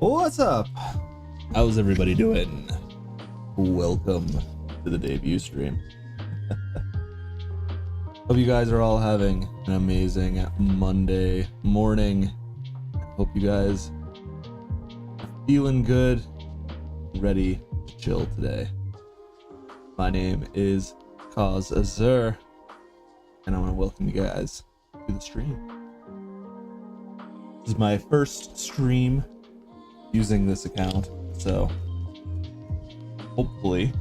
What's up? How's everybody doing? Welcome to the debut stream. Hope you guys are all having an amazing Monday morning. Hope you guys are feeling good, ready to chill today. My name is Kaz Azur, and I want to welcome you guys to the stream. This is my first stream using this account, so hopefully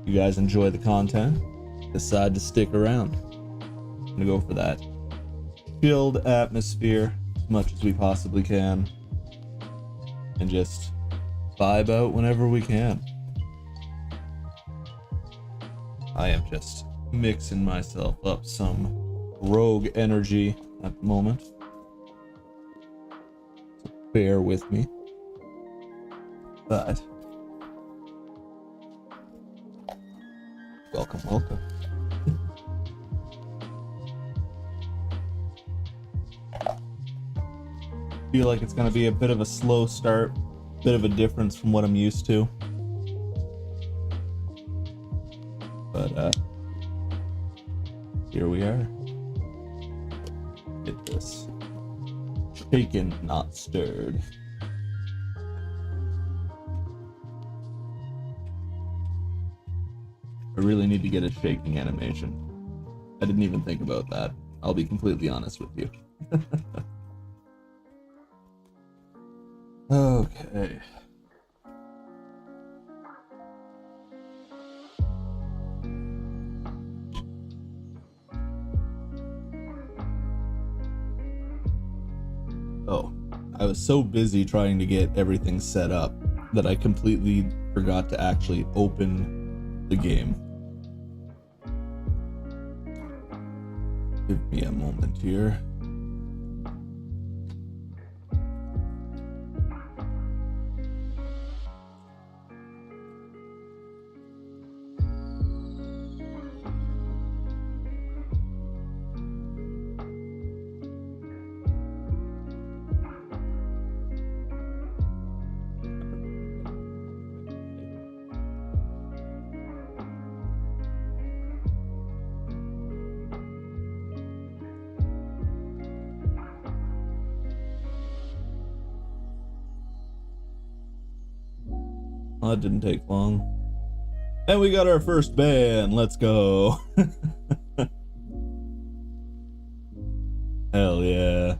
you guys enjoy the content, decide to stick around. I'm gonna go for that chilled atmosphere as much as we possibly can and just vibe out whenever we can. I am just mixing myself up some rogue energy at the moment. Bear with me, but welcome. Feel like it's gonna be a bit of a slow start, bit of a difference from what I'm used to, but here we are. Get this. Shaken, not stirred. I really need to get a shaking animation. I didn't even think about that. I'll be completely honest with you. Okay. Oh, I was so busy trying to get everything set up that I completely forgot to actually open the game. Give me a moment here. Well, that didn't take long. And we got our first ban. Let's go. Hell yeah.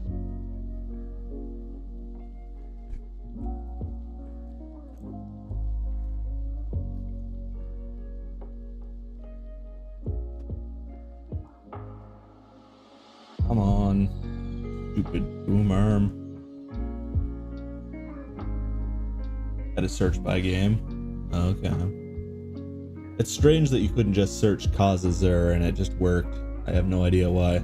Come on, stupid boom arm. Had to search by game. Okay. It's strange that you couldn't just search Kazazer and it just worked. I have no idea why.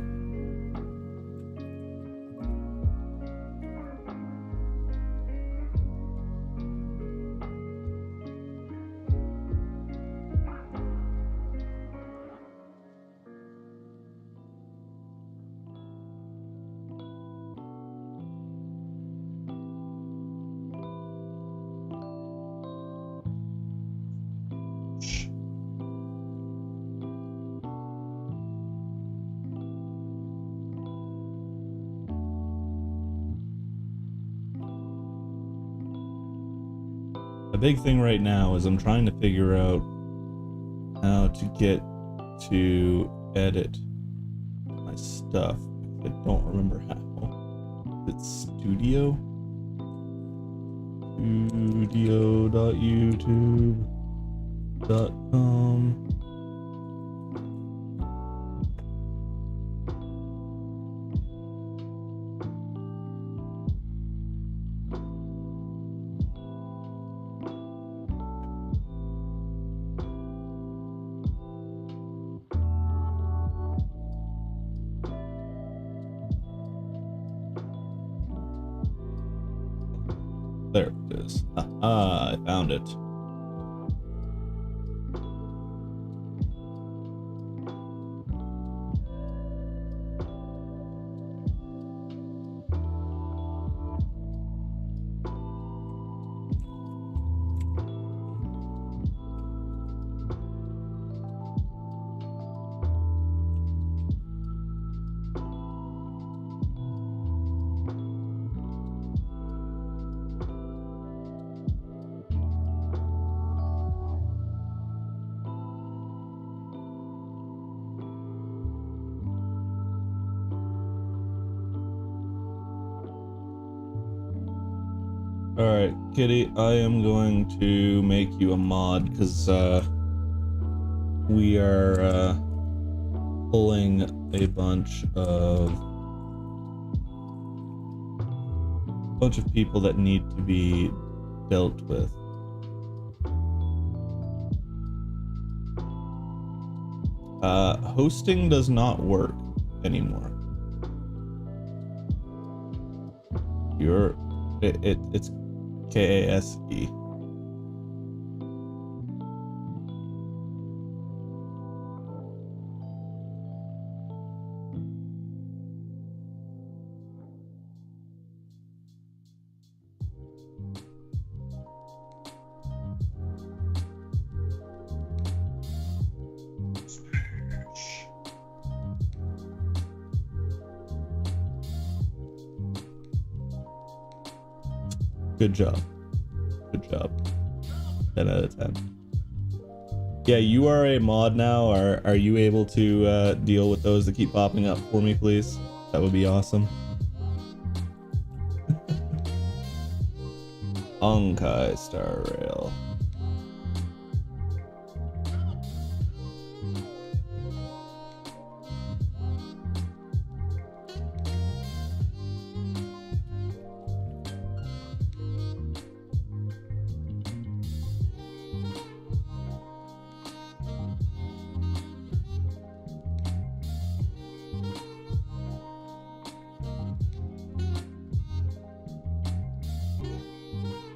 The big thing right now is I'm trying to figure out how to get to edit my stuff. I don't remember how. It's studio? Studio.youtube.com. There it is. Ah, I found it. Alright, Kitty, I am going to make you a mod because we are pulling a bunch of people that need to be dealt with. Hosting does not work anymore. It's KASE. Good job. Good job. 10 out of 10. Yeah, you are a mod now. Are you able to deal with those that keep popping up for me, please? That would be awesome. Honkai Star Rail.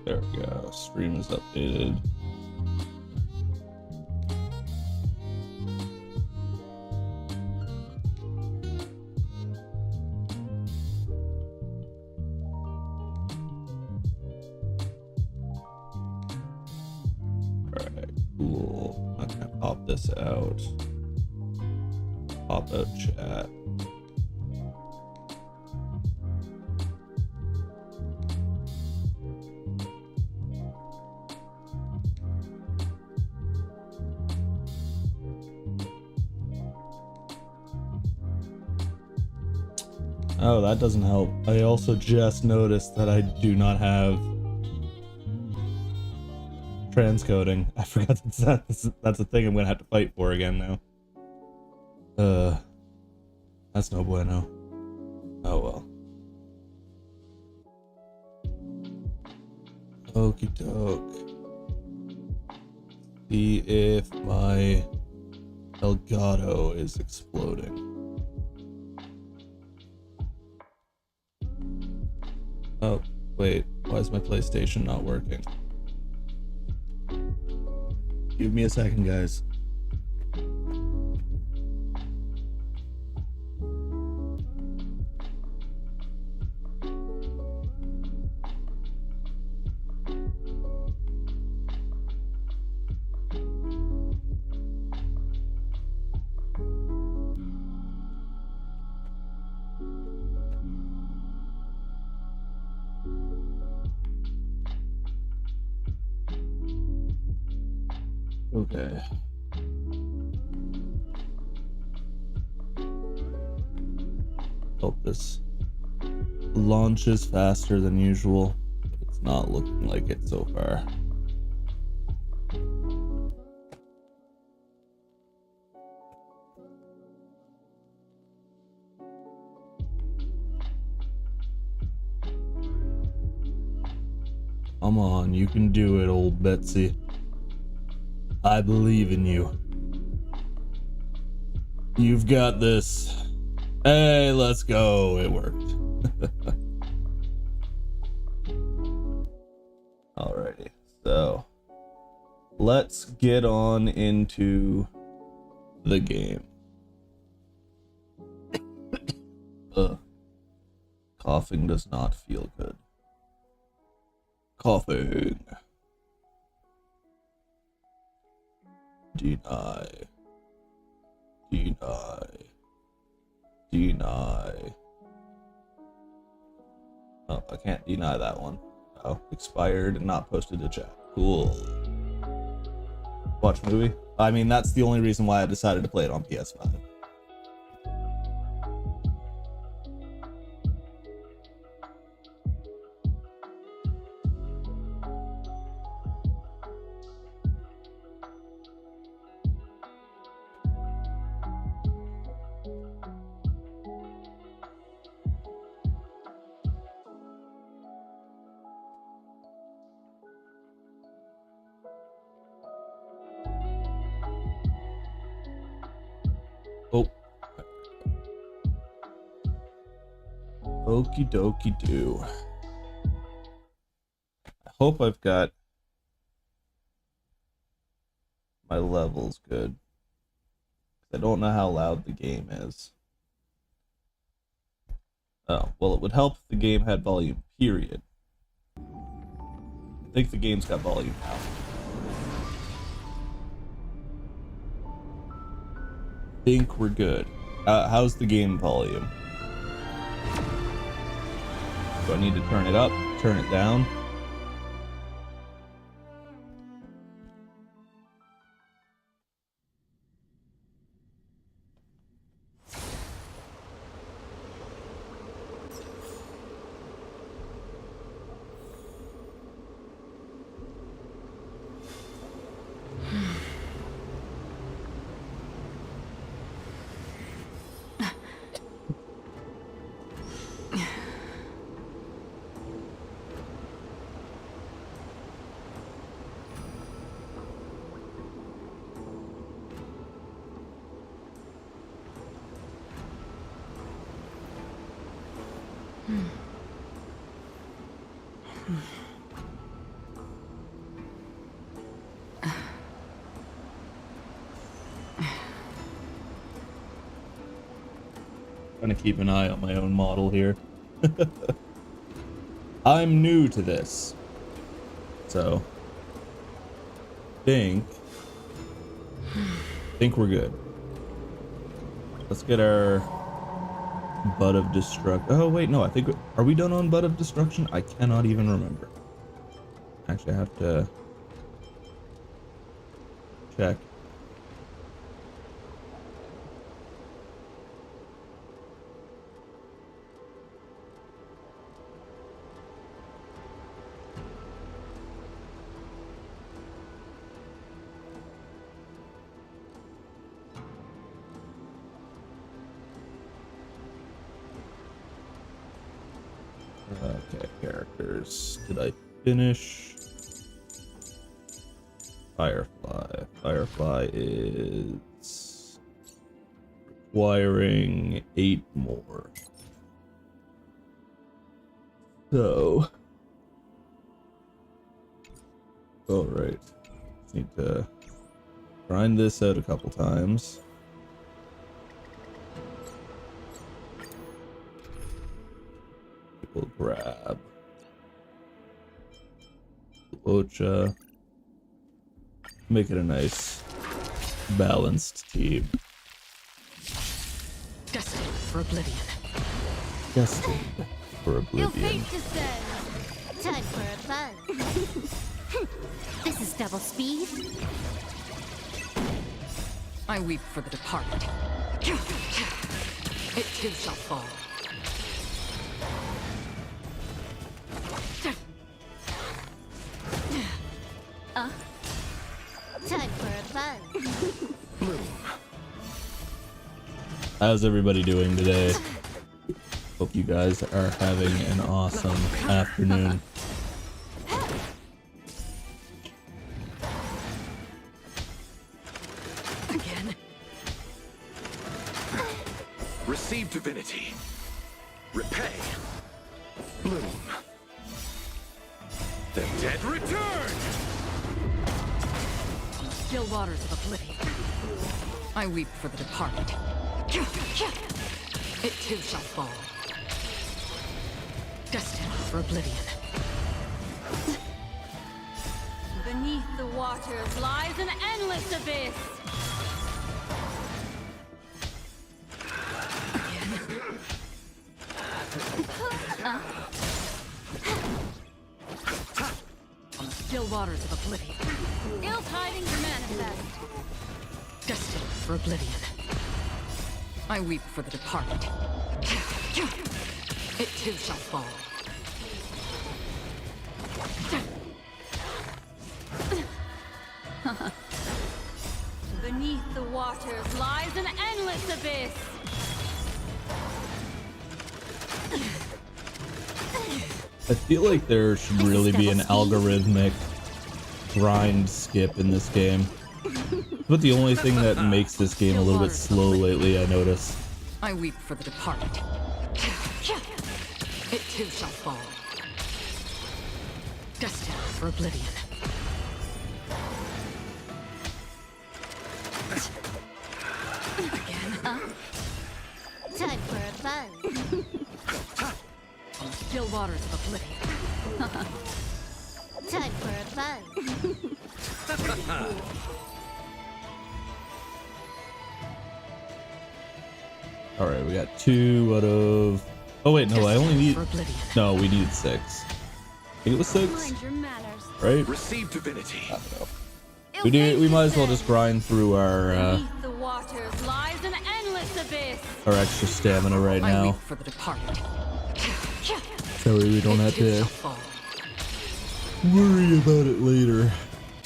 There we go. Stream is updated. Alright, cool. I'm gonna pop this out. Pop out chat. Oh, that doesn't help. I also just noticed that I do not have transcoding. I forgot that's a thing I'm gonna have to fight for again now. That's no bueno. Oh well. Okie doke. See if my Elgato is exploding. Oh, wait, why is my PlayStation not working? Give me a second, guys. Okay. Hope this launches faster than usual. It's not looking like it so far. Come on, you can do it, old Betsy. I believe in you. You've got this. Hey, let's go. It worked. Alrighty, so let's get on into the game. Coughing does not feel good. Coughing. Deny. Deny. Deny. Oh, I can't deny that one. Oh, expired and not posted to chat. Cool. Watch movie? I mean, that's the only reason why I decided to play it on PS5. Oh. Okie dokie do. I hope I've got my levels good. I don't know how loud the game is. Oh, well, it would help if the game had volume, period. I think the game's got volume now. I think we're good. How's the game volume? Do I need to turn it up, turn it down? Trying to keep an eye on my own model here. I'm new to this, so think we're good. Let's get our Butt of Destruction. Oh wait, no, I think are we done on Butt of Destruction? I cannot even remember. Actually, I have to check. Okay, characters. Did I finish? Firefly. Firefly is requiring 8 more. So, alright. Need to grind this out a couple times. We'll grab Ocha. Make it a nice balanced team. Destined for oblivion. Destined for Your oblivion. fate descends. Time for a fun. This is double speed. I weep for the departed. It too shall fall. Time for a fun. How's everybody doing today? Hope you guys are having an awesome afternoon. Again. Receive divinity. Repay. Bloom. The dead return! On the still waters of oblivion. I weep for the departed. It too shall fall. Destined for oblivion. Beneath the waters lies an endless abyss. On the still waters of oblivion. Ill tidings manifest. Destined for oblivion. I weep for the departed. It too shall fall. Beneath the waters lies an endless abyss. I feel like there should really be an algorithmic grind skip in this game. But the only thing that makes this game a little bit slow lately, I noticed. I weep for the departed. It too shall fall. Destined for oblivion. Again? Time for a fun. On the still waters of oblivion. Time for a fun. All right, we got 2 out of. Oh wait, no, I only need. For oblivion. No, we needed 6. I think it was 6, Mind your manners. right? Receive divinity. I don't know. We might as well just grind through our Beneath the waters lies an endless abyss. extra stamina right I now. weep for the departed. That way we don't It have too to shall fall. worry about it later.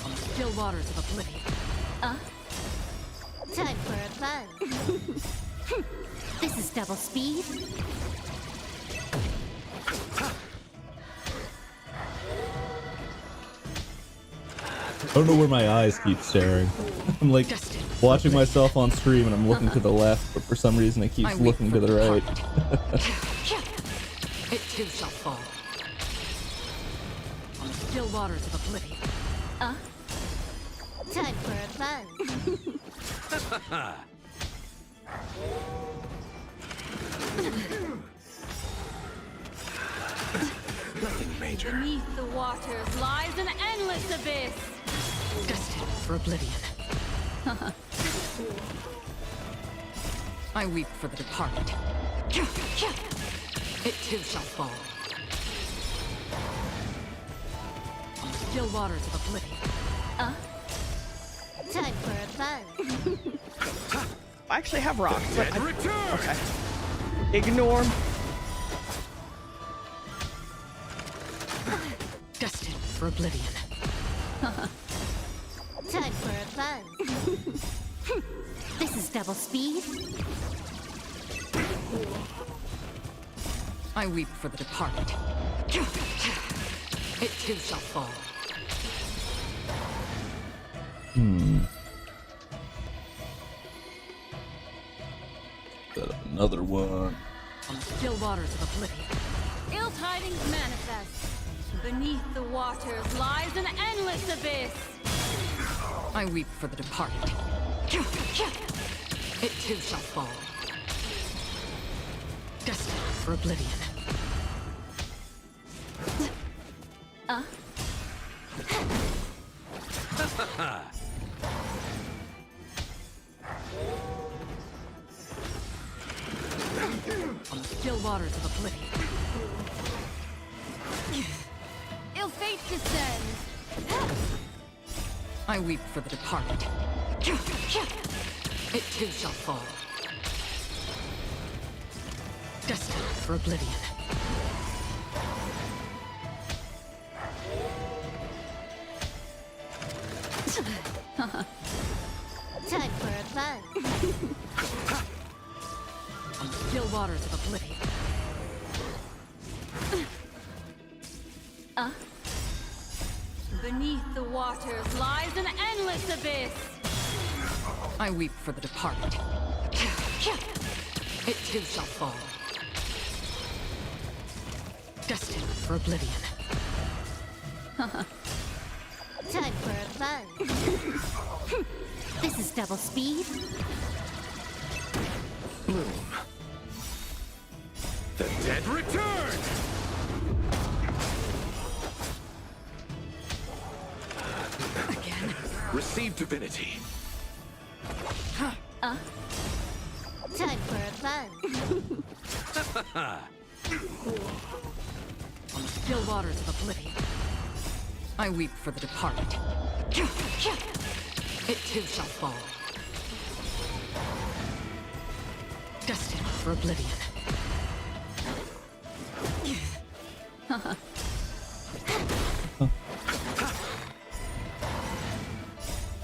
On the still waters of oblivion. Time for a fun. This is double speed. I don't know where my eyes keep staring. I'm like watching myself on stream and I'm looking to the left, but for some reason it keeps looking to the right. It too shall fall. On the still waters of oblivion. Time for a fun. Nothing major. Beneath the waters lies an endless abyss. Destined for oblivion. I weep for the departed. It too shall fall. On the still waters of oblivion. Time for a fun. I actually have rocks, but Dead return. okay. Ignore. Destined for oblivion. Time for a fun. This is double speed. I weep for the departed. It too shall fall. Got another one. On the still waters of oblivion. Ill tidings manifest. Beneath the waters lies an endless abyss. I weep for the departed. It too shall fall. Destined for oblivion. On the still waters of oblivion. Ill fate descends. I weep for the departed. It too shall fall. Destined for oblivion. Time for a fun. On the still waters of oblivion. Beneath the waters lies an endless abyss. I weep for the departed. It too shall fall. Destined for oblivion. Time for a fun. This is double speed. Bloom. The dead return. Again. Receive divinity. Time for a fun. On the still waters of oblivion. I weep for the departed. It too shall fall. Destined for oblivion.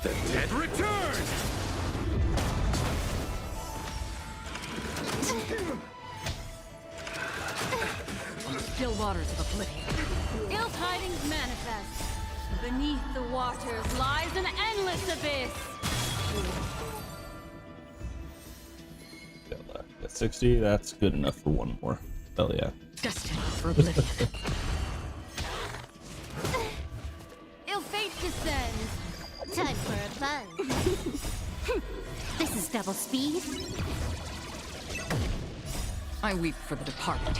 The dead return. On the still waters of oblivion. Ill tidings manifest. Beneath the waters lies an endless abyss. At 60, that's good enough for one more. Hell yeah. Destined for oblivion. Ill fate descends. Time for a fun. This is double speed. I weep for the departed.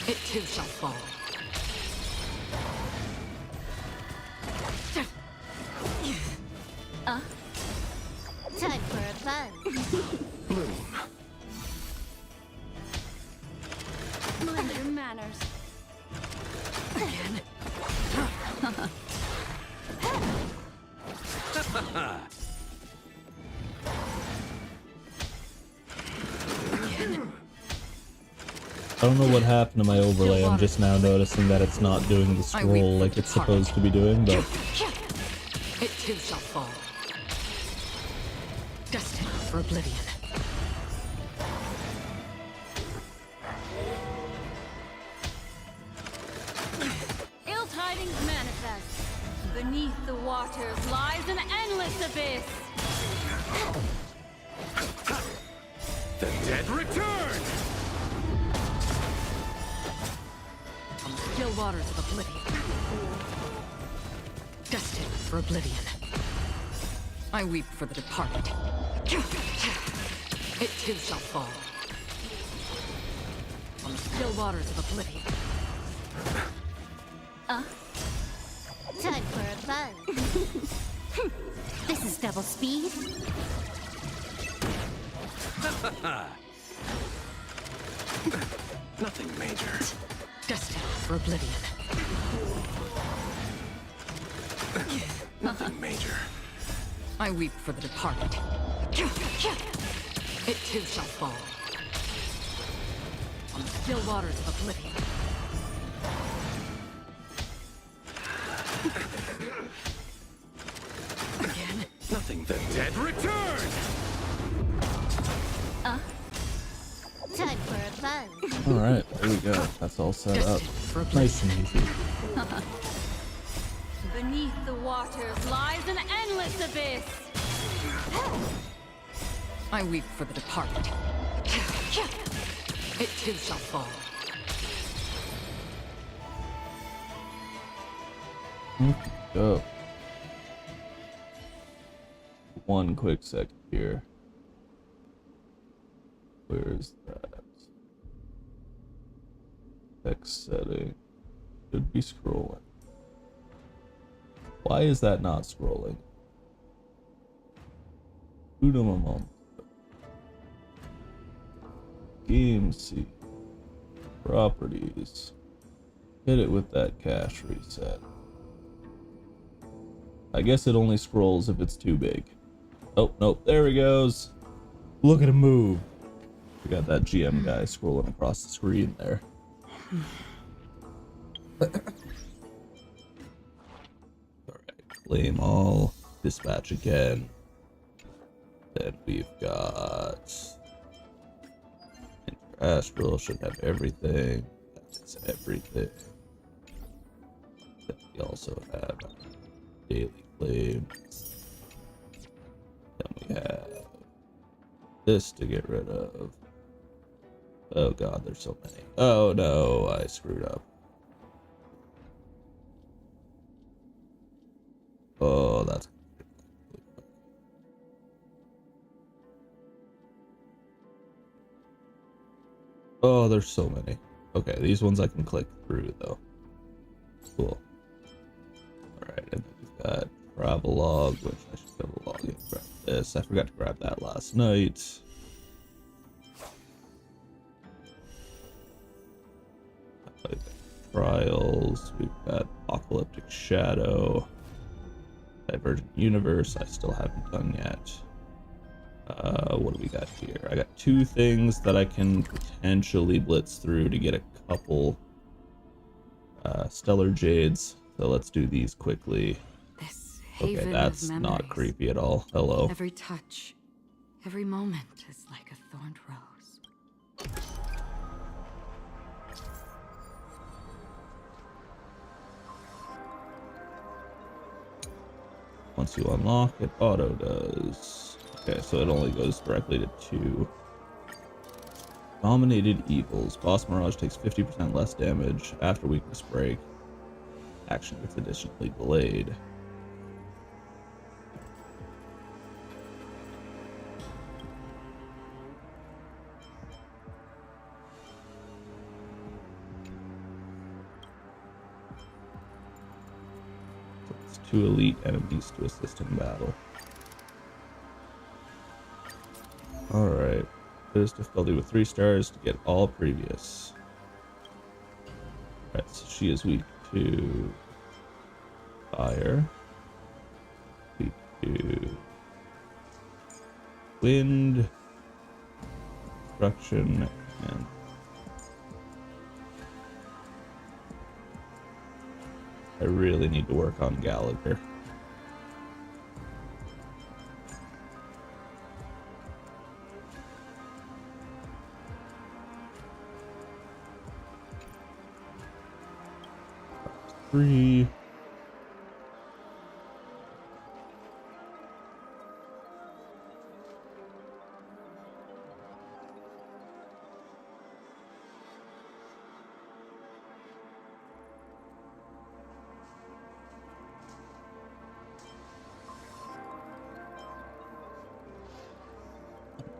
It too shall fall. Time for a fun. Bloom. Mind your manners. Again. I don't know what happened to my overlay. I'm just now noticing that it's not doing the scroll like it's supposed to be doing, but It too shall fall. Destined for oblivion. Ill tidings manifest. Beneath the waters lies an endless abyss. The dead return! From the still waters of oblivion. Destined for oblivion. I weep for the departed. It too shall fall. From the still waters of oblivion. Time for a fun. This is double speed. Nothing major. Destined for oblivion. Nothing major. I weep for the departed. It too shall fall. On the still waters of oblivion. Again. Nothing. The dead return! Time for a fun. alright, there we go. That's all set up. Destined for oblivion. Nice and easy. Beneath the waters lies an endless abyss. I weep for the departed. It too shall fall. Go. One quick second here. Where's that? Text setting. Should be scrolling. Why is that not scrolling? Uno momento. Game seed. Properties. Hit it with that cache reset. I guess it only scrolls if it's too big. Oh, nope, there he goes. Look at him move. We got that GM guy scrolling across the screen there. Alright, claim all. Dispatch again. Then we've got... Astral should have everything. That's everything. Then we also have daily claims. Then we have this to get rid of. Oh god, there's so many. Oh no, I screwed up. Oh, that's... Oh, there's so many. Okay, these ones I can click through though. Cool. Alright, and then we've got travel log, which I should go to log in and grab this. I forgot to grab that last night. Trials, we've got Apocalyptic Shadow, Divergent Universe, I still haven't done yet. What do we got here? I got two things that I can potentially blitz through to get a couple Stellar Jades, so let's do these quickly. This haven Okay, that's of not memories. creepy at all. Hello. Every touch, every moment is like a thorned rose. Once you unlock it, auto does. Okay, so it only goes directly to 2. Dominated Evils. Boss Mirage takes 50% less damage after weakness break. Action gets additionally delayed. So it's 2 elite enemies to assist in battle. Alright. There's difficulty with 3 stars to get all previous. Alright, so she is weak to fire. Weak to wind, destruction, and I really need to work on Gallagher. Three.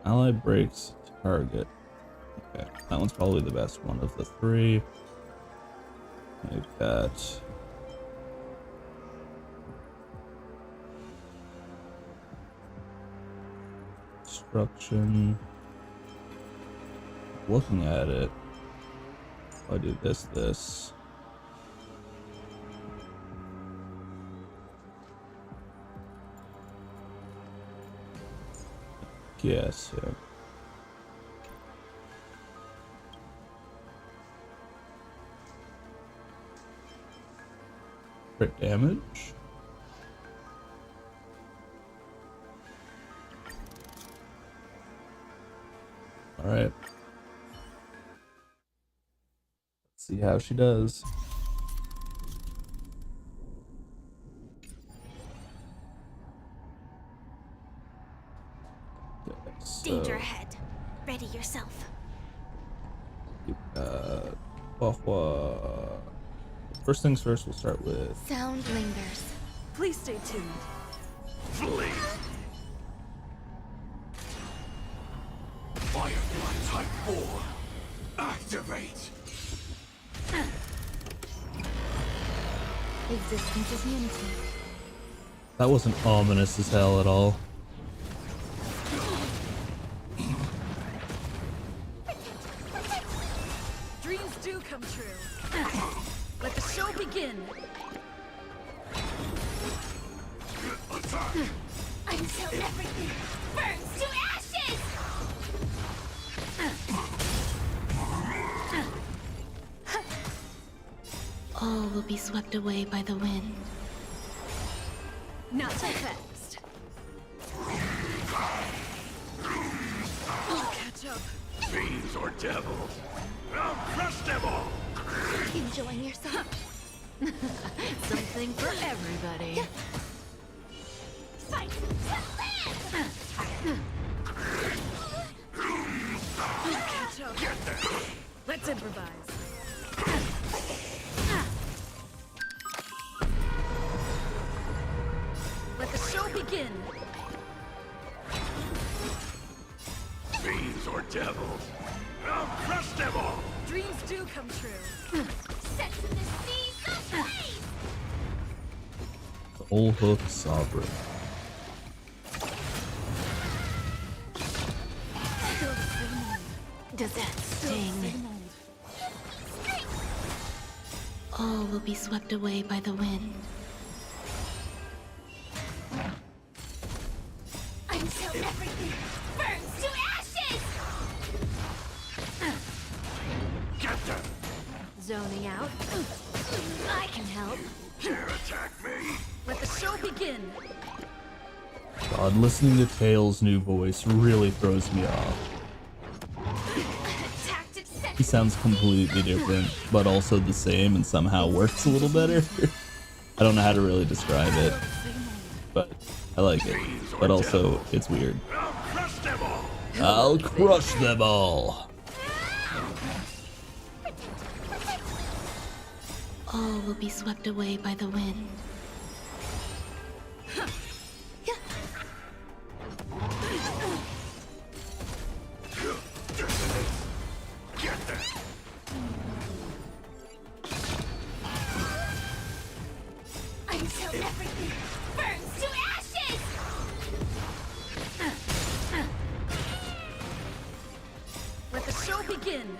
Ally breaks target. Okay, that one's probably the best one of the 3. Like that. Destruction. Looking at it, if I do this. Yes, yeah. Crit damage. All right. Let's see how she does. Okay, so, Danger ahead. Ready yourself. First things first, we'll start with Sound lingers. Please stay tuned. Flee! Firefly Type 4. Activate! Existence is unity. that wasn't ominous as hell at all. Dreams do come true. Let the show begin. Until everything burns to ashes! All will be swept away by the wind. Not so fast. I'll catch up. Fiends or devils? I'll crush them all! Enjoying yourself? Something for everybody. Fight to live! I'll catch up. Let's improvise. Let the show begin. Fiends or devils? I'll crush them all! Dreams do come true. Sets in the seas ablaze! The Old Hook Sovereign. Does that sting? All will be swept away by the wind. Until everything burns to ashes! Get them! Zoning out. I can help. Dare attack me! Let the show begin. God, listening to Tails' new voice really throws me off. He sounds completely different, but also the same and somehow works a little better. I don't know how to really describe it. but I like it. But also, it's weird. I'll crush them all! I'll crush them all. All will be swept away by the wind. Get them! Until everything burns to ashes! Let the show begin.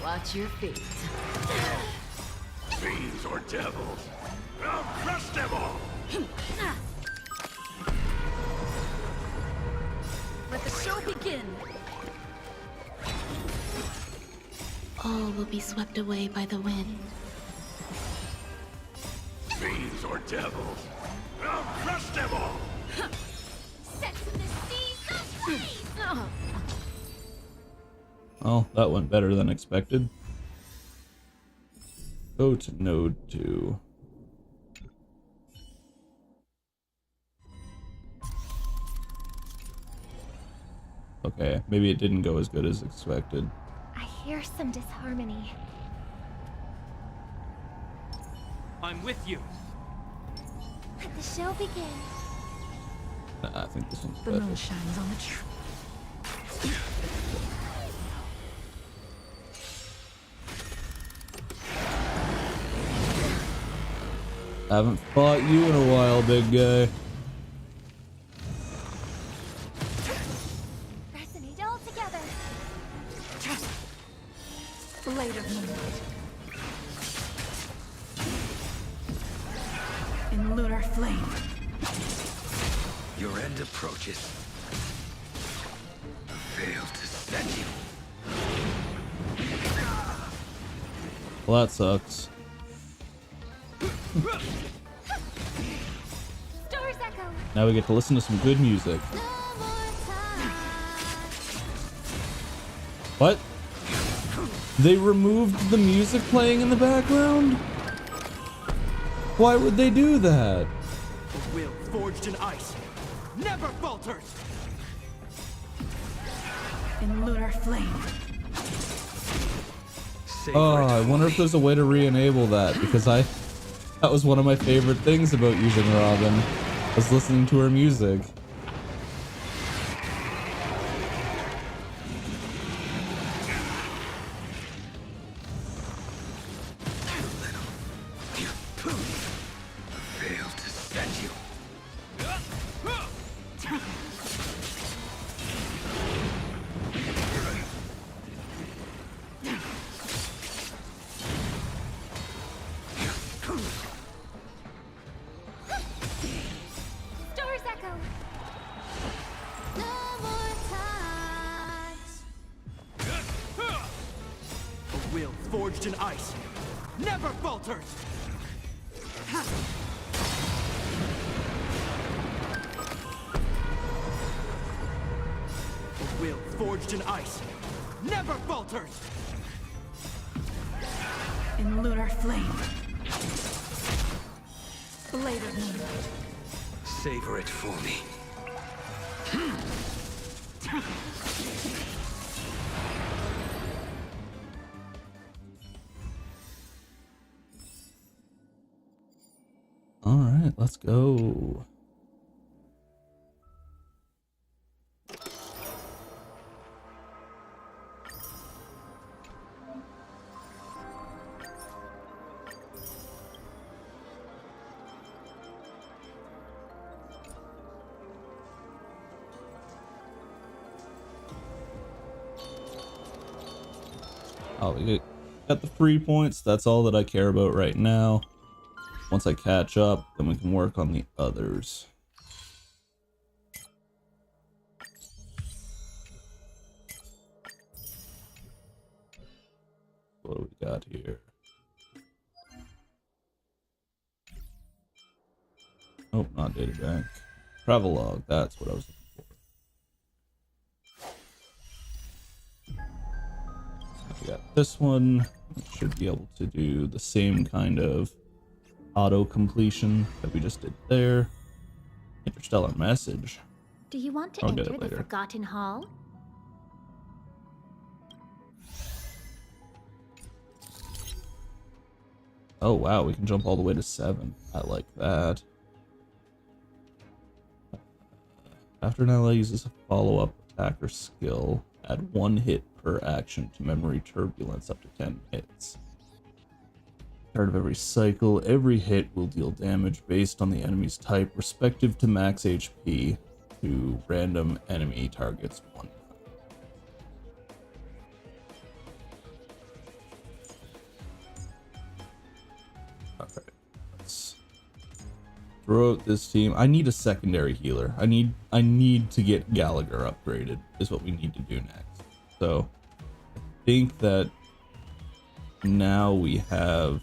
Watch your feet. Fiends or devils, I'll crush them all! Let the show begin. All will be swept away by the wind. Fiends or devils, I'll crush them all! Sets in the seas of freeze! Well, that went better than expected. Go to node 2. Okay, maybe it didn't go as good as expected. I hear some disharmony. I'm with you. Let the show begin. I think this one's The better. moon shines on the tree. I haven't fought you in a while, big guy. Resonate all together. Blade of moonlight. In lunar flame. Your end approaches. Fail to set you. Well, that sucks. Stars echo. Now we get to listen to some good music. No more time. What? They removed the music playing in the background? Why would they do that? The will forged in ice never falters. In lunar flame. Oh, I wonder if there's a way to re-enable that, because that was one of my favorite things about using Robin, was listening to her music. Fail to set you. Stars echo. No more times. The will forged in ice never falters. The will forged in ice never falters. In lunar flame. Blade of moonlight. Savor it for me. All right, let's go. Oh, we got the free points. That's all that I care about right now. Once I catch up, then we can work on the others. What do we got here? Oh, not data bank. Travelogue, that's what I was looking for. We got this one. Should be able to do the same kind of auto completion that we just did there. Interstellar message. Do you want to I'll get enter it the later. Forgotten Hall? Oh wow, we can jump all the way to 7. I like that. After an ally uses a follow-up attack or skill, add 1 hit per action to memory turbulence up to 10 hits. Start of every cycle, every hit will deal damage based on the enemy's type, respective to max HP, to random enemy targets 1 time. Okay, let's throw out this team. I need a secondary healer. I need to get Gallagher upgraded is what we need to do next. So I think that now we have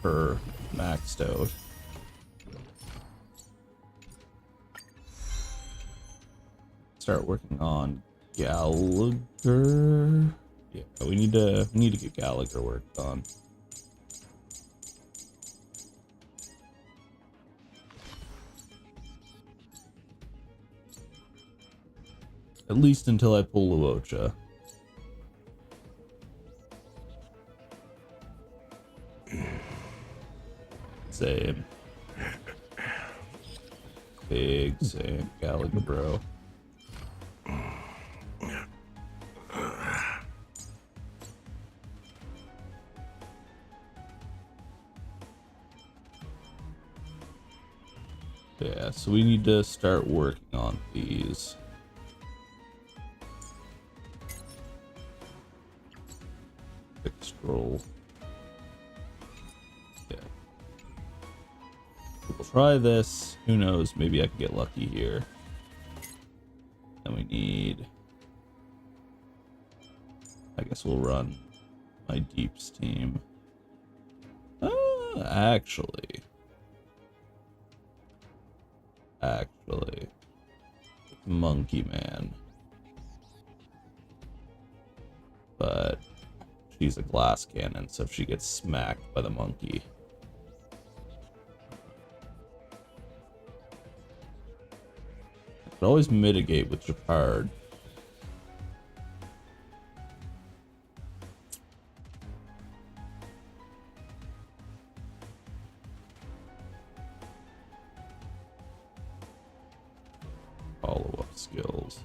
her maxed out. Start working on Gallagher. Yeah, we need to get Gallagher worked on. At least until I pull Luocha. Same. Big same. Gallagher, bro. Yeah, so we need to start working on these. Fixed roll. Yeah. We'll try this. Who knows? Maybe I can get lucky here. Then we need... I guess we'll run my Deeps team. Actually, Monkey Man. But she's a glass cannon, so if she gets smacked by the monkey, I could always mitigate with Japard. Follow-up skills.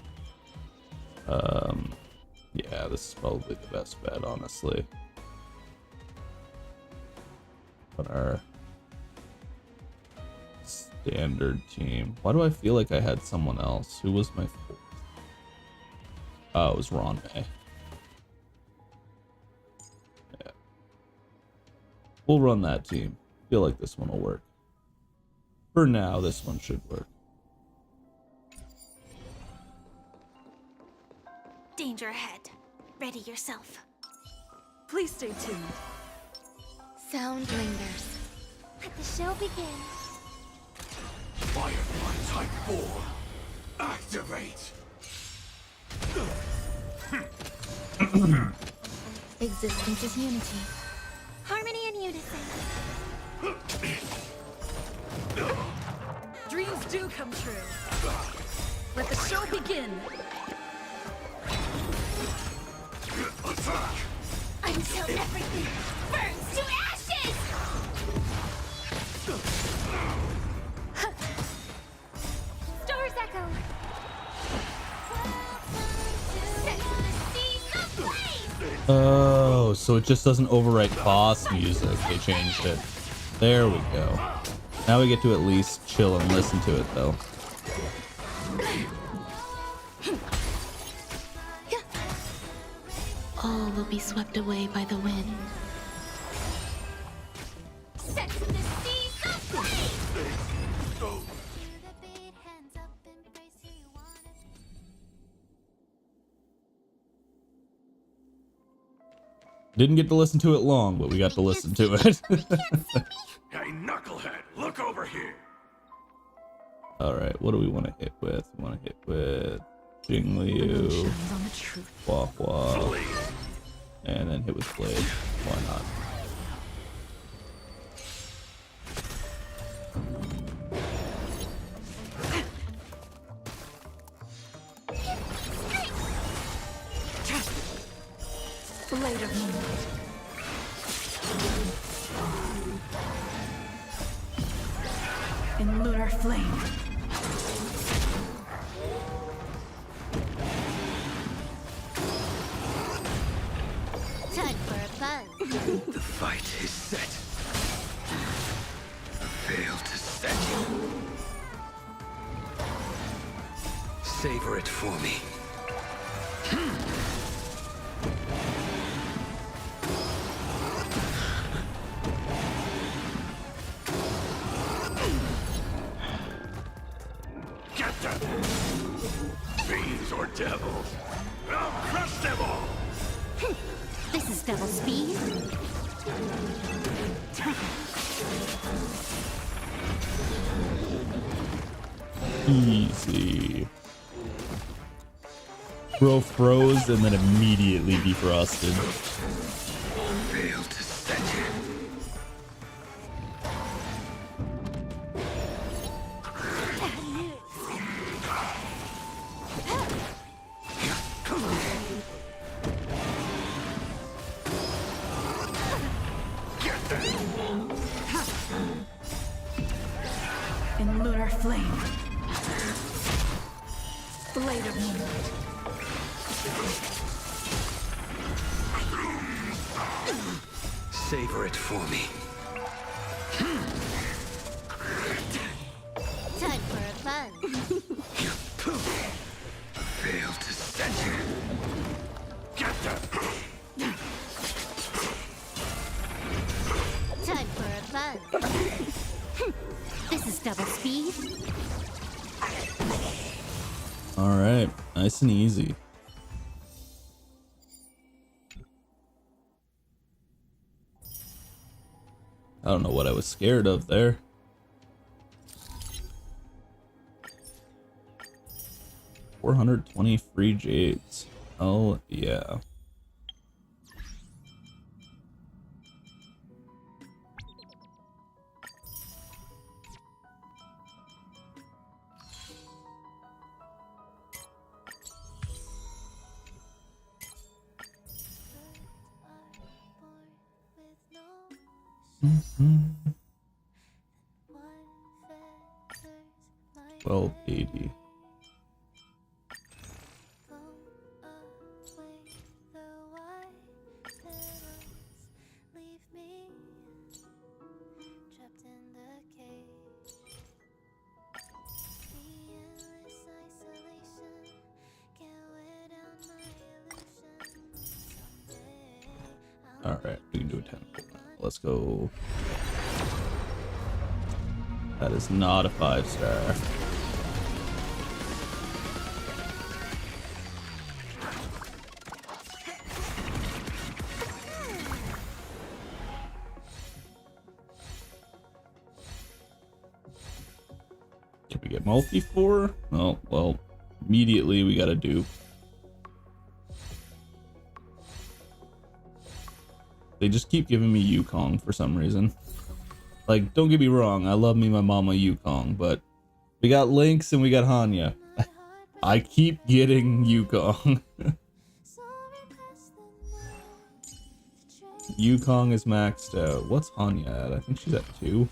Yeah, this is probably the best bet, honestly. On our standard team. Why do I feel like I had someone else? Who was my fourth? Oh, it was Ron May. Yeah. We'll run that team. Feel like this one will work. For now, this one should work. Danger ahead. Ready yourself. Please stay tuned. Sound lingers. Let the show begin. Firefly Type 4. Activate. Existence is unity. Harmony and unison. Dreams do come true. Let the show begin. Attack. Until everything burns to ashes! Stars echo! Set the seas ablaze! Oh, so it just doesn't overwrite boss music. They changed it. There we go. Now we get to at least chill and listen to it, though. All will be swept away by the wind. Set the seas ablaze! Didn't get to listen to it long, but we got to listen to it. Hey, knucklehead, look over here. Alright, what do we want to hit with? We want to hit with The moon Jingliu, shines on the truth. Hua Hua, and then hit with Blade. Why not? Blade of moonlight. In lunar flame. Time for a buzz. The fight is set. Fail to set you. Savor it for me. Get them! Fiends or devils! I'll crush them all! This is double speed. Easy. Bro froze and then immediately defrosted. Fail to set you. In lunar flame. Blade of moonlight. Savor it for me. Time for a buzz. Fail to set you. Get them! Time for a buzz. This is double speed. Alright, nice and easy. I don't know what I was scared of there. $420 free jades. Oh yeah. Mm-hmm. 1280. Alright, we can do a 10. Let's go. That is not a 5-star. Can we get multi 4? Oh, well, immediately we got a dupe. They just keep giving me Yukong for some reason. Like, don't get me wrong, I love me my mama Yukong, but we got Lynx and we got Hanya. I keep getting Yukong. Yukong is maxed out. What's Hanya at? I think she's at 2.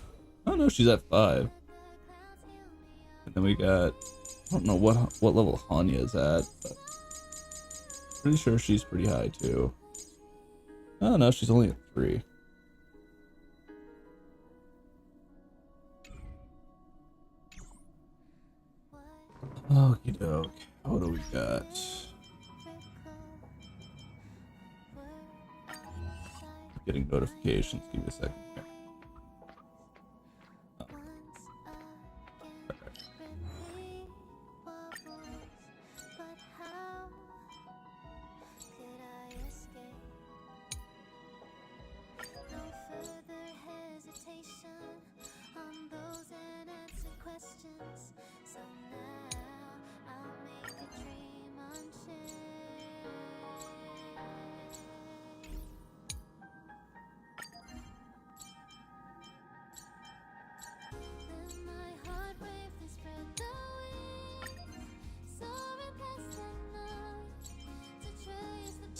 Oh no, she's at 5. And then we got, I don't know what level Hanya is at, but pretty sure she's pretty high too. Oh no, she's only at 3. Okie doke. What do we got? Getting notifications. Give me a second here. Oh.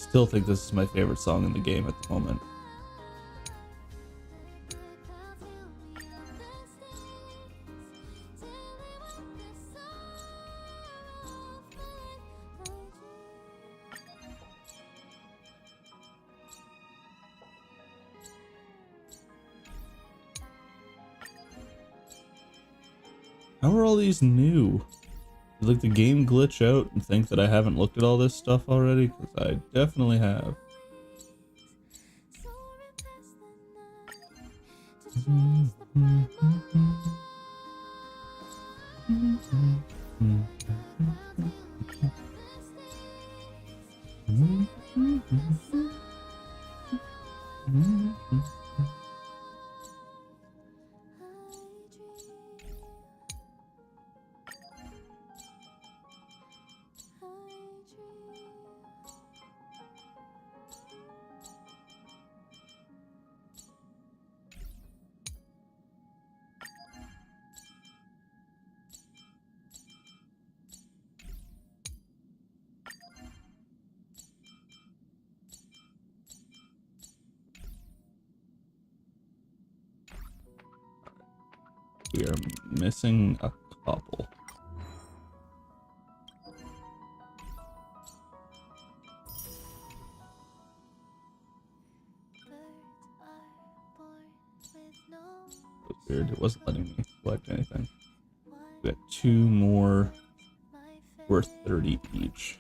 Still think this is my favorite song in the game at the moment. How are all these new? Did like the game glitch out and think that I haven't looked at all this stuff already? Because I definitely have. We are missing a couple. It was weird. It wasn't letting me select anything. We got 2 more worth 30 each.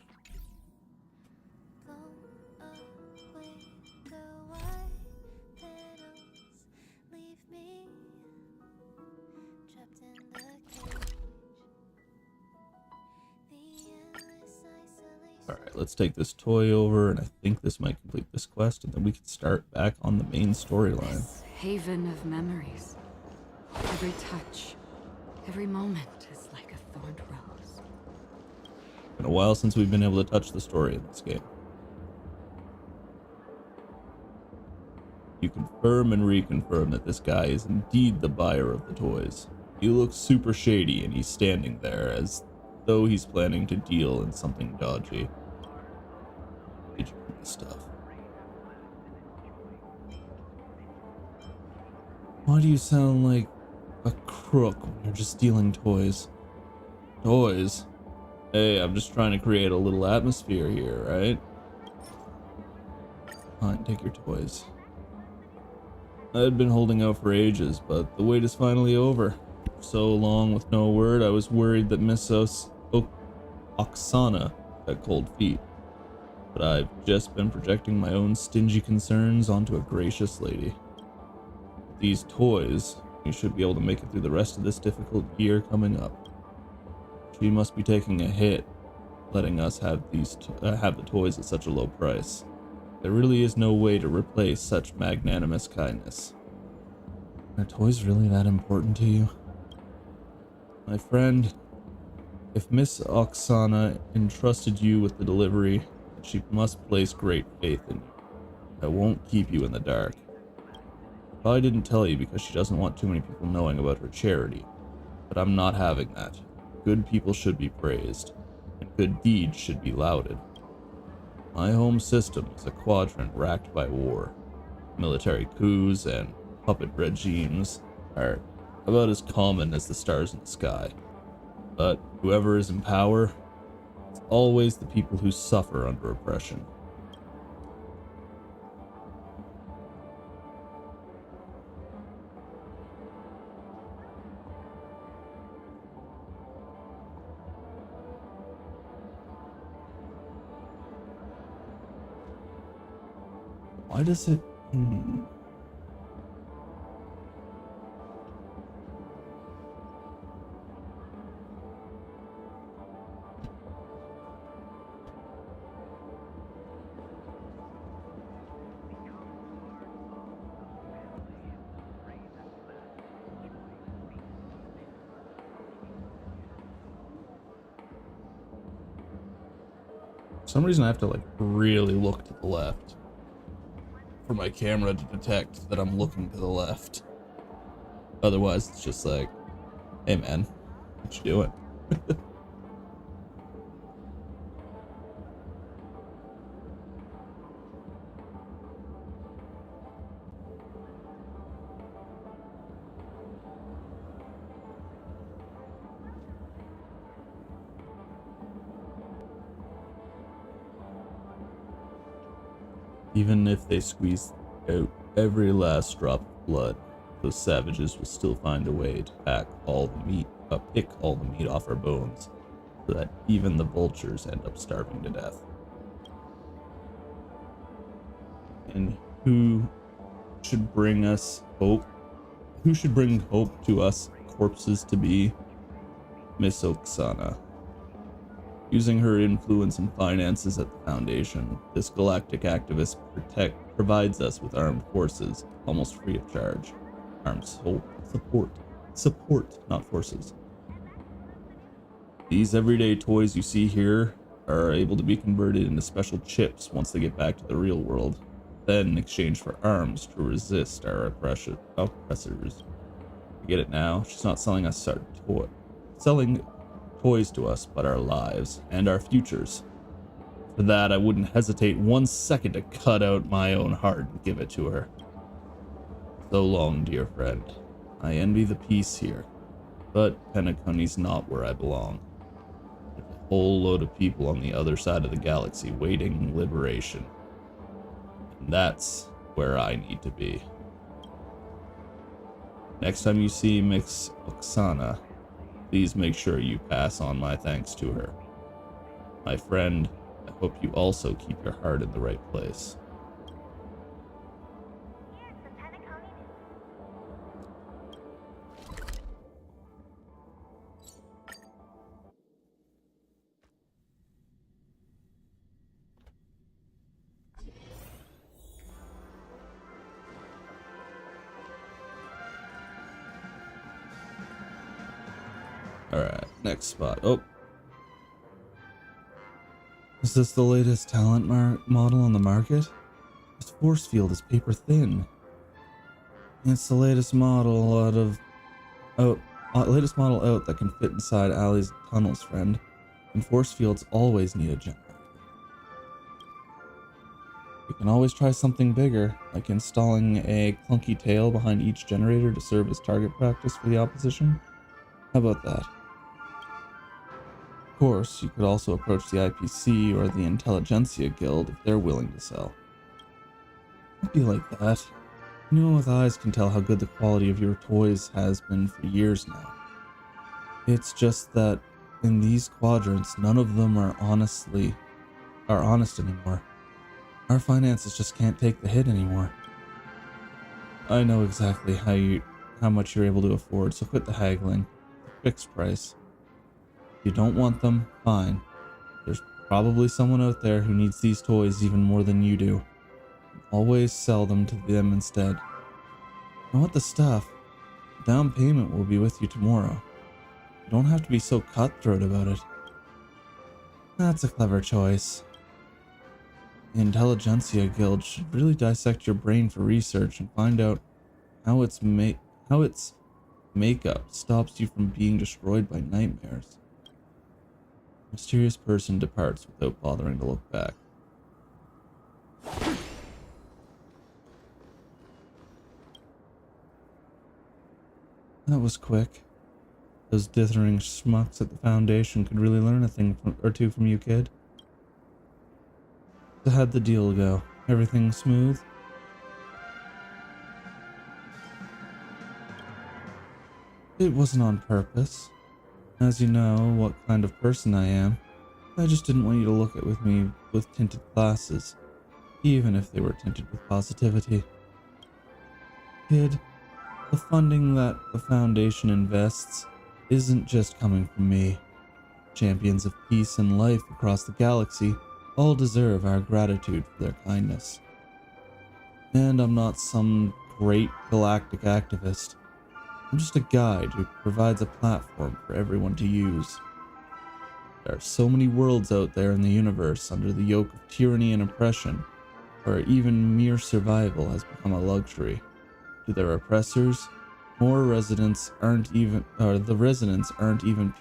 Alright, let's take this toy over, and I think this might complete this quest, and then we can start back on the main storyline. This haven of memories. Every touch, every moment is like a thorned rose. Been a while since we've been able to touch the story in this game. You confirm and reconfirm that this guy is indeed the buyer of the toys. He looks super shady, and he's standing there as though he's planning to deal in something dodgy. Did you read this stuff? Why do you sound like a crook when you're just stealing toys? Toys? Hey, I'm just trying to create a little atmosphere here, right? Fine, take your toys. I had been holding out for ages, but the wait is finally over. For so long with no word, I was worried that Miss Oksana had cold feet. But I've just been projecting my own stingy concerns onto a gracious lady. With these toys, you should be able to make it through the rest of this difficult year coming up. She must be taking a hit, letting us have have the toys at such a low price. There really is no way to replace such magnanimous kindness. Are toys really that important to you? My friend, if Miss Oksana entrusted you with the delivery, she must place great faith in you. I won't keep you in the dark. I didn't tell you because she doesn't want too many people knowing about her charity, but I'm not having that. Good people should be praised, and good deeds should be lauded. My home system is a quadrant racked by war. Military coups and puppet regimes are about as common as the stars in the sky. But whoever is in power, it's always the people who suffer under oppression. Why does it... For some reason I have to like really look to the left for my camera to detect that I'm looking to the left. Otherwise it's just like, hey man, what you doing? Even if they squeeze out every last drop of blood, those savages will still find a way to pick all the meat off our bones, so that even the vultures end up starving to death. And who should bring us hope? Who should bring hope to us corpses to be? Miss Oksana. Using her influence and finances at the Foundation, this galactic activist provides us with armed forces, almost free of charge. Armed support, not forces. These everyday toys you see here are able to be converted into special chips once they get back to the real world, then in exchange for arms to resist our oppressors. You get it now? She's not selling us selling toys to us, but our lives and our futures. For that, I wouldn't hesitate 1 second to cut out my own heart and give it to her. So long, dear friend. I envy the peace here, but Penacony's not where I belong. There's a whole load of people on the other side of the galaxy waiting liberation. And that's where I need to be. Next time you see Miss Oksana, please make sure you pass on my thanks to her. My friend, I hope you also keep your heart in the right place. Alright, next spot. Oh. Is this the latest talent model on the market? This force field is paper thin. It's the latest model out that can fit inside alleys and tunnels, friend. And force fields always need a generator. You can always try something bigger, like installing a clunky tail behind each generator to serve as target practice for the opposition. How about that? Of course, you could also approach the IPC or the Intelligentsia Guild if they're willing to sell. It'd be like that. Anyone with eyes can tell how good the quality of your toys has been for years now. It's just that in these quadrants, none of them are honest anymore. Our finances just can't take the hit anymore. I know exactly how much you're able to afford, so quit the haggling. Fixed price. If you don't want them, fine. There's probably someone out there who needs these toys even more than you do. Always sell them to them instead. You want the stuff? The down payment will be with you tomorrow. You don't have to be so cutthroat about it. That's a clever choice. The Intelligentsia Guild should really dissect your brain for research and find out how its makeup stops you from being destroyed by nightmares. A mysterious person departs without bothering to look back. That was quick. Those dithering schmucks at the Foundation could really learn a thing or two from you, kid. So how'd the deal go? Everything smooth? It wasn't on purpose. As you know what kind of person I am, I just didn't want you to look at me with tinted glasses, even if they were tinted with positivity. Kid, the funding that the Foundation invests isn't just coming from me. Champions of peace and life across the galaxy all deserve our gratitude for their kindness. And I'm not some great galactic activist. I'm just a guide who provides a platform for everyone to use. There are so many worlds out there in the universe under the yoke of tyranny and oppression, where even mere survival has become a luxury. To their oppressors, the residents aren't even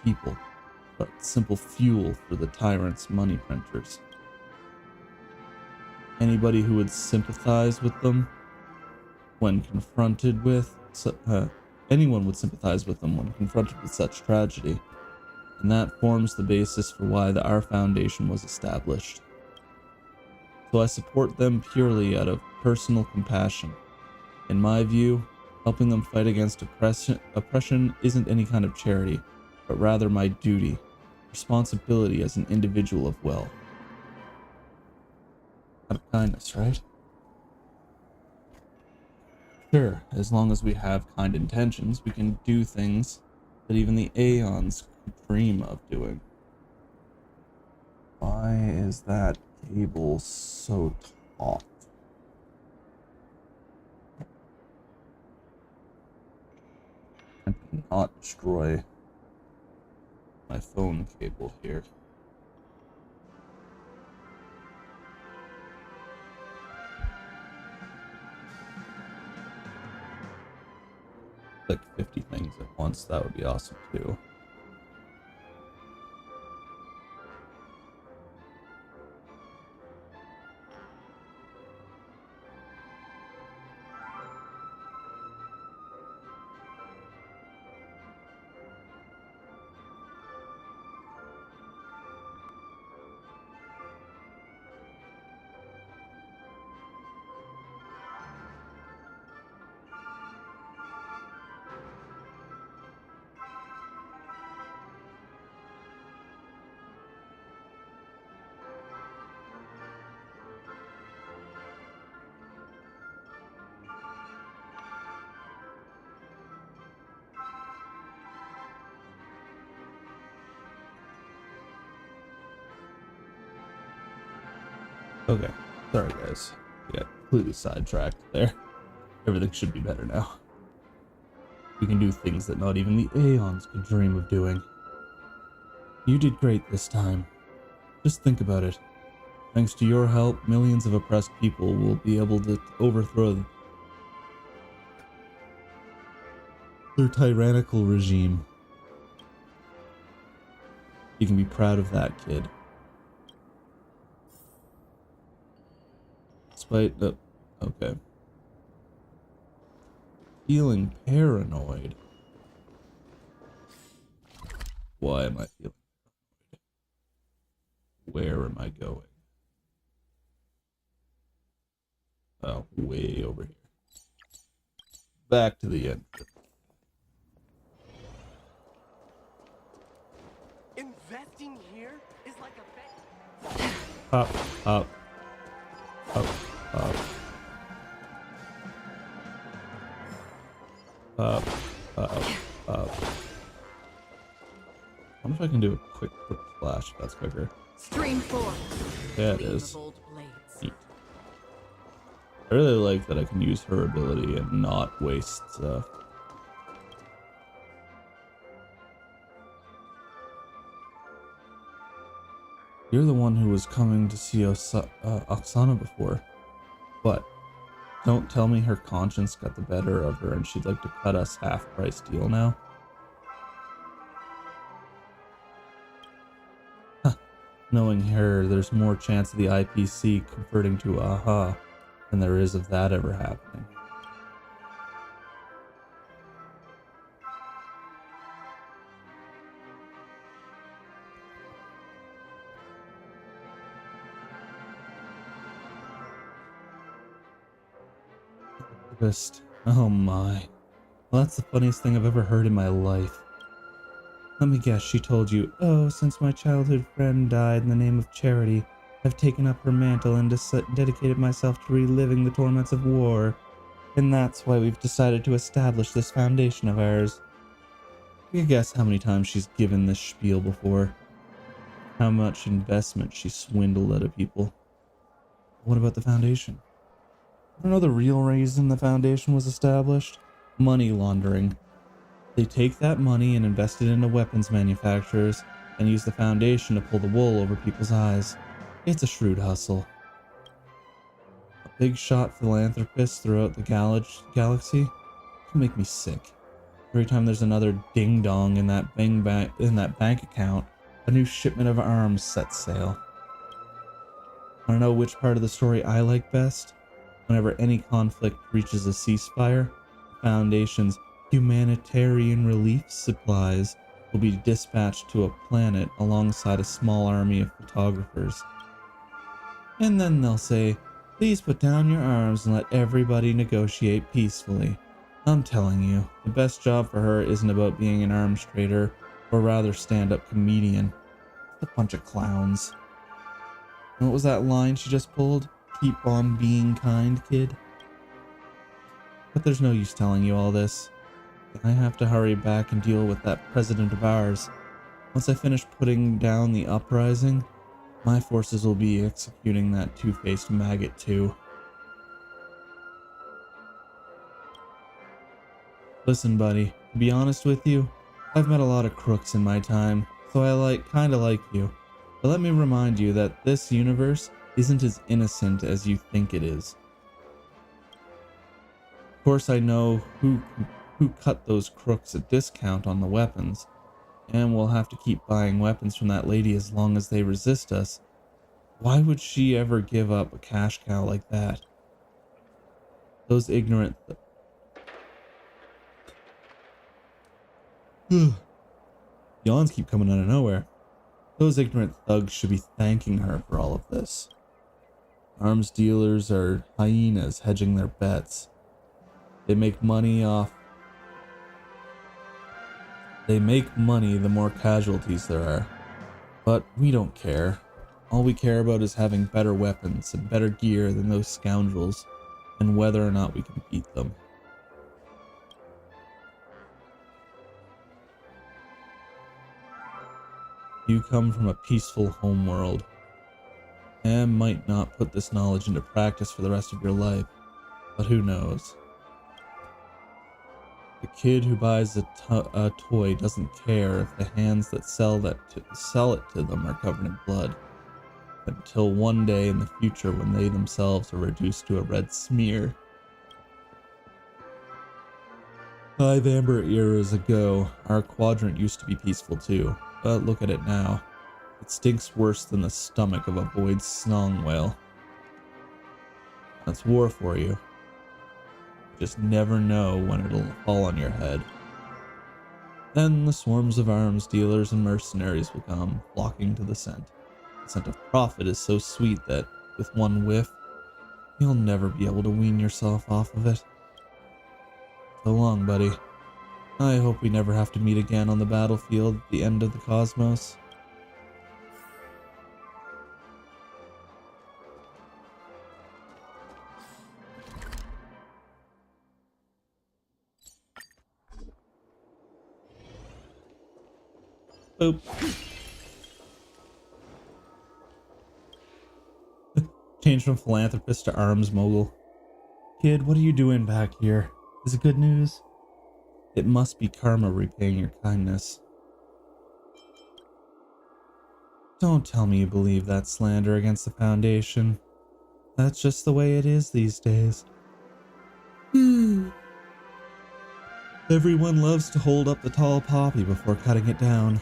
people, but simple fuel for the tyrants' money printers. Anybody who would sympathize with them when confronted with anyone would sympathize with them when confronted with such tragedy, and that forms the basis for why our Foundation was established. so I support them purely out of personal compassion. In my view, helping them fight against oppression isn't any kind of charity, but rather my duty, responsibility as an individual of wealth. Out of kindness, right? Sure, as long as we have kind intentions, we can do things that even the Aeons could dream of doing. Why is that cable so taut? I cannot destroy my phone cable here. Like 50 things at once, that would be awesome too. Okay, sorry guys, we got completely sidetracked there. Everything should be better now. We can do things that not even the Aeons could dream of doing. You did great this time. Just think about it. Thanks to your help, millions of oppressed people will be able to overthrow their tyrannical regime. You can be proud of that, kid. Despite the... Okay. Feeling paranoid. Why am I feeling paranoid? Where am I going? Oh, way over here. Back to the end. Investing here is like a bet. Up, up, up, up, up, up, up. I wonder if I can do a quick flash if that's quicker. Stream 4. Yeah, it is. Neat. I really like that I can use her ability and not waste stuff. You're the one who was coming to see Oksana before. But don't tell me her conscience got the better of her and she'd like to cut us half-price deal now. Huh. Knowing her, there's more chance of the IPC converting to AHA than there is of that ever happening. Oh my. Well, that's the funniest thing I've ever heard in my life. Let me guess, she told you, oh, since my childhood friend died in the name of charity, I've taken up her mantle and dedicated myself to reliving the torments of war. And that's why we've decided to establish this foundation of ours. You can guess how many times she's given this spiel before. How much investment she swindled out of people. What about the foundation? I don't know the real reason the foundation was established. Money laundering. They take that money and invest it into weapons manufacturers and use the foundation to pull the wool over people's eyes. It's a shrewd hustle. A big shot philanthropists throughout the galaxy can make me sick. Every time there's another ding-dong in that bank account, a new shipment of arms sets sail. Want to know which part of the story I like best? Whenever any conflict reaches a ceasefire, the Foundation's humanitarian relief supplies will be dispatched to a planet alongside a small army of photographers. And then they'll say, please put down your arms and let everybody negotiate peacefully. I'm telling you, the best job for her isn't about being an arms trader, or rather stand-up comedian. A bunch of clowns. And what was that line she just pulled? Keep on being kind, kid. But there's no use telling you all this. I have to hurry back and deal with that president of ours. Once I finish putting down the uprising, my forces will be executing that two-faced maggot too. Listen, buddy, to be honest with you, I've met a lot of crooks in my time, so I kinda like you. But let me remind you that this universe isn't as innocent as you think it is. Of course, I know who cut those crooks a discount on the weapons, and we'll have to keep buying weapons from that lady as long as they resist us. Why would she ever give up a cash cow like that? Those ignorant... Yawns keep coming out of nowhere. Those ignorant thugs should be thanking her for all of this. Arms dealers are hyenas hedging their bets. They make money the more casualties there are. But we don't care. All we care about is having better weapons and better gear than those scoundrels, and whether or not we can beat them. You come from a peaceful homeworld, and might not put this knowledge into practice for the rest of your life, but who knows? The kid who buys a toy doesn't care if the hands that sell it to them are covered in blood, until one day in the future when they themselves are reduced to a red smear. 5 amber eras ago, our quadrant used to be peaceful too, but look at it now. It stinks worse than the stomach of a void song whale. That's war for you. Just never know when it'll fall on your head. Then the swarms of arms dealers and mercenaries will come, flocking to the scent. The scent of profit is so sweet that, with one whiff, you'll never be able to wean yourself off of it. So long, buddy. I hope we never have to meet again on the battlefield at the end of the cosmos. Boop. Change from philanthropist to arms mogul. Kid, what are you doing back here? Is it good news? It must be karma repaying your kindness. Don't tell me you believe that slander against the Foundation. That's just the way it is these days. Everyone loves to hold up the tall poppy before cutting it down.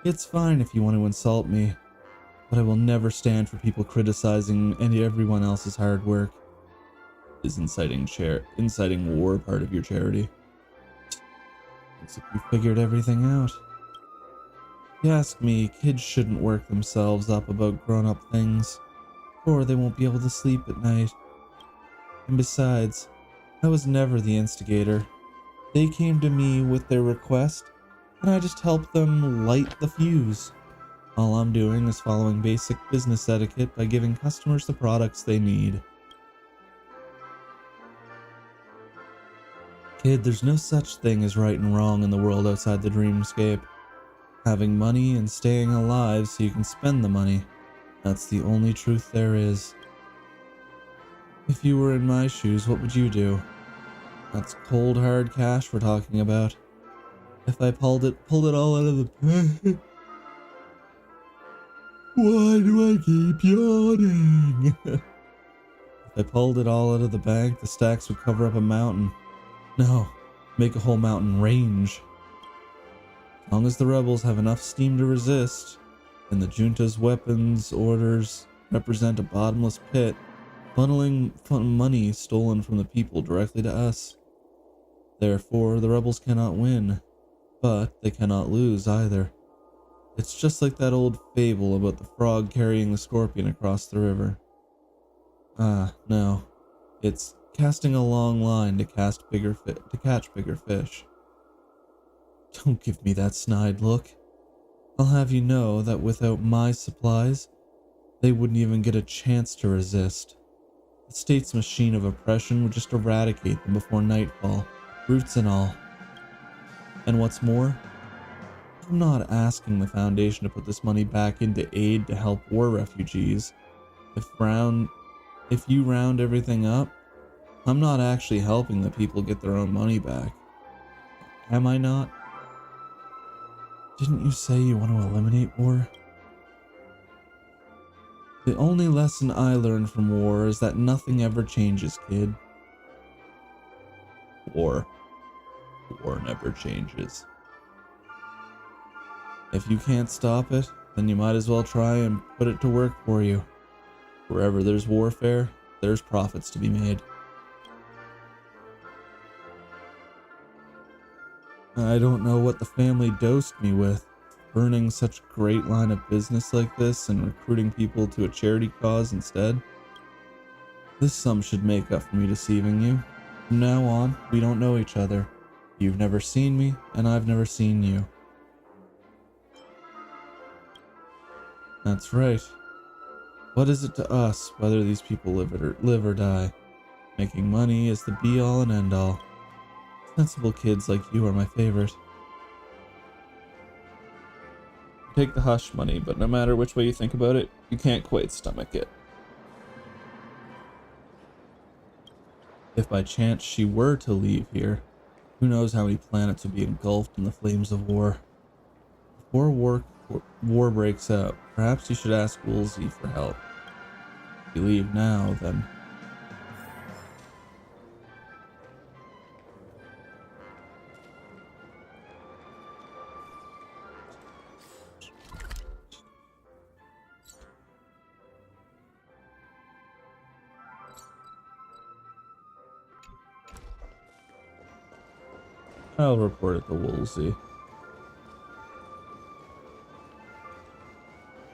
It's fine if you want to insult me, but I will never stand for people criticizing everyone else's hard work. Is inciting war part of your charity? Looks like you figured everything out. If you ask me, kids shouldn't work themselves up about grown-up things, or they won't be able to sleep at night. And besides, I was never the instigator. They came to me with their request, and I just helped them light the fuse. All I'm doing is following basic business etiquette by giving customers the products they need. Kid, there's no such thing as right and wrong in the world outside the dreamscape. Having money and staying alive so you can spend the money. That's the only truth there is. If you were in my shoes, what would you do? That's cold hard cash we're talking about. If I pulled it all out of the... Why do I keep yawning? If I pulled it all out of the bank, the stacks would cover up a mountain. No, make a whole mountain range. As long as the rebels have enough steam to resist, and the junta's weapons orders represent a bottomless pit, funneling money stolen from the people directly to us. Therefore, the rebels cannot win, but they cannot lose either. It's just like that old fable about the frog carrying the scorpion across the river. Ah, no. It's casting a long line to catch bigger fish. Don't give me that snide look. I'll have you know that without my supplies, they wouldn't even get a chance to resist. The state's machine of oppression would just eradicate them before nightfall, roots and all. And what's more, I'm not asking the Foundation to put this money back into aid to help war refugees. If you round everything up, I'm not actually helping the people get their own money back. Am I not? Didn't you say you want to eliminate war? The only lesson I learned from war is that nothing ever changes, kid. War never changes. If you can't stop it, then you might as well try and put it to work for you. Wherever there's warfare, there's profits to be made. I don't know what the family dosed me with, burning such a great line of business like this and recruiting people to a charity cause instead. This sum should make up for me deceiving you. From now on, we don't know each other. You've never seen me, and I've never seen you. That's right. What is it to us whether these people live or die? Making money is the be-all and end-all. Sensible kids like you are my favorite. Take the hush money, but no matter which way you think about it, you can't quite stomach it. If by chance she were to leave here, who knows how many planets would be engulfed in the flames of war. Before war breaks out, perhaps you should ask Woolsey for help. If you leave now, then... I'll report it to Woolsey.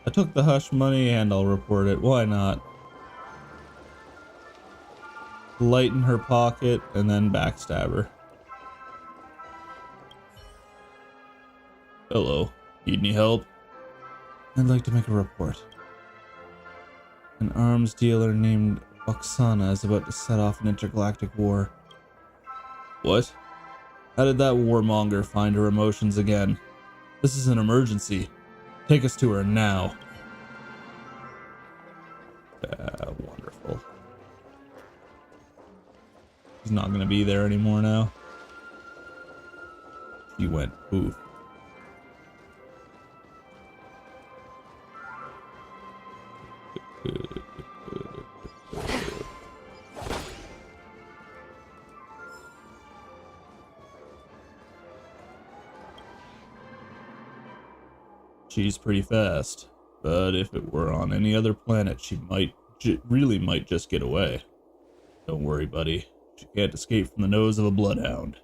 I took the hush money and I'll report it. Why not? Lighten her pocket and then backstab her. Hello. Need any help? I'd like to make a report. An arms dealer named Oksana is about to set off an intergalactic war. What? How did that warmonger find her emotions again? This is an emergency. Take us to her now. Wonderful. She's not gonna be there anymore now. She went poof. She's pretty fast, but if it were on any other planet, she really might just get away. Don't worry, buddy. She can't escape from the nose of a bloodhound.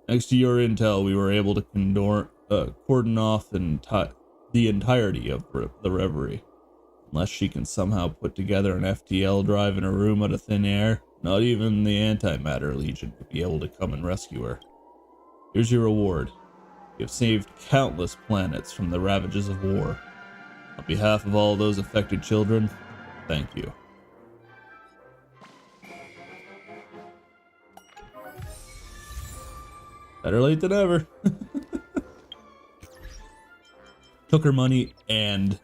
Thanks to your intel, we were able to cordon off the entirety of the Reverie. Unless she can somehow put together an FTL drive in her room out of thin air, not even the Antimatter Legion would be able to come and rescue her. Here's your reward. You have saved countless planets from the ravages of war. On behalf of all those affected children, thank you. Better late than ever. Took her money and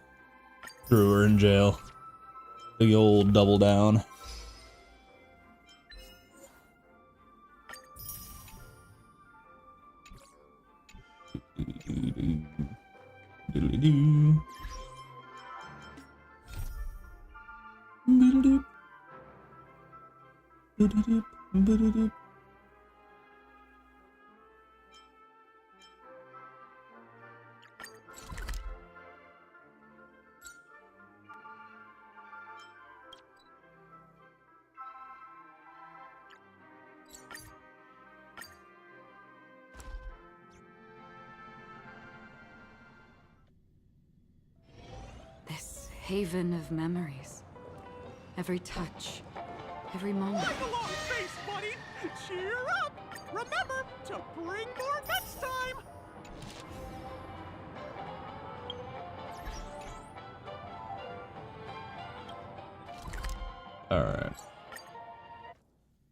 threw her in jail. Big old double down. Doodly-doo. Boodle-doop. Boodle-doop. Boodle-doop. haven of memories. Every touch, every moment. Take a long face, buddy. Cheer up. Remember to bring more next time. Alright.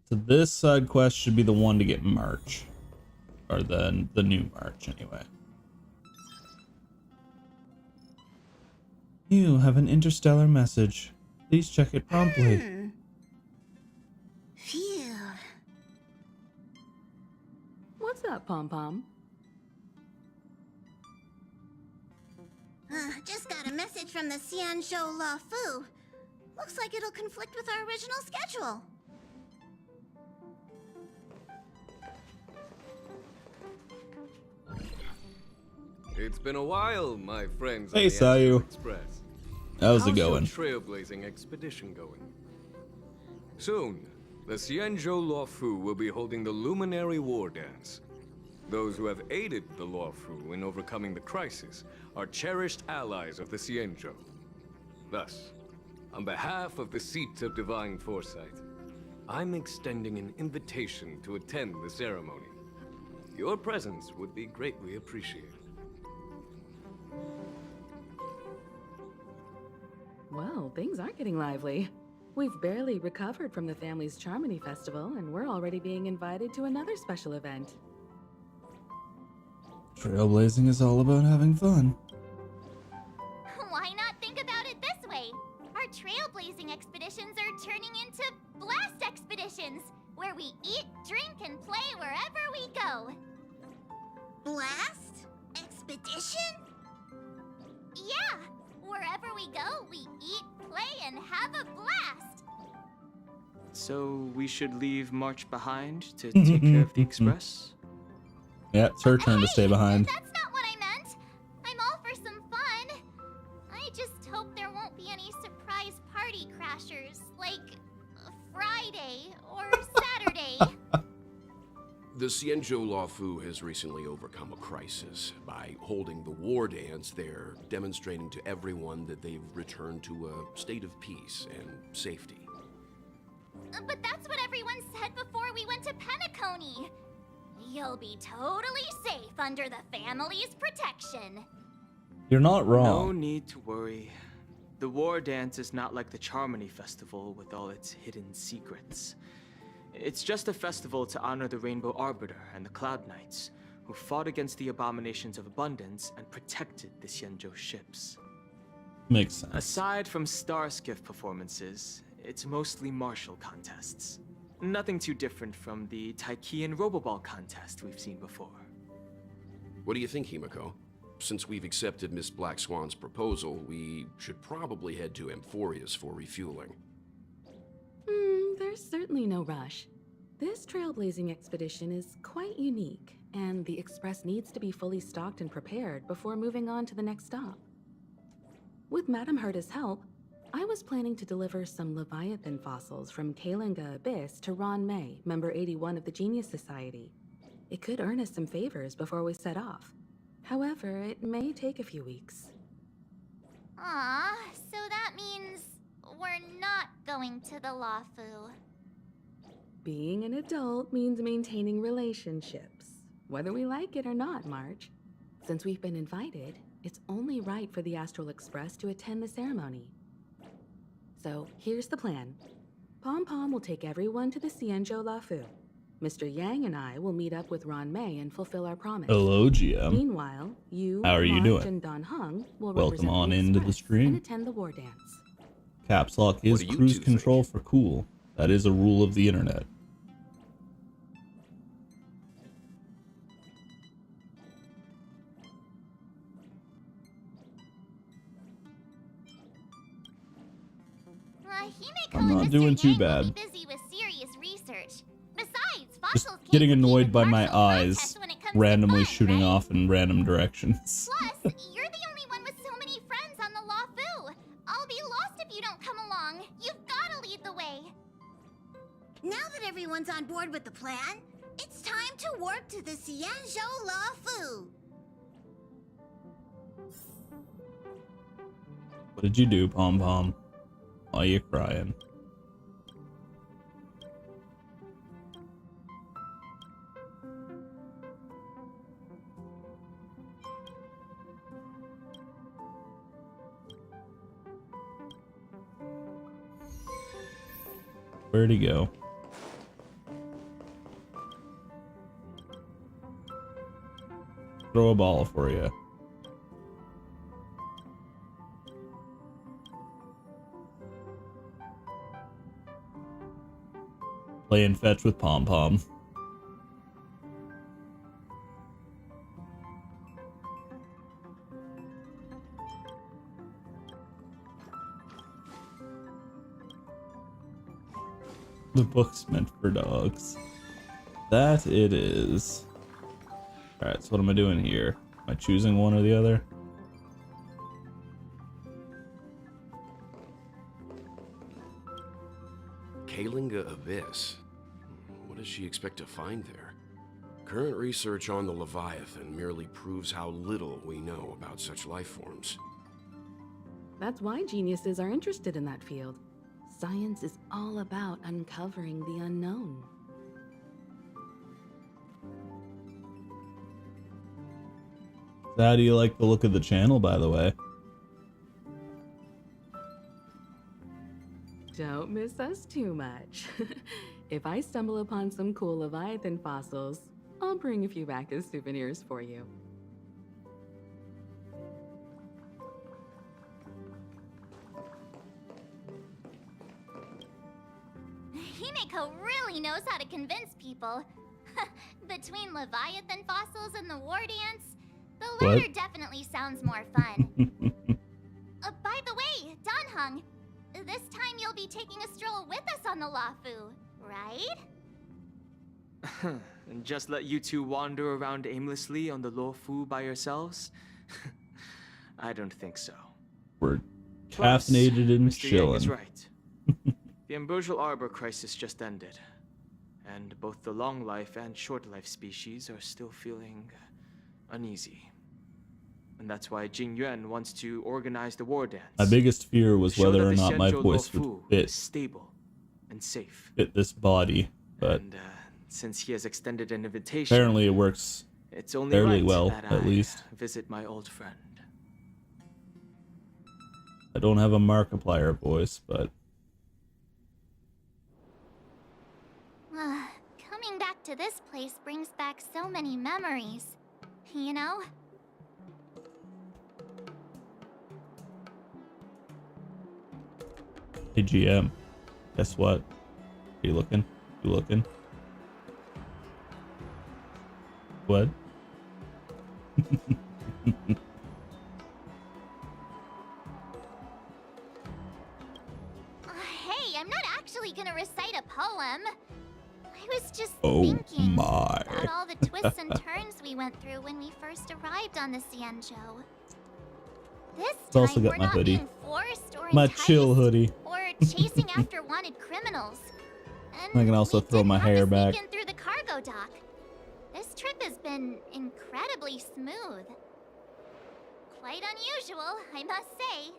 So this side quest should be the one to get March. Or the new March, anyway. You have an interstellar message. Please check it promptly. Phew. What's that, Pom Pom? Just got a message from the Xianzhou La Fu. Looks like it'll conflict with our original schedule. It's been a while, my friends. Hey, on the Astral Sayu. Express. How's it How's going? your trailblazing expedition going? Soon, the Xianzhou La Fu will be holding the Luminary War Dance. Those who have aided the La Fu in overcoming the crisis are cherished allies of the Xianzhou. Thus, on behalf of the Seat of Divine Foresight, I'm extending an invitation to attend the ceremony. Your presence would be greatly appreciated. Well, things aren't getting lively. We've barely recovered from the family's Charmony Festival, and we're already being invited to another special event. Trailblazing is all about having fun. Why not think about it this way? Our trailblazing expeditions are turning into blast expeditions, where we eat, drink, and play wherever we go. Blast? Expedition? Yeah! Wherever we go, we eat, play, and have a blast! So we should leave March behind to take care of the Express? Yeah, it's her turn to stay behind. That's not what I meant! I'm all for some fun! I just hope there won't be any surprise party crashers, like Friday or Saturday. The Xianzhou La Fu has recently overcome a crisis. By holding the war dance, they're demonstrating to everyone that they've returned to a state of peace and safety. But that's what everyone said before we went to Penacony. You'll be totally safe under the family's protection. You're not No wrong. need to worry. The War Dance is not like the Charmony Festival with all its hidden secrets. It's just a festival to honor the Rainbow Arbiter and the Cloud Knights, who fought against the abominations of abundance and protected the Xianzhou ships. Makes sense. Aside from star skiff performances, it's mostly martial contests. Nothing too different from the Taiki and Roboball contest we've seen before. What do you think, Himiko? Since we've accepted Miss Black Swan's proposal, we should probably head to Amphorius for refueling. There's certainly no rush. This trailblazing expedition is quite unique, and the Express needs to be fully stocked and prepared before moving on to the next stop. With Madame Herta's help, I was planning to deliver some Leviathan fossils from Kalinga Abyss to Ron May, member 81 of the Genius Society. It could earn us some favors before we set off. However, it may take a few weeks. Aw, so that means we're not going to the Lafu. Being an adult means maintaining relationships, whether we like it or not, March. Since we've been invited, it's only right for the Astral Express to attend the ceremony. So here's the plan. Pom Pom will take everyone to the Xianzhou La Fu. Mr. Yang and I will meet up with Ron May and fulfill our promise. Hello, GM. Meanwhile, you, How are you March, doing? and Don Hung will Welcome represent on the into the Express stream. and attend the war dance. Caps lock is What do you cruise two control think? for cool. That is a rule of the internet. Himiko I'm not and Mr. doing too Yang will bad. be busy with serious research. Besides, fossils can't Getting compete annoyed with by my martial eyes contests when it comes to randomly fun, shooting right? off in random directions. Plus, you're the only one with so many friends on the Lafu. I'll be lost if you don't come along. You've gotta lead the way. Now that everyone's on board with the plan, it's time to work to the Xianzhou Lafu. What did you do, Pom Pom? Why are you crying? Where'd he go? Throw a ball for you. Playing fetch with Pom Pom. The book's meant for dogs. That it is. Alright, so what am I doing here? Am I choosing one or the other? Kalinga Abyss. What does she expect to find there? Current research on the Leviathan merely proves how little we know about such life forms. That's why geniuses are interested in that field. Science is all about uncovering the unknown. How do you like the look of the channel, by the way? Don't miss us too much. If I stumble upon some cool Leviathan fossils, I'll bring a few back as souvenirs for you. Himeko really knows how to convince people. Between Leviathan fossils and the war dance, the latter definitely sounds more fun. By the way, Danhung, this time you'll be taking a stroll with us on the Lafu, right? And just let you two wander around aimlessly on the Luofu by yourselves? I don't think so. We're caffeinated and Mr. Yang is chilling. right. The Ambrosial Arbor crisis just ended, and both the long life and short life species are still feeling uneasy. And that's why Jing Yuan wants to organize the war dance. My biggest fear was to show whether that or the not my Xianzhou voice would Luofu fit is stable and safe. this body, but And since he has extended an invitation, apparently it works it's only fairly right well, that at I least. visit my old friend. I don't have a Markiplier voice, but Coming back to this place brings back so many memories, you know? hey GM, guess what? Are you looking? You looking? What? Hey, I'm not actually gonna recite a poem. I was just Oh thinking my. about all the twists and turns we went through when we first arrived on the Xianzhou. This It's also time got we're my not hoodie. being forced or My enticed chill hoodie. or chasing after wanted criminals. And I can also we throw didn't my have to hair sneak back. in through the cargo dock. This trip has been incredibly smooth. Quite unusual, I must say.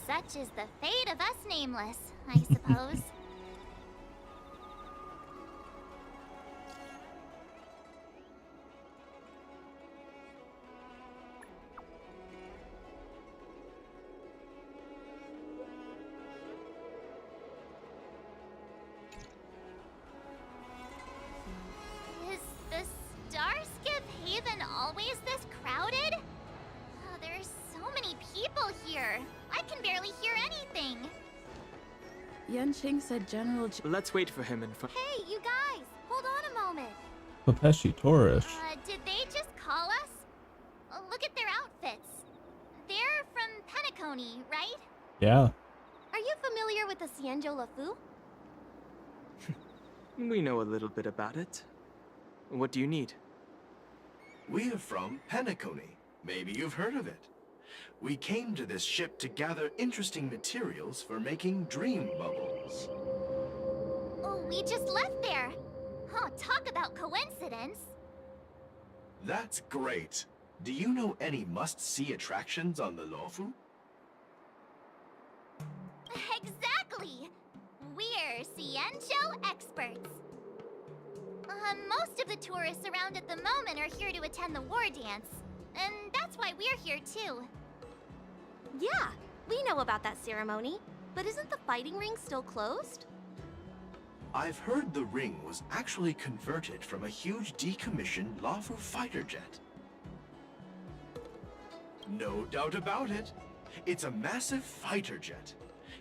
Such is the fate of us nameless, I suppose. Is the Starskip Haven always this crowded? Oh, there's so many people here. I can barely hear anything. Yanqing said General Let's wait for him in front. Hey, you guys! Hold on a moment. Papeshi Torish. Did they just call us? Look at their outfits. They're from Penacony, right? Yeah. Are you familiar with the Xianzhou Luofu? We know a little bit about it. What do you need? We're from Penacony. Maybe you've heard of it. We came to this ship to gather interesting materials for making dream bubbles. Oh, we just left there. Oh, talk about coincidence. That's great. Do you know any must-see attractions on the Luofu? Exactly! We're Cienjo experts. Most of the tourists around at the moment are here to attend the war dance. And that's why we're here too. Yeah, we know about that ceremony. But isn't the fighting ring still closed? I've heard the ring was actually converted from a huge decommissioned Luofu fighter jet. No doubt about it. It's a massive fighter jet.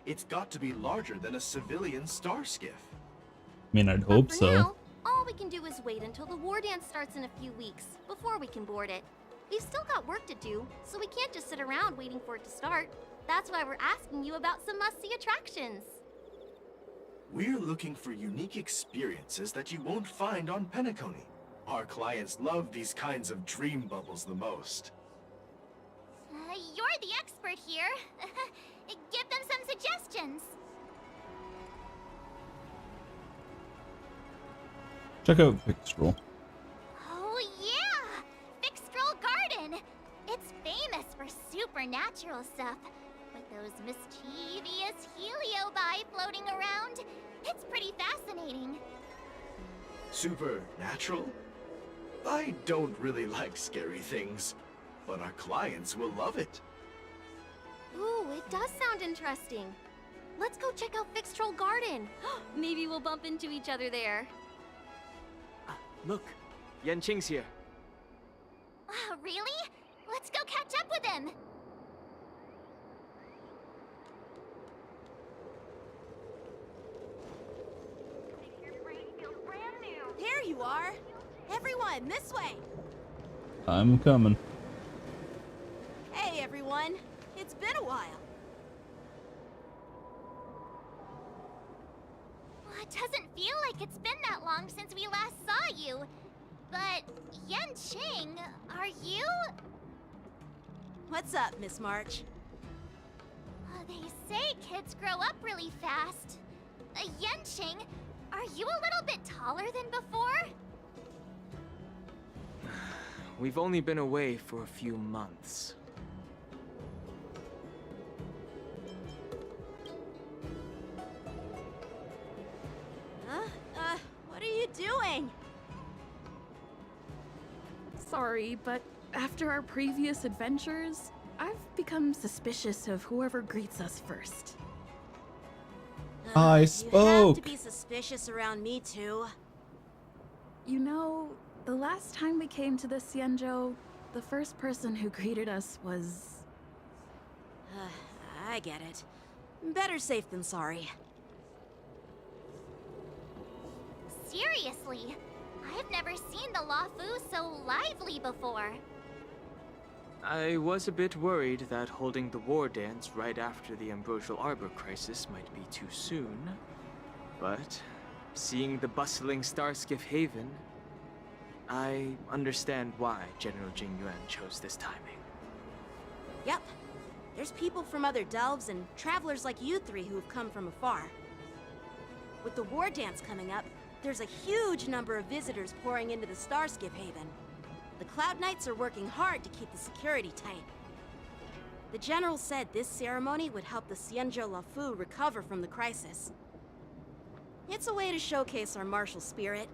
It's got to be larger than a civilian star skiff. I mean, I'd hope For so. now, all we can do is wait until the war dance starts in a few weeks before we can board it. We've still got work to do, so we can't just sit around waiting for it to start. That's why we're asking you about some must-see attractions. We're looking for unique experiences that you won't find on Penacony. Our clients love these kinds of dream bubbles the most. You're the expert here. Give them some suggestions. Check out Fixtral. Oh yeah! Fixtral Garden! It's famous for supernatural stuff. With those mischievous heliobi floating around. It's pretty fascinating. Supernatural? I don't really like scary things, but our clients will love it. Ooh, it does sound interesting. Let's go check out Fixtral Garden. Maybe we'll bump into each other there. Look, Yanqing's here. Really? Let's go catch up with him. There you are. Everyone, this way. I'm coming. Hey, everyone. It's been a while. It doesn't feel like it's been that long since we last saw you. But, Yanqing, are you? What's up, Miss March? They say kids grow up really fast. Yanqing, are you a little bit taller than before? We've only been away for a few months. What are you doing? Sorry, but after our previous adventures, I've become suspicious of whoever greets us first. I You have spoke. to be suspicious around me, too. You know, the last time we came to the Cienjo, the first person who greeted us was... I get it. Better safe than sorry. Seriously, I've never seen the Luofu so lively before. I was a bit worried that holding the war dance right after the Ambrosial Arbor crisis might be too soon. But seeing the bustling Starskiff Haven, I understand why General Jingyuan chose this timing. Yep. There's people from other delves and travelers like you three who've come from afar. With the war dance coming up, there's a huge number of visitors pouring into the Starskiff Haven. The Cloud Knights are working hard to keep the security tight. The General said this ceremony would help the Cienjo Luofu recover from the crisis. It's a way to showcase our martial spirit,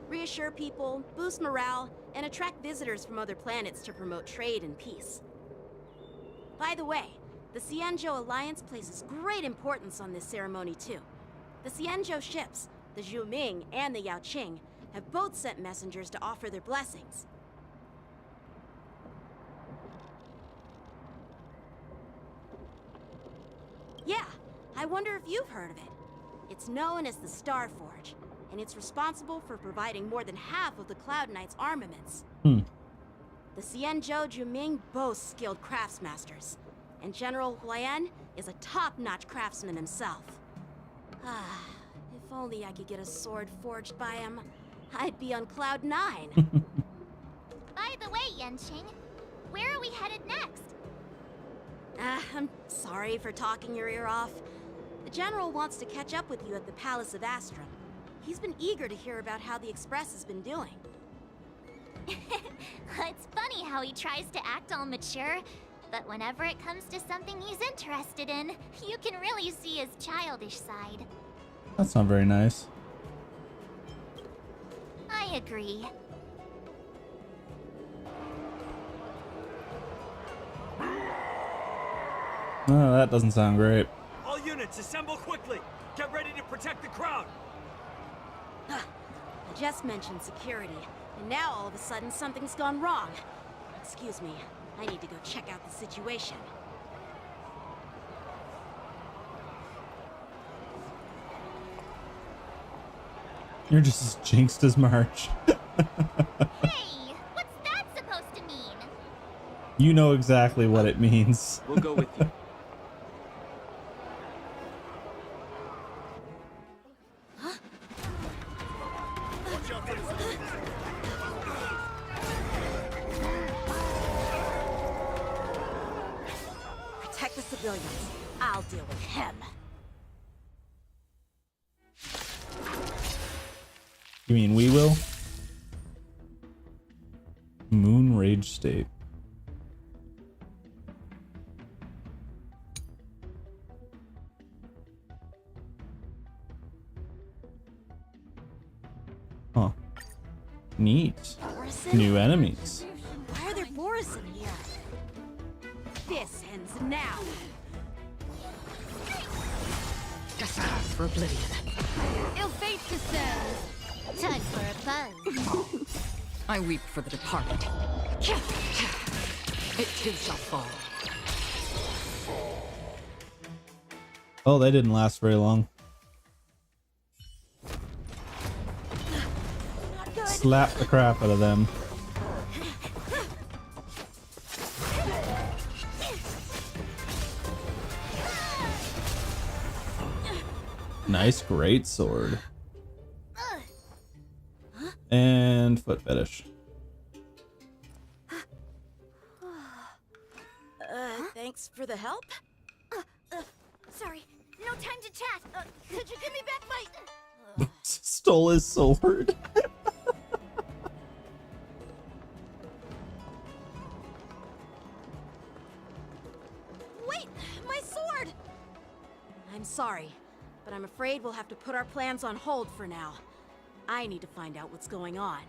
reassure people, boost morale, and attract visitors from other planets to promote trade and peace. By the way, the Cienjo Alliance places great importance on this ceremony too. The Cienjo ships, the Zhuming and the Yaoqing, have both sent messengers to offer their blessings. Yeah, I wonder if you've heard of it. It's known as the Star Forge, and it's responsible for providing more than half of the Cloud Knights' armaments. The Cienjo Zhuming boasts skilled craftsmasters, and General Huayan is a top-notch craftsman himself. If only I could get a sword forged by him, I'd be on Cloud 9. By the way, Yanqing, where are we headed next? I'm sorry for talking your ear off. The General wants to catch up with you at the Palace of Astrum. He's been eager to hear about how the Express has been doing. It's funny how he tries to act all mature, but whenever it comes to something he's interested in, you can really see his childish side. That's not very nice. I agree. Oh, that doesn't sound great. All units, assemble quickly. Get ready to protect the crowd. I just mentioned security, and now all of a sudden something's gone wrong. Excuse me, I need to go check out the situation. You're just as jinxed as March. Hey, what's that supposed to mean? You know exactly what it means. We'll go with you. Protect the civilians. I'll deal with him. You mean we will? Moon Rage State. Huh. Neat. Borison? New enemies. Why are there Borison here? This ends now. For oblivion. Ill fate descends. Time for a buzz. I weep for the departed. It too shall fall. Oh, they didn't last very long. Slap the crap out of them. Nice great sword. And foot fetish. Thanks for the help. Sorry, no time to chat. Could you give me back my... Stole his sword. Wait, my sword! I'm sorry, but I'm afraid we'll have to put our plans on hold for now. I need to find out what's going on.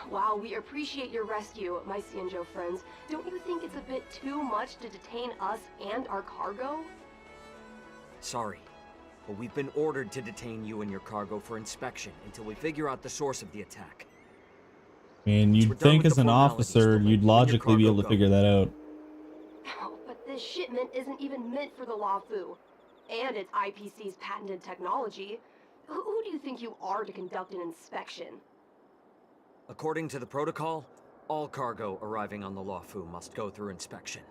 While we appreciate your rescue, my Cienjo friends, don't you think it's a bit too much to detain us and our cargo? Sorry, but we've been ordered to detain you and your cargo for inspection until we figure out the source of the attack. And you'd think as an officer, you'd logically be able to figure that out. But this shipment isn't even meant for the Luofu, and it's IPC's patented technology. Who do you think you are to conduct an inspection? According to the protocol, all cargo arriving on the Luofu must go through inspection.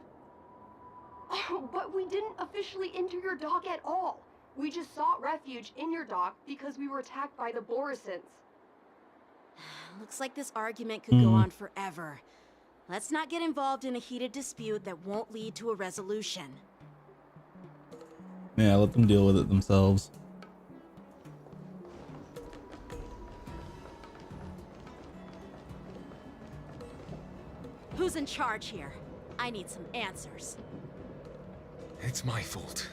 But we didn't officially enter your dock at all. We just sought refuge in your dock because we were attacked by the Borisons. Looks like this argument could go on forever. Let's not get involved in a heated dispute that won't lead to a resolution. Yeah, let them deal with it themselves. Who's in charge here? I need some answers. It's my fault.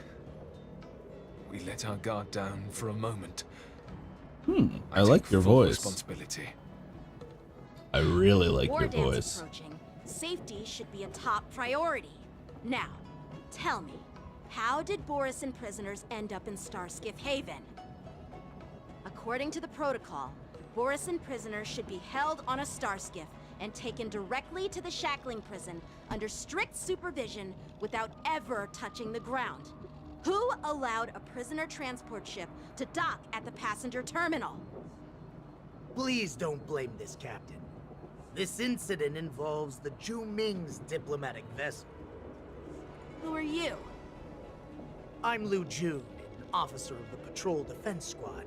We let our guard down for a moment. I like your voice. Responsibility. I really like War your dance voice. approaching. Safety should be a top priority. Now, tell me, how did Borison prisoners end up in Starskiff Haven? According to the protocol, Borison prisoners should be held on a Starskiff and taken directly to the shackling prison under strict supervision without ever touching the ground. Who allowed a prisoner transport ship to dock at the passenger terminal? Please don't blame this captain. This incident involves the Zhu Ming's diplomatic vessel. Who are you? I'm Liu Jun, an officer of the Patrol Defense Squad.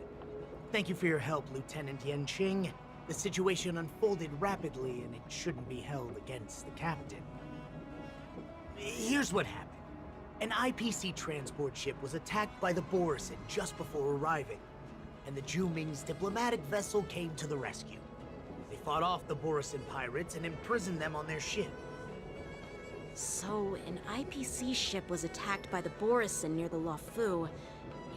Thank you for your help, Lieutenant Yanqing. The situation unfolded rapidly, and it shouldn't be held against the captain. Here's what happened. An IPC transport ship was attacked by the Borisin just before arriving, and the Zhu Ming's diplomatic vessel came to the rescue. They fought off the Borisin pirates and imprisoned them on their ship. So, an IPC ship was attacked by the Borisin near the Luofu,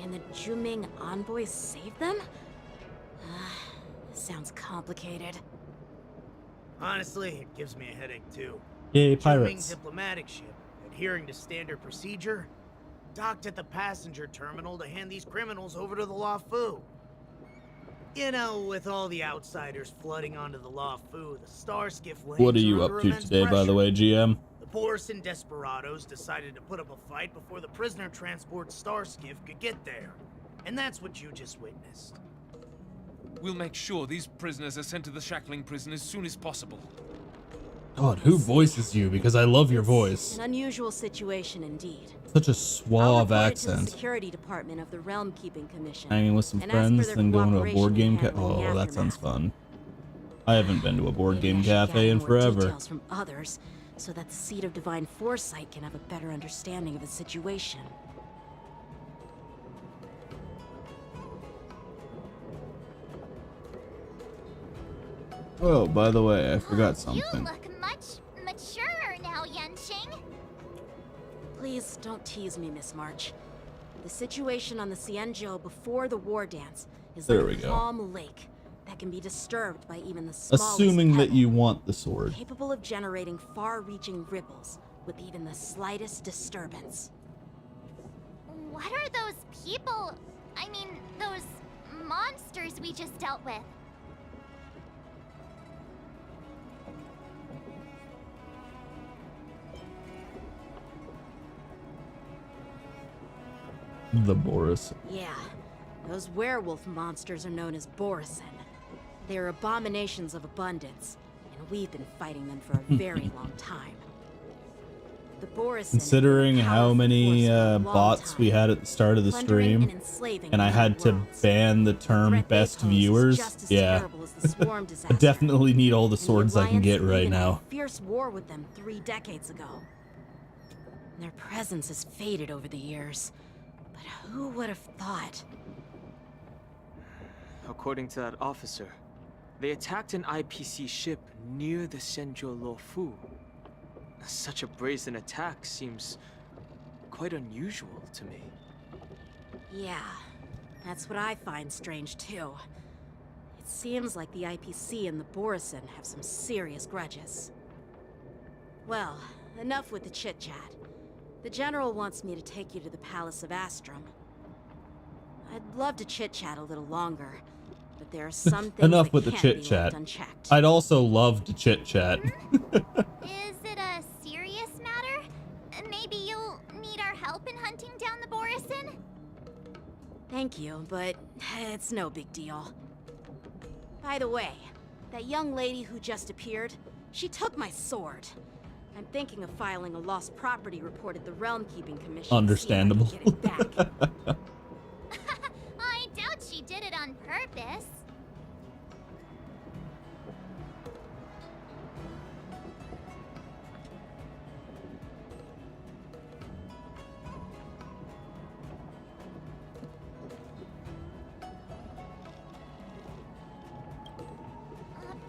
and the Zhu Ming envoys saved them? This sounds complicated. Honestly, it gives me a headache too. Yay, Zhu Ming's pirates. diplomatic ship, adhering to standard procedure, docked at the passenger terminal to hand these criminals over to the Luofu. You know, with all the outsiders flooding onto the Luofu, the Star Skiff lanes What are you under up to immense today, by the pressure. way, GM? The Borisin desperados decided to put up a fight before the prisoner transport Star Skiff could get there. And that's what you just witnessed. We'll make sure these prisoners are sent to the shackling prison as soon as possible. God, who voices you? Because I love your voice. An unusual situation indeed. Such a I'll suave report it to the accent. security department of the Realm Keeping Commission. Hanging with some and ask for friends, their then going to a cooperation board game in handling the Oh, that aftermath. sounds fun. I haven't been to a board game Maybe I should cafe gather in more forever. details from others, so that the Seat of Divine Foresight can have a better understanding of the situation. Oh, by the way, I forgot You something. look much maturer now, Yanqing. Please don't tease me, Miss March. The situation on the Xianzhou before the war dance is There like we a go. calm lake that can be disturbed by even the smallest Assuming that pebble, you want the sword. capable of generating far-reaching ripples with even the slightest disturbance. What are those people? I mean, those monsters we just dealt with? The Boris. Yeah, those werewolf monsters are known as Borisin. They are abominations of abundance, and we've been fighting them for a very long time. The Borisin, Considering how many long bots we had at the start of the plundering stream, and enslaving and I had to worlds. ban the term threat they best pose is viewers, just as yeah. terrible as the swarm I disaster. definitely need all the And swords I can Alliance get right even had now. a fierce war with them 3 decades ago. Their presence has faded over the years. But who would have thought? According to that officer, they attacked an IPC ship near the Xianzhou Luofu. Such a brazen attack seems quite unusual to me. Yeah, that's what I find strange too. It seems like the IPC and the Borisin have some serious grudges. Well, enough with the chit-chat. The General wants me to take you to the Palace of Astrum. I'd love to chit-chat a little longer, but there are some things Enough that with the can't be chit chat. left unchecked. I'd also love to chit chat. Is it a serious matter? Maybe you'll need our help in hunting down the Borisin? Thank you, but it's no big deal. By the way, that young lady who just appeared, she took my sword. I'm thinking of filing a lost property report at the Realm Keeping Commission. Understandable. To see if I can get it back. I doubt she did it on purpose.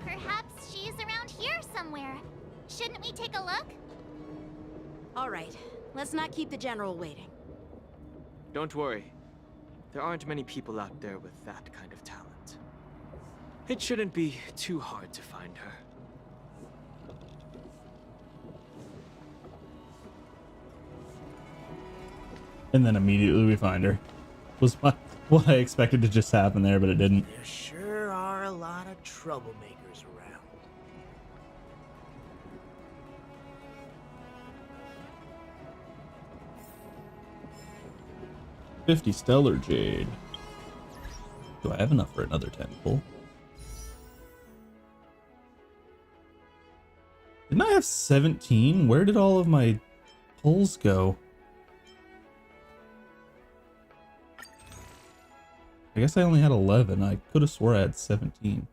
Perhaps she's around here somewhere. Shouldn't we take a look? All right, let's not keep the General waiting. Don't worry. There aren't many people out there with that kind of talent. It shouldn't be too hard to find her. And then immediately we find her. Was what I expected to just happen there, but it didn't. There sure are a lot of troublemakers around. 50 stellar jade. Do I have enough for another tentacle? Didn't I have 17? Where did all of my pulls go? I guess I only had 11. I could have swore I had 17.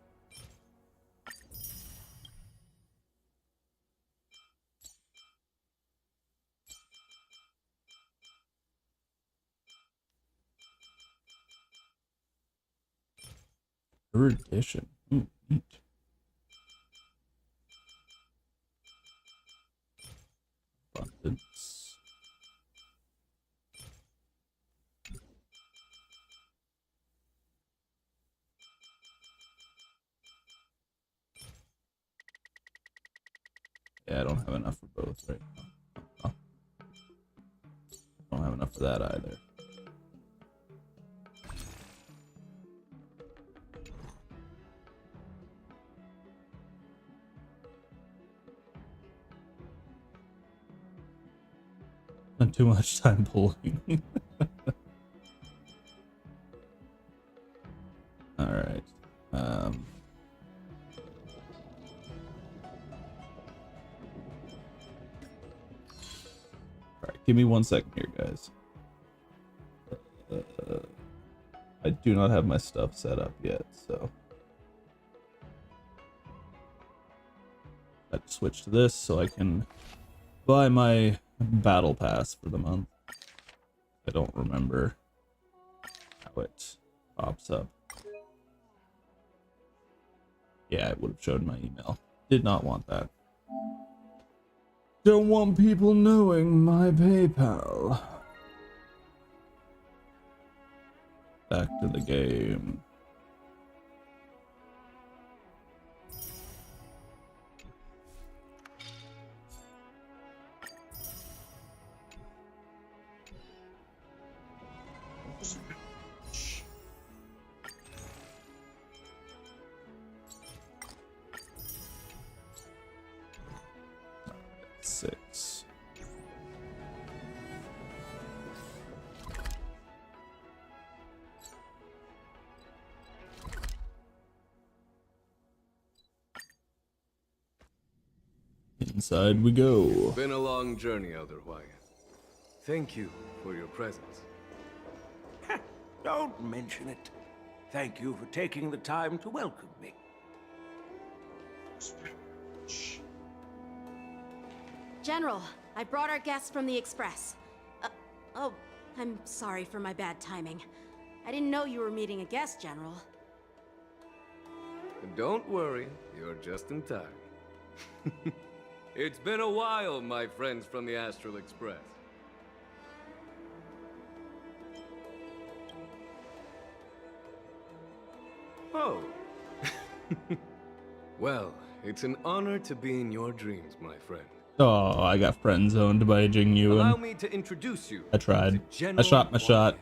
Third edition. Ooh, neat. Abundance. Yeah, I don't have enough for both right now. Oh. Don't have enough for that either. Not too much time pulling. All right. All right, give me 1 second here, guys. I do not have my stuff set up yet, so I have to switch to this so I can buy my battle pass for the month. I don't remember how it pops up. Yeah, it would have showed my email. Did not want that. Don't want people knowing my PayPal. Back to the game. Six. Inside we go. It's been a long journey, Elder Hwaya. Thank you for your presence. Don't mention it. Thank you for taking the time to welcome me. General, I brought our guests from the Express. Oh, I'm sorry for my bad timing. I didn't know you were meeting a guest, General. Don't worry, you're just in time. It's been a while, my friends from the Astral Express. Oh. Well, it's an honor to be in your dreams, my friend. Oh, I got friend zoned by Jing Yuan. Allow me to introduce you. I tried. I shot my shot.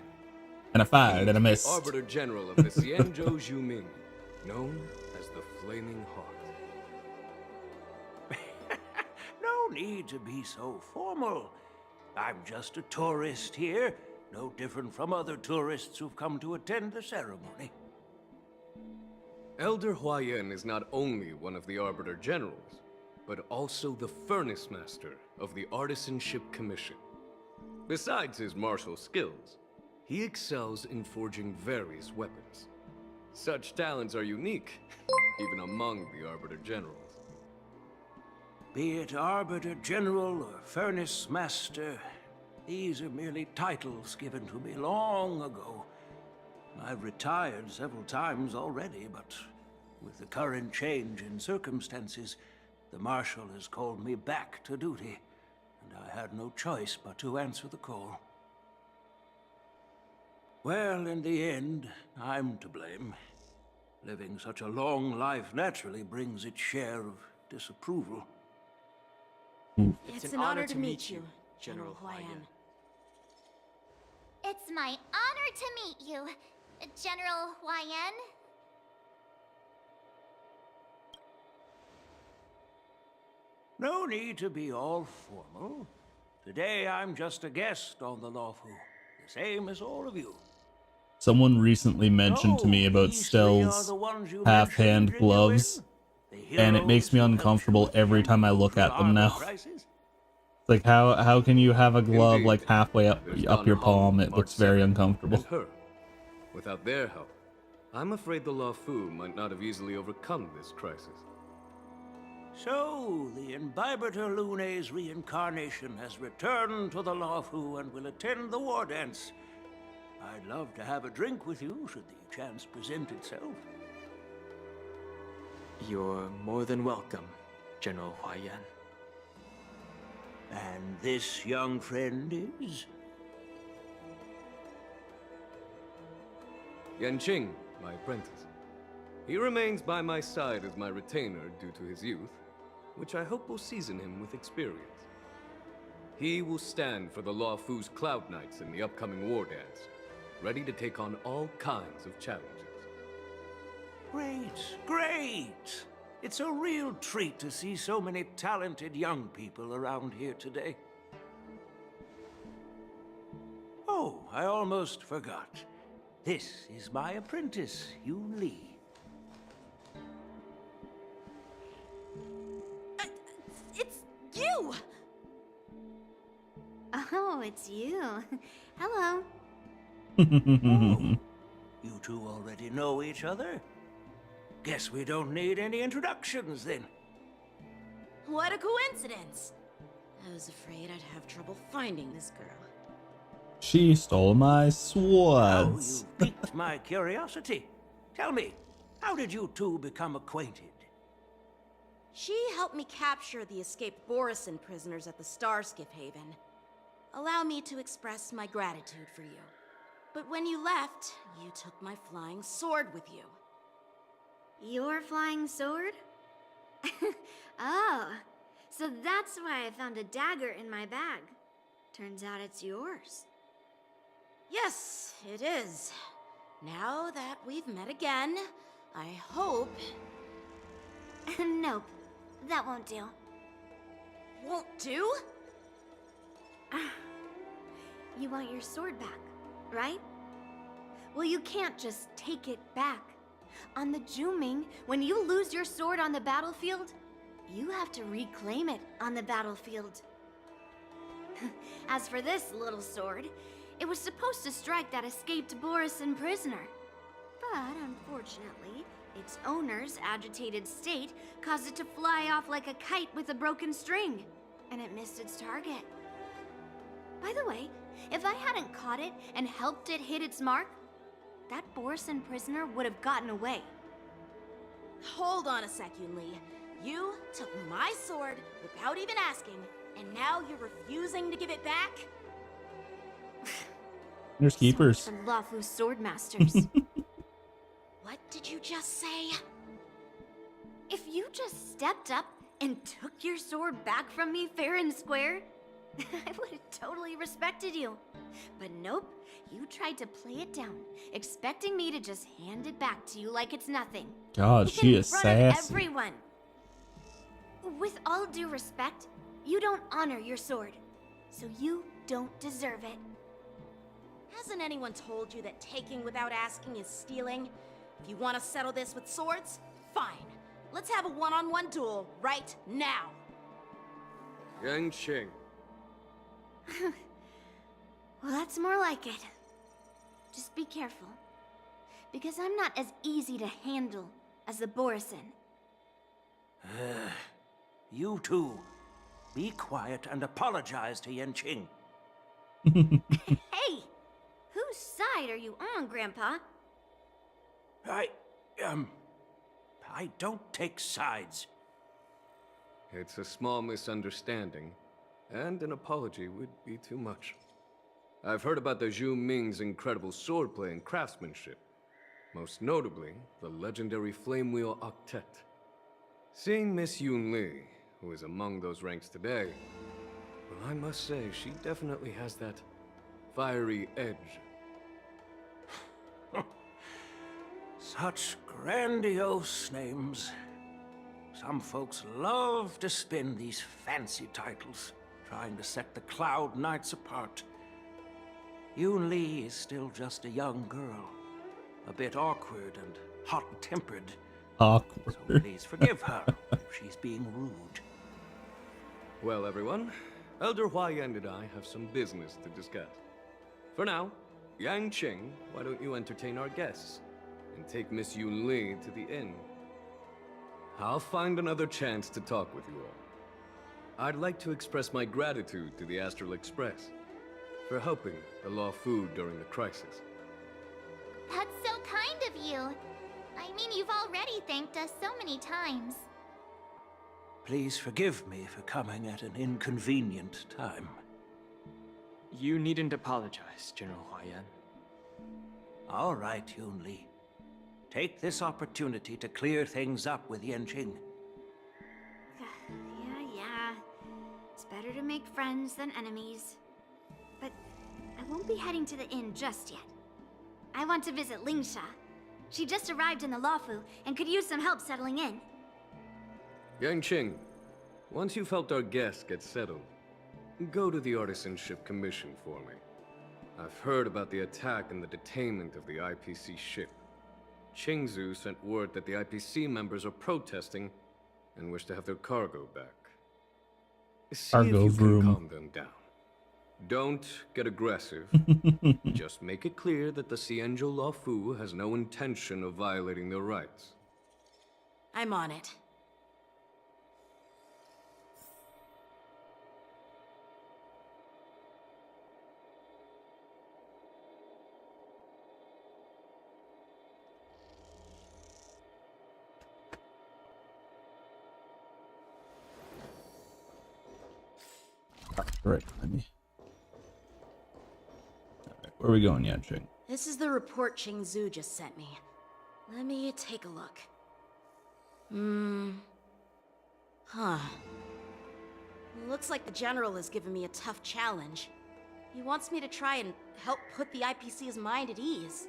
And I fired and I missed. The Arbiter General of the Xianzhou Zhuming, known as the Flaming Heart. No need to be so formal. I'm just a tourist here, no different from other tourists who've come to attend the ceremony. Elder Huayan is not only one of the Arbiter Generals, but also the Furnace Master of the Artisanship Commission. Besides his martial skills, he excels in forging various weapons. Such talents are unique, even among the Arbiter Generals. Be it Arbiter General or Furnace Master, these are merely titles given to me long ago. I've retired several times already, but with the current change in circumstances, the Marshal has called me back to duty, and I had no choice but to answer the call. Well, in the end, I'm to blame. Living such a long life naturally brings its share of disapproval. It's an honor to meet you, General Huayan. It's my honor to meet you, General Huayan. No need to be all formal. Today I'm just a guest on the Lawfu. the same as all of you. Someone recently mentioned to me about These three are Stell's the ones you half-hand mentioned, gloves, and it makes me uncomfortable every time I look at them now. It's like, how can you have a glove Indeed. like halfway up There's your Don palm? Hong, It Mark looks very Seven, uncomfortable. And her. Without their help, I'm afraid the Luofu might not have easily overcome this crisis. So, the Imbibitor Lune's reincarnation has returned to the Luofu and will attend the war dance. I'd love to have a drink with you should the chance present itself. You're more than welcome, General Huaiyan. And this young friend is? Yanqing, my apprentice. He remains by my side as my retainer due to his youth, which I hope will season him with experience. He will stand for the Luofu's Cloud Knights in the upcoming war dance, ready to take on all kinds of challenges. Great, great! It's a real treat to see so many talented young people around here today. Oh, I almost forgot. This is my apprentice, Yoon Lee. It's you! Oh, it's you. Hello. Oh, you two already know each other? Guess we don't need any introductions then. What a coincidence! I was afraid I'd have trouble finding this girl. She stole my Oh, swords. you piqued my curiosity. Tell me, how did you two become acquainted? She helped me capture the escaped Borisin prisoners at the Starskiff Haven. Allow me to express my gratitude for you. But when you left, you took my flying sword with you. Your flying sword? Oh, so that's why I found a dagger in my bag. Turns out it's yours. Yes, it is. Now that we've met again, I hope... Nope, that won't do. Won't do? You want your sword back, right? Well, you can't just take it back. On the Juming, when you lose your sword on the battlefield, you have to reclaim it on the battlefield. As for this little sword, it was supposed to strike that escaped Borisin prisoner. But unfortunately, its owner's agitated state caused it to fly off like a kite with a broken string, and it missed its target. By the way, if I hadn't caught it and helped it hit its mark, that Borisin prisoner would have gotten away. Hold on a sec, Yoon Lee. You took my sword without even asking, and now you're refusing to give it back? There's keepers. So much for Luofu swordmasters. What did you just say? If you just stepped up and took your sword back from me fair and square, I would have totally respected you. But nope, you tried to play it down, expecting me to just hand it back to you like it's nothing. God, she in is front of sassy. everyone. With all due respect, you don't honor your sword, so you don't deserve it. Hasn't anyone told you that taking without asking is stealing? If you want to settle this with swords, fine. Let's have a one-on-one duel right now. Yanqing. Well, that's more like it. Just be careful, because I'm not as easy to handle as the Borisin. You two, be quiet and apologize to Yanqing. Hey! Whose side are you on, Grandpa? I don't take sides. It's a small misunderstanding, and an apology would be too much. I've heard about the Zhu Ming's incredible swordplay and craftsmanship, most notably the legendary Flame Wheel Octet. Seeing Miss Yoon Lee, who is among those ranks today, well, I must say she definitely has that fiery edge. Such grandiose names. Some folks love to spin these fancy titles, trying to set the Cloud Knights apart. Yun Li is still just a young girl. A bit awkward and hot-tempered. Awkward. So please forgive her if she's being rude. Well, everyone, Elder Huayan and I have some business to discuss. For now, Yang Qing, why don't you entertain our guests and take Miss Yun Li to the inn? I'll find another chance to talk with you all. I'd like to express my gratitude to the Astral Express for helping the Law Fu during the crisis. That's so kind of you. I mean, you've already thanked us so many times. Please forgive me for coming at an inconvenient time. You needn't apologize, General Huayan. All right, Yun Li. Take this opportunity to clear things up with Yanqing. Yeah. It's better to make friends than enemies. But I won't be heading to the inn just yet. I want to visit Lingsha. She just arrived in the Luofu and could use some help settling in. Yang Qing, once you've helped our guests get settled, go to the Artisanship Commission for me. I've heard about the attack and the detainment of the IPC ship. Qingzu sent word that the IPC members are protesting and wish to have their cargo back. See Cargo if you room. can calm them down. Don't get aggressive. Just make it clear that the Xianzhou Law Fu has no intention of violating their rights. I'm on it. Right, honey. Alright, where are we going, Yanqing? This is the report Qingzu just sent me. Let me take a look. Looks like the General has given me a tough challenge. He wants me to try and help put the IPC's mind at ease.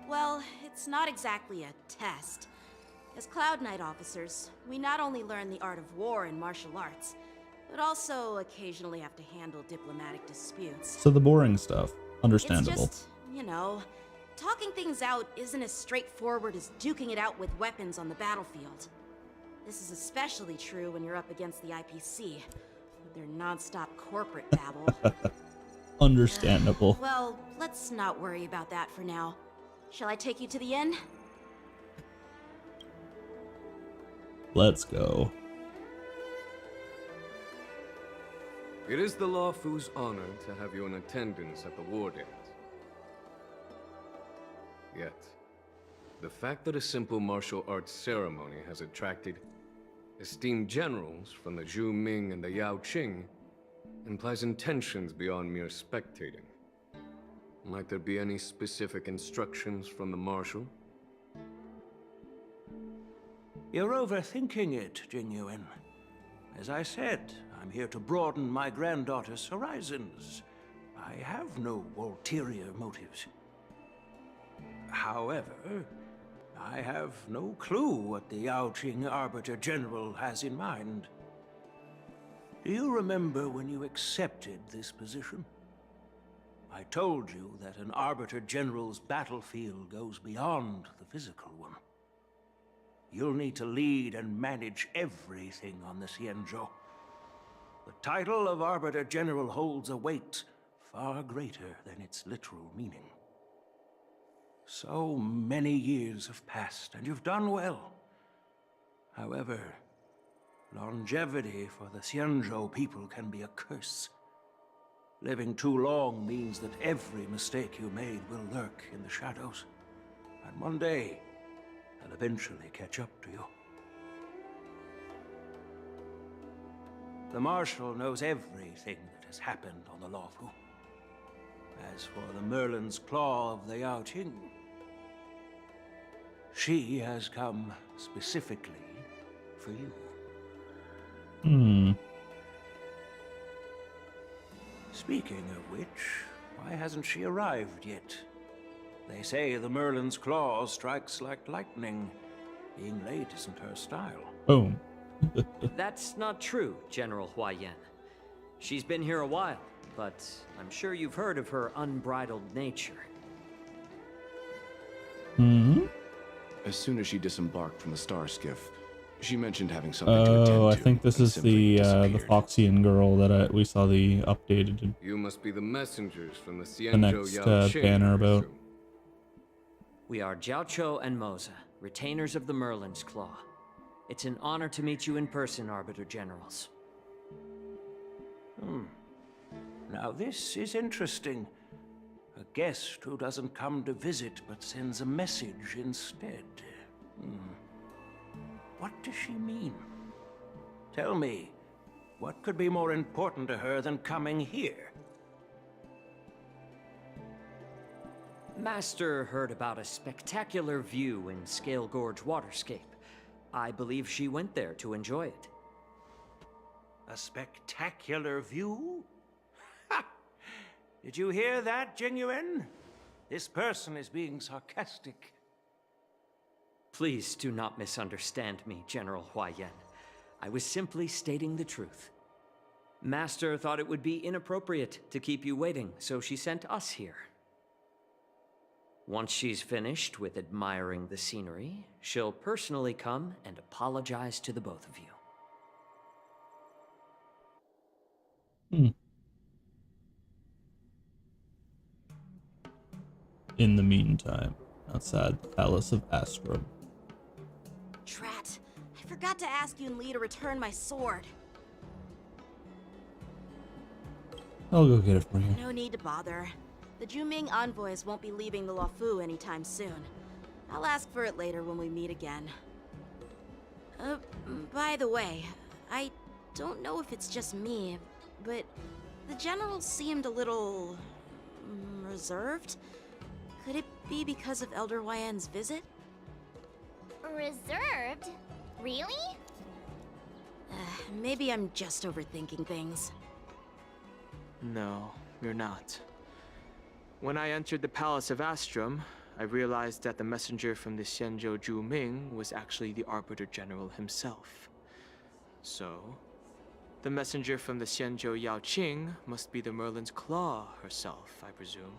Well, it's not exactly a test. As Cloud Knight officers, we not only learn the art of war and martial arts, but also occasionally have to handle diplomatic disputes. So the boring stuff. Understandable. It's just, you know, talking things out isn't as straightforward as duking it out with weapons on the battlefield. This is especially true when you're up against the IPC, with their non-stop corporate babble. Understandable. Well, let's not worry about that for now. Shall I take you to the inn? Let's go. It is the Law Fu's honor to have you in attendance at the war dance. Yet, the fact that a simple martial arts ceremony has attracted esteemed generals from the Zhu Ming and the Yao Qing implies intentions beyond mere spectating. Might there be any specific instructions from the Marshal? You're overthinking it, Jingyuan. As I said, I'm here to broaden my granddaughter's horizons. I have no ulterior motives. However, I have no clue what the Yaoqing Arbiter General has in mind. Do you remember when you accepted this position? I told you that an Arbiter General's battlefield goes beyond the physical one. You'll need to lead and manage everything on the Xianzhou. The title of Arbiter General holds a weight far greater than its literal meaning. So many years have passed, and you've done well. However, longevity for the Xianzhou people can be a curse. Living too long means that every mistake you made will lurk in the shadows. And one day, they'll eventually catch up to you. The Marshal knows everything that has happened on the Luofu. As for the Merlin's Claw of the Yaoqing, she has come specifically for you. Speaking of which, why hasn't she arrived yet? They say the Merlin's Claw strikes like lightning. Being late isn't her style. Boom. That's not true, General Huayan. She's been here a while, but I'm sure you've heard of her unbridled nature. As soon as she disembarked from the star skiff, she mentioned having something to attend to. Oh, I think this is the Foxian girl that we saw the updated. You must be the messengers from the The next banner about. We are Jiaoqiu and Moza, retainers of the Merlin's Claw. It's an honor to meet you in person, Arbiter Generals. Now this is interesting. A guest who doesn't come to visit but sends a message instead. What does she mean? Tell me, what could be more important to her than coming here? Master heard about a spectacular view in Scale Gorge Waterscape. I believe she went there to enjoy it. A spectacular view? Ha! Did you hear that, Jingyuan? This person is being sarcastic. Please do not misunderstand me, General Huaiyan. I was simply stating the truth. Master thought it would be inappropriate to keep you waiting, so she sent us here. Once she's finished with admiring the scenery, she'll personally come and apologize to the both of you. In the meantime, outside the Palace of Astrum. Drat, I forgot to ask Yun Li to return my sword. I'll go get it for you. No need to bother. The Juming envoys won't be leaving the Luofu anytime soon. I'll ask for it later when we meet again. By the way, I don't know if it's just me, but the general seemed a little reserved. Could it be because of Elder Huaiyan's visit? Reserved? Really? Maybe I'm just overthinking things. No, you're not. When I entered the Palace of Astrum, I realized that the messenger from the Xianzhou Juming was actually the Arbiter General himself. So, the messenger from the Xianzhou Yaoqing must be the Merlin's Claw herself, I presume.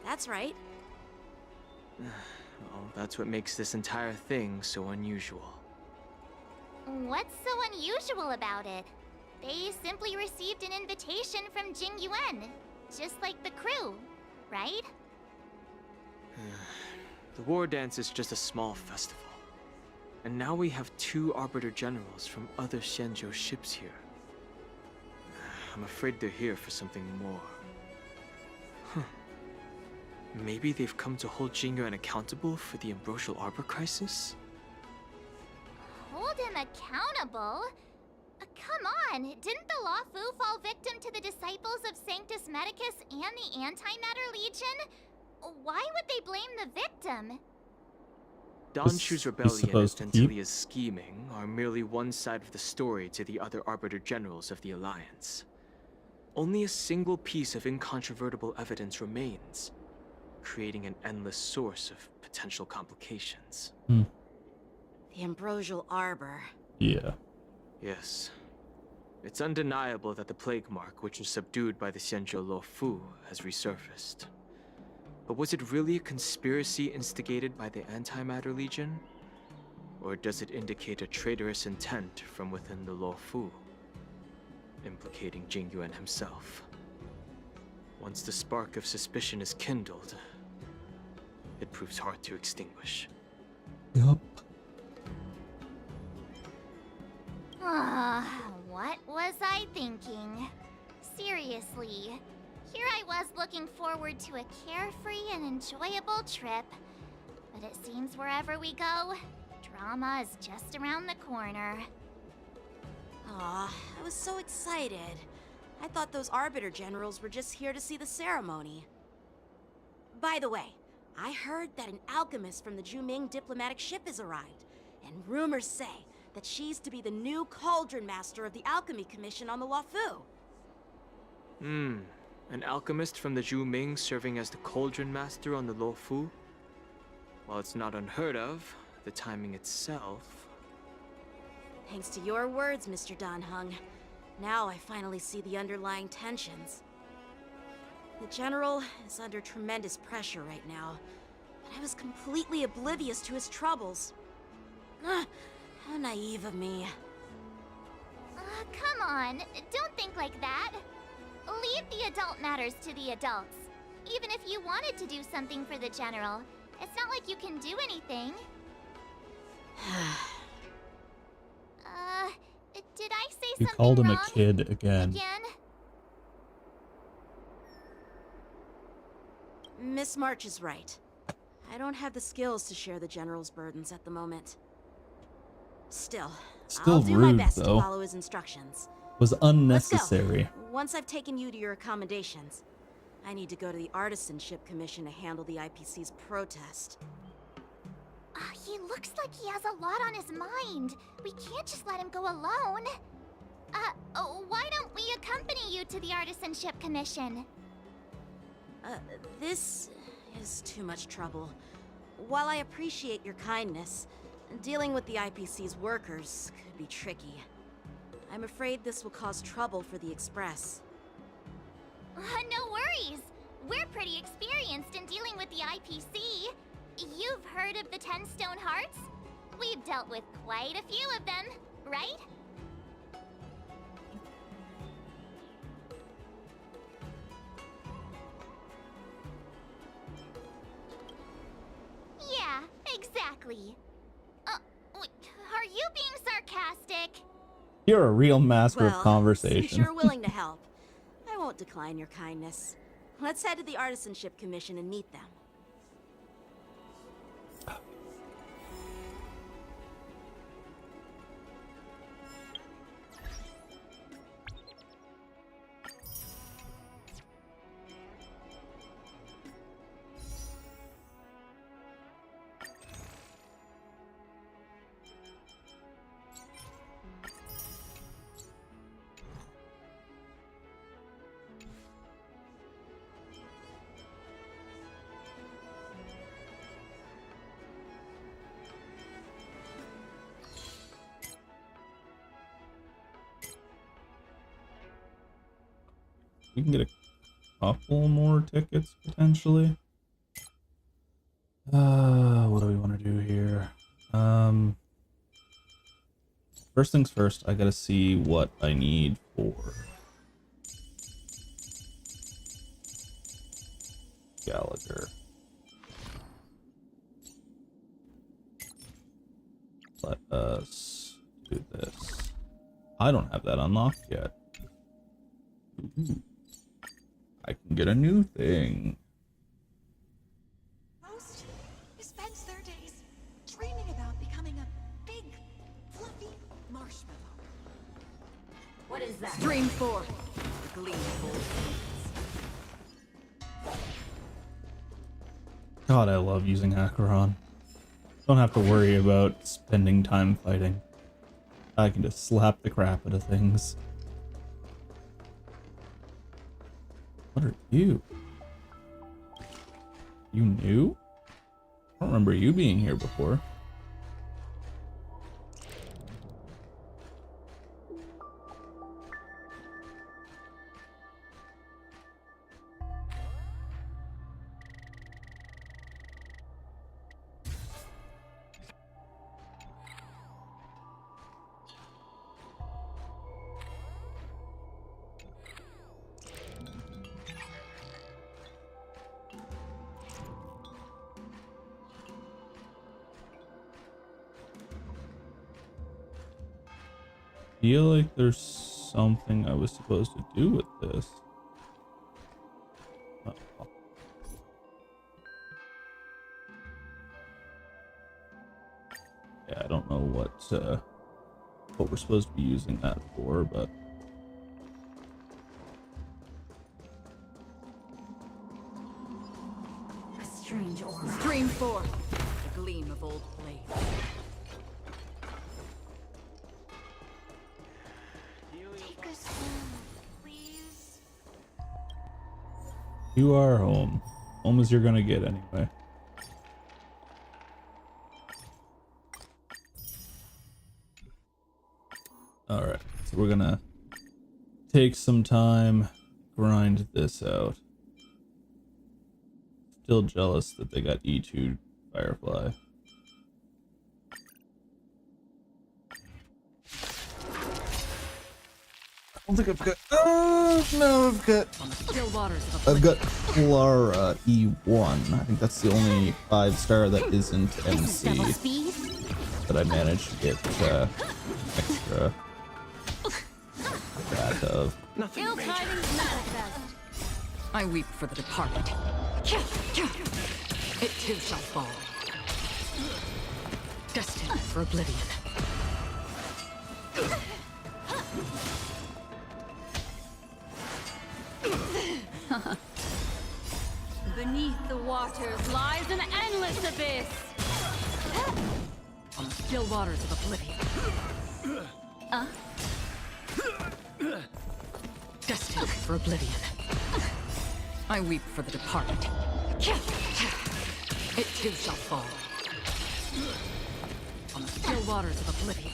That's right. Well, that's what makes this entire thing so unusual. What's so unusual about it? They simply received an invitation from Jingyuan, just like the crew, right? The war dance is just a small festival. And now we have 2 Arbiter Generals from other Xianzhou ships here. I'm afraid they're here for something more. Maybe they've come to hold Jingyuan accountable for the Ambrosial Arbor crisis? Hold him accountable? Come on, didn't the Luofu fall victim to the disciples of Sanctus Medicus and the Antimatter Legion? Why would they blame the victim? Don Shu's rebellion and Tentilia's scheming are merely one side of the story to the other Arbiter Generals of the Alliance. Only a single piece of incontrovertible evidence remains, creating an endless source of potential complications. The Ambrosial Arbor. Yeah. Yes. It's undeniable that the plague mark, which was subdued by the Xianzhou Luofu, has resurfaced. But was it really a conspiracy instigated by the Antimatter Legion? Or does it indicate a traitorous intent from within the Luofu, implicating Jingyuan himself? Once the spark of suspicion is kindled, it proves hard to extinguish. Yup. What was I thinking? Seriously, here I was looking forward to a carefree and enjoyable trip. But it seems wherever we go, drama is just around the corner. Aw, I was so excited. I thought those Arbiter Generals were just here to see the ceremony. By the way, I heard that an alchemist from the Juming diplomatic ship has arrived, and rumors say that she's to be the new Cauldron Master of the Alchemy Commission on the Luofu. An alchemist from the Juming serving as the Cauldron Master on the Luofu? While it's not unheard of, the timing itself... Thanks to your words, Mr. Dan Heng. Now I finally see the underlying tensions. The General is under tremendous pressure right now, but I was completely oblivious to his troubles. How naive of me. Come on, don't think like that. Leave the adult matters to the adults. Even if you wanted to do something for the General, it's not like you can do anything. Did I say You something called him wrong? a kid again. Miss March is right. I don't have the skills to share the General's burdens at the moment. Still I'll do my rude, best though. to follow his instructions. Was Let's go. unnecessary. Once I've taken you to your accommodations, I need to go to the Artisanship Commission to handle the IPC's protest. He looks like he has a lot on his mind. We can't just let him go alone. Why don't we accompany you to the Artisanship Commission? This is too much trouble. While I appreciate your kindness, dealing with the IPC's workers could be tricky. I'm afraid this will cause trouble for the Express. No worries. We're pretty experienced in dealing with the IPC. You've heard of the 10 Stone Hearts? We've dealt with quite a few of them, right? Yeah, exactly. Are you being sarcastic? You're a real master of Since conversation. you're willing to help, I won't decline your kindness. Let's head to the Artisanship Commission and meet them. We can get a couple more tickets potentially. What do we want to do here? First things first, I gotta see what I need for Gallagher. Let us do this. I don't have that unlocked yet. Ooh. I can get a new thing. Most spends their days dreaming about becoming a big, fluffy marshmallow. What is that? Stream 4. The gleamful. God, I love using Acheron. Don't have to worry about spending time fighting. I can just slap the crap out of things. What are you? You new? I don't remember you being here before. I feel like there's something I was supposed to do with this. Uh-oh. Yeah, I don't know what we're supposed to be using that for, but A strange aura. Stream 4. The gleam of old blades. Take us home, please. you are home. Home as you're gonna get anyway. Alright, so we're gonna take some time, grind this out. Still jealous that they got E2 Firefly. I don't think I've got. Oh no, I've got Clara E1. I think that's the only 5-star that isn't MC that I managed to get extra that of. Ill tidings manifest. I weep for the departed. It too shall fall. Destined for oblivion. Beneath the waters lies an endless abyss. On the still waters of oblivion. Destined for oblivion. I weep for the departed. It too shall fall. On the still waters of oblivion.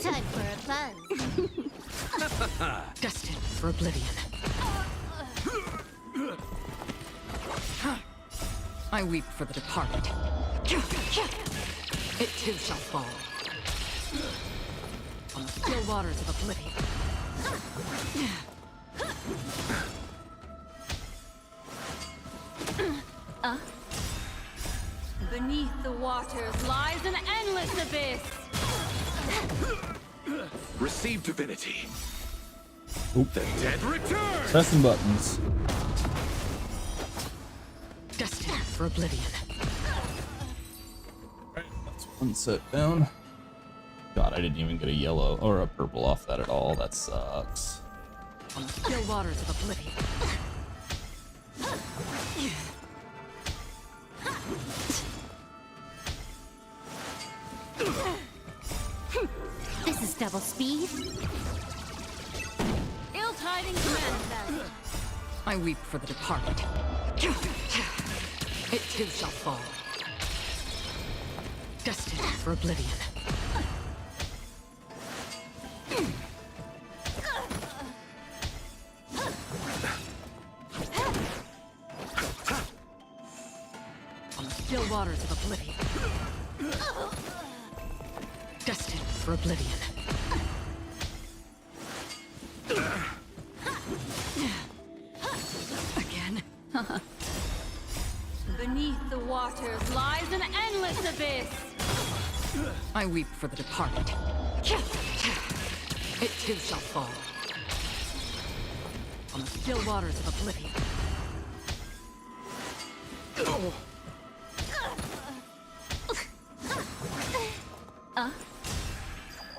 Time for a fun. Destined for oblivion. I weep for the departed. It too shall fall. On the still waters of oblivion. Beneath the waters lies an endless abyss. Receive divinity. Oop. The dead return. Pressing buttons. Destined for oblivion. Alright, that's one set down. God, I didn't even get a yellow or a purple off that at all. That sucks. On the still waters of oblivion. This is double speed. Ill tidings manifest. I weep for the departed. It too shall fall. Destined for oblivion. On the still waters of oblivion. Destined for oblivion. Again. Beneath the waters lies an endless abyss. I weep for the departed. It too shall fall. On the still waters of oblivion.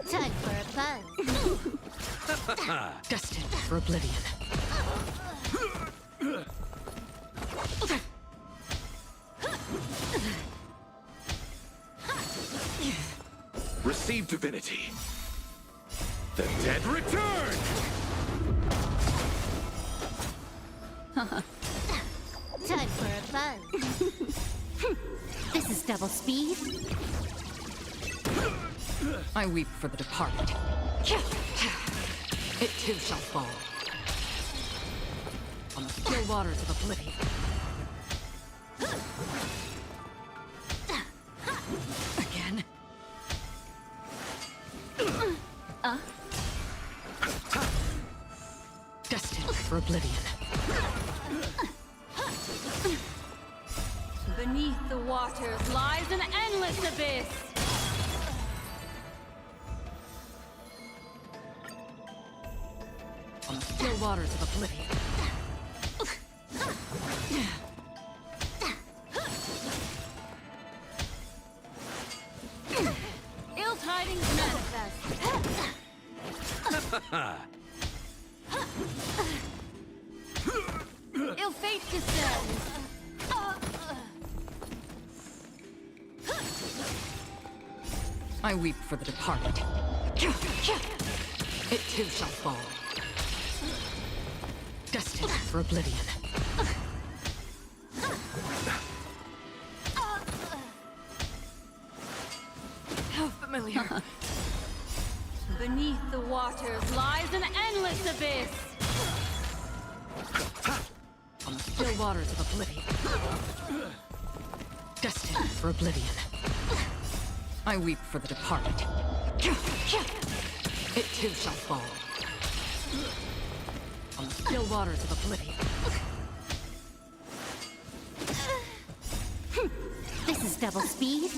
Time for a fun. Destined for oblivion. Receive divinity. The dead return. Time for a fun. This is double speed. I weep for the departed. It too shall fall. On the still waters of oblivion. Again. Destined for oblivion. Beneath the waters lies an endless abyss. On the still waters of oblivion. Ill tidings manifest. Ill fate descends. I weep for the departed. It too shall fall. Destined for oblivion. familiar. Beneath the waters lies an endless abyss. On the still waters of oblivion. Destined for oblivion. I weep for the departed. It too shall fall. On the still waters of oblivion. This is double speed.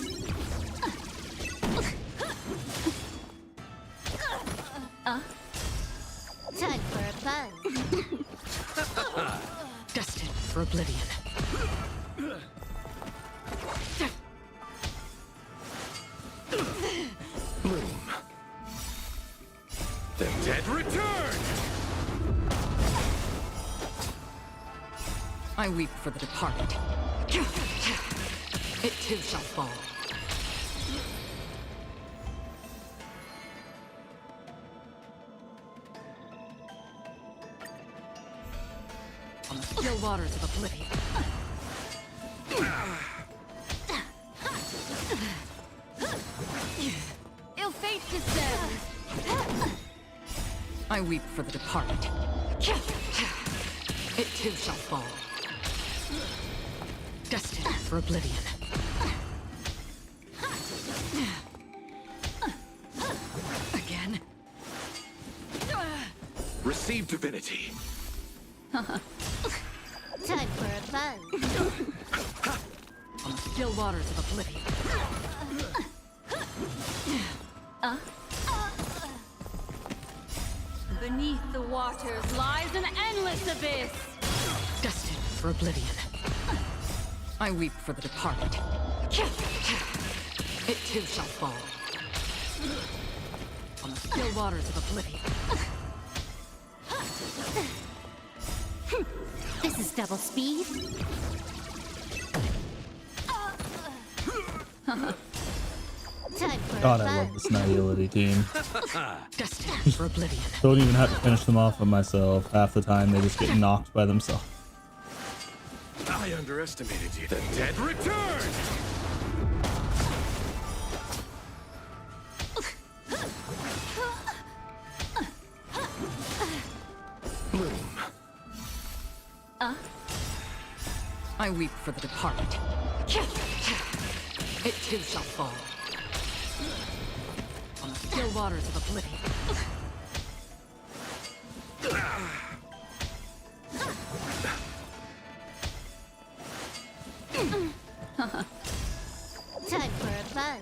Time for a fun. Destined for oblivion. Bloom. The dead return! I weep for the departed. It too shall fall. On the still waters of oblivion. Ill fate descends. I weep for the departed. It too shall fall. Destined for oblivion. Again. Receive divinity. Time for a fun. On the still waters of oblivion. Beneath the waters lies an endless abyss. Destined for oblivion. I weep for the departed. It too shall fall. On the still waters of oblivion. This is double speed. Time for God, a I fun. love this Nihility team. Destined for oblivion. Don't even have to finish them off by myself. Half the time they just get knocked by themselves. I underestimated you. The dead return! Bloom. I weep for the departed. It too shall fall. On the still waters of oblivion. Time for a fun.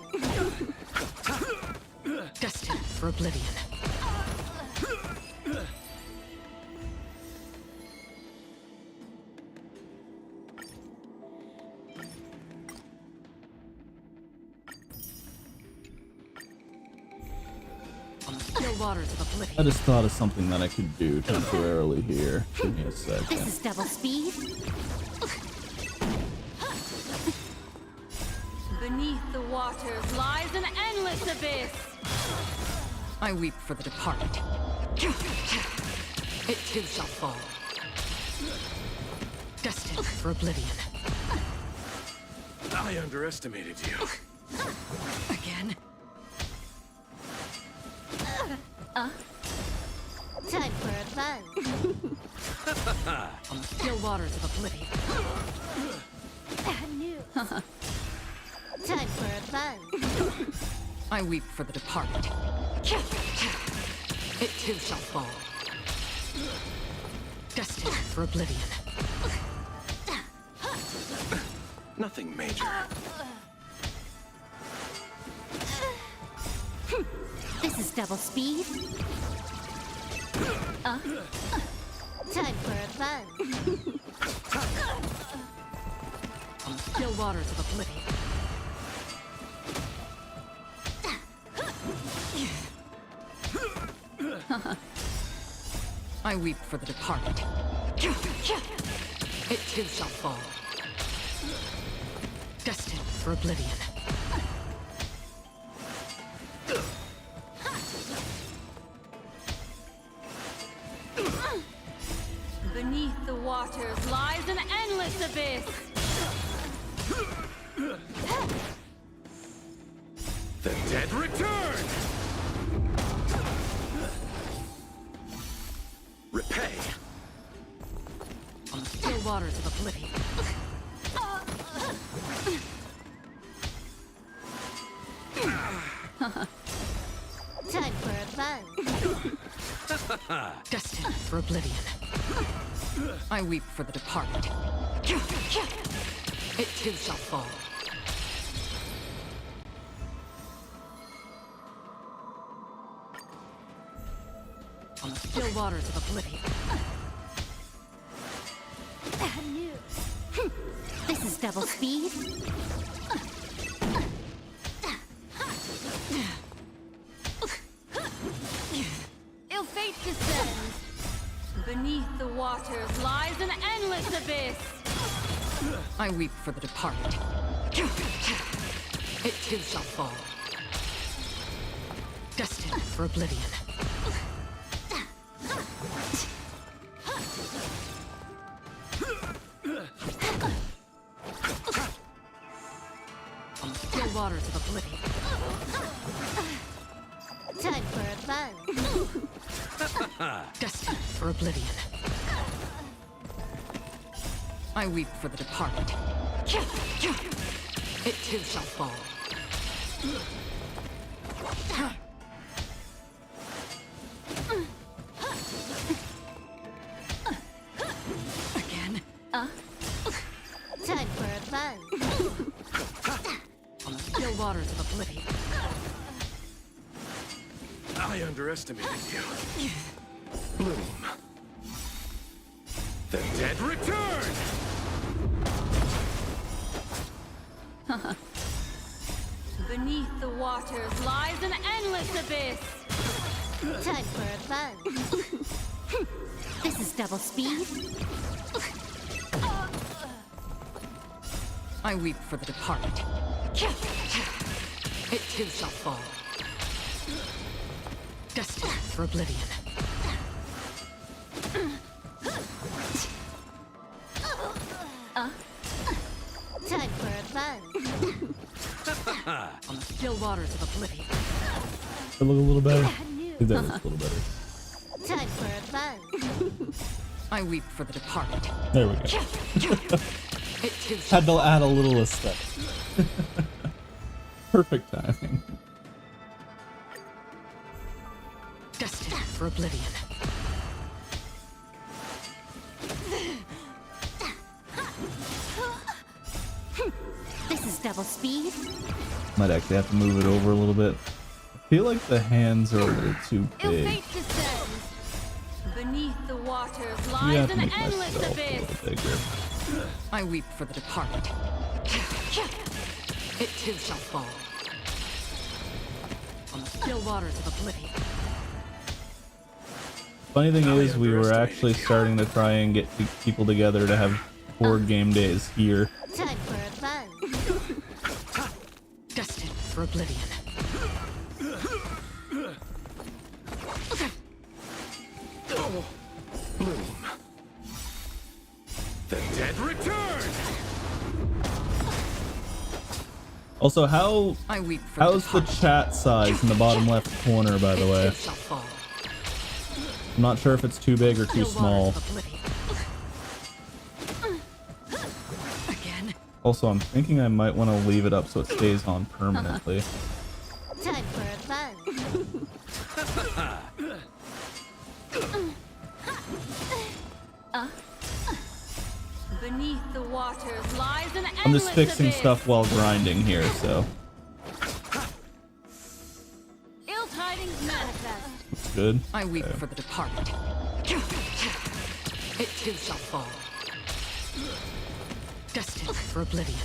Destined for oblivion. On the still waters of oblivion. I just thought of something that I could do temporarily here. Give me a This second. is double speed. Beneath the waters lies an endless abyss. I weep for the departed. It too shall fall. Destined for oblivion. I underestimated you. Again. Time for a fun. On the still waters of oblivion. Bad news. Time for a fun. I weep for the departed. It too shall fall. Destined for oblivion. Nothing major. This is double speed. Time for a fun. On the still waters of oblivion. I weep for the departed. It too shall fall. Destined for oblivion. Beneath the waters lies an endless abyss. The dead return! Repay! On the still waters of oblivion. Time for a buzz. Destined for oblivion. I weep for the departed. It too shall fall. On the still waters of oblivion. Bad news. This is double speed. Ill fate descends. Beneath the waters lies an endless abyss. I weep for the departed. It too shall fall. Destined for oblivion. On the still waters of oblivion. Time for a buzz. Destined for oblivion. I weep for the departed. It too shall fall. Again. Time for a buzz. On the still waters of oblivion. I underestimated you. Bloom. The dead return! Beneath the waters lies an endless abyss. Time for a buzz. This is double speed. I weep for the departed. It too shall fall. Destined for oblivion. Time for a buzz. On the still waters of oblivion. That look a little better. Bad news. That looks a little better. Time for a buzz. I weep for the departed. There we go. It too shall Had to add a little aesthetic. Perfect timing. Destined for oblivion. This is double speed. Might actually have to move it over a little bit. I feel like the hands are a little too Ill big. fate descends. Beneath the waters You lies have to an make endless myself a abyss. little bigger. I weep for the departed. It too shall fall. On the still waters of oblivion. Funny thing is, we were actually starting to try and get people together to have board game days here. Time for a buzz. Destined for oblivion. Bloom. The dead return! Also, how's I weep for the chat size in the bottom left corner, by the way? It shall fall. I'm not sure if it's too big or too Still small. waters of oblivion. Again. Also, I'm thinking I might want to leave it up so it stays on permanently. Time for a buzz. Beneath the waters lies an endless I'm just fixing abyss. stuff while grinding here, so Ill tidings manifest. it's good. I weep Okay. for the departed. It too shall fall. Destined for oblivion.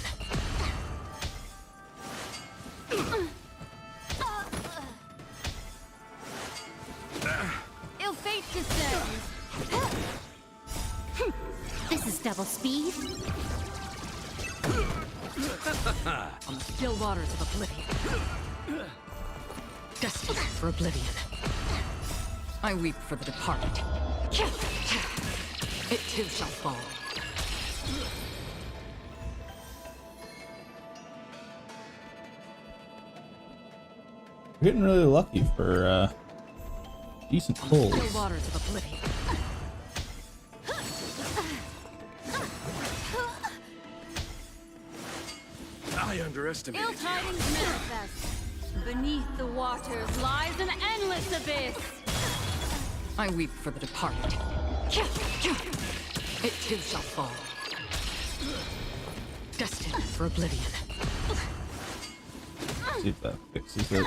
Ill fate descends. This is double speed. On the still waters of oblivion. Destined for oblivion. I weep for the departed. It too shall fall. getting really lucky for decent pulls. The waters of oblivion. I underestimated Ill tidings manifest. Beneath the waters lies an endless abyss. I weep for the departed. It too shall fall. Destined for oblivion. See if that fixes it.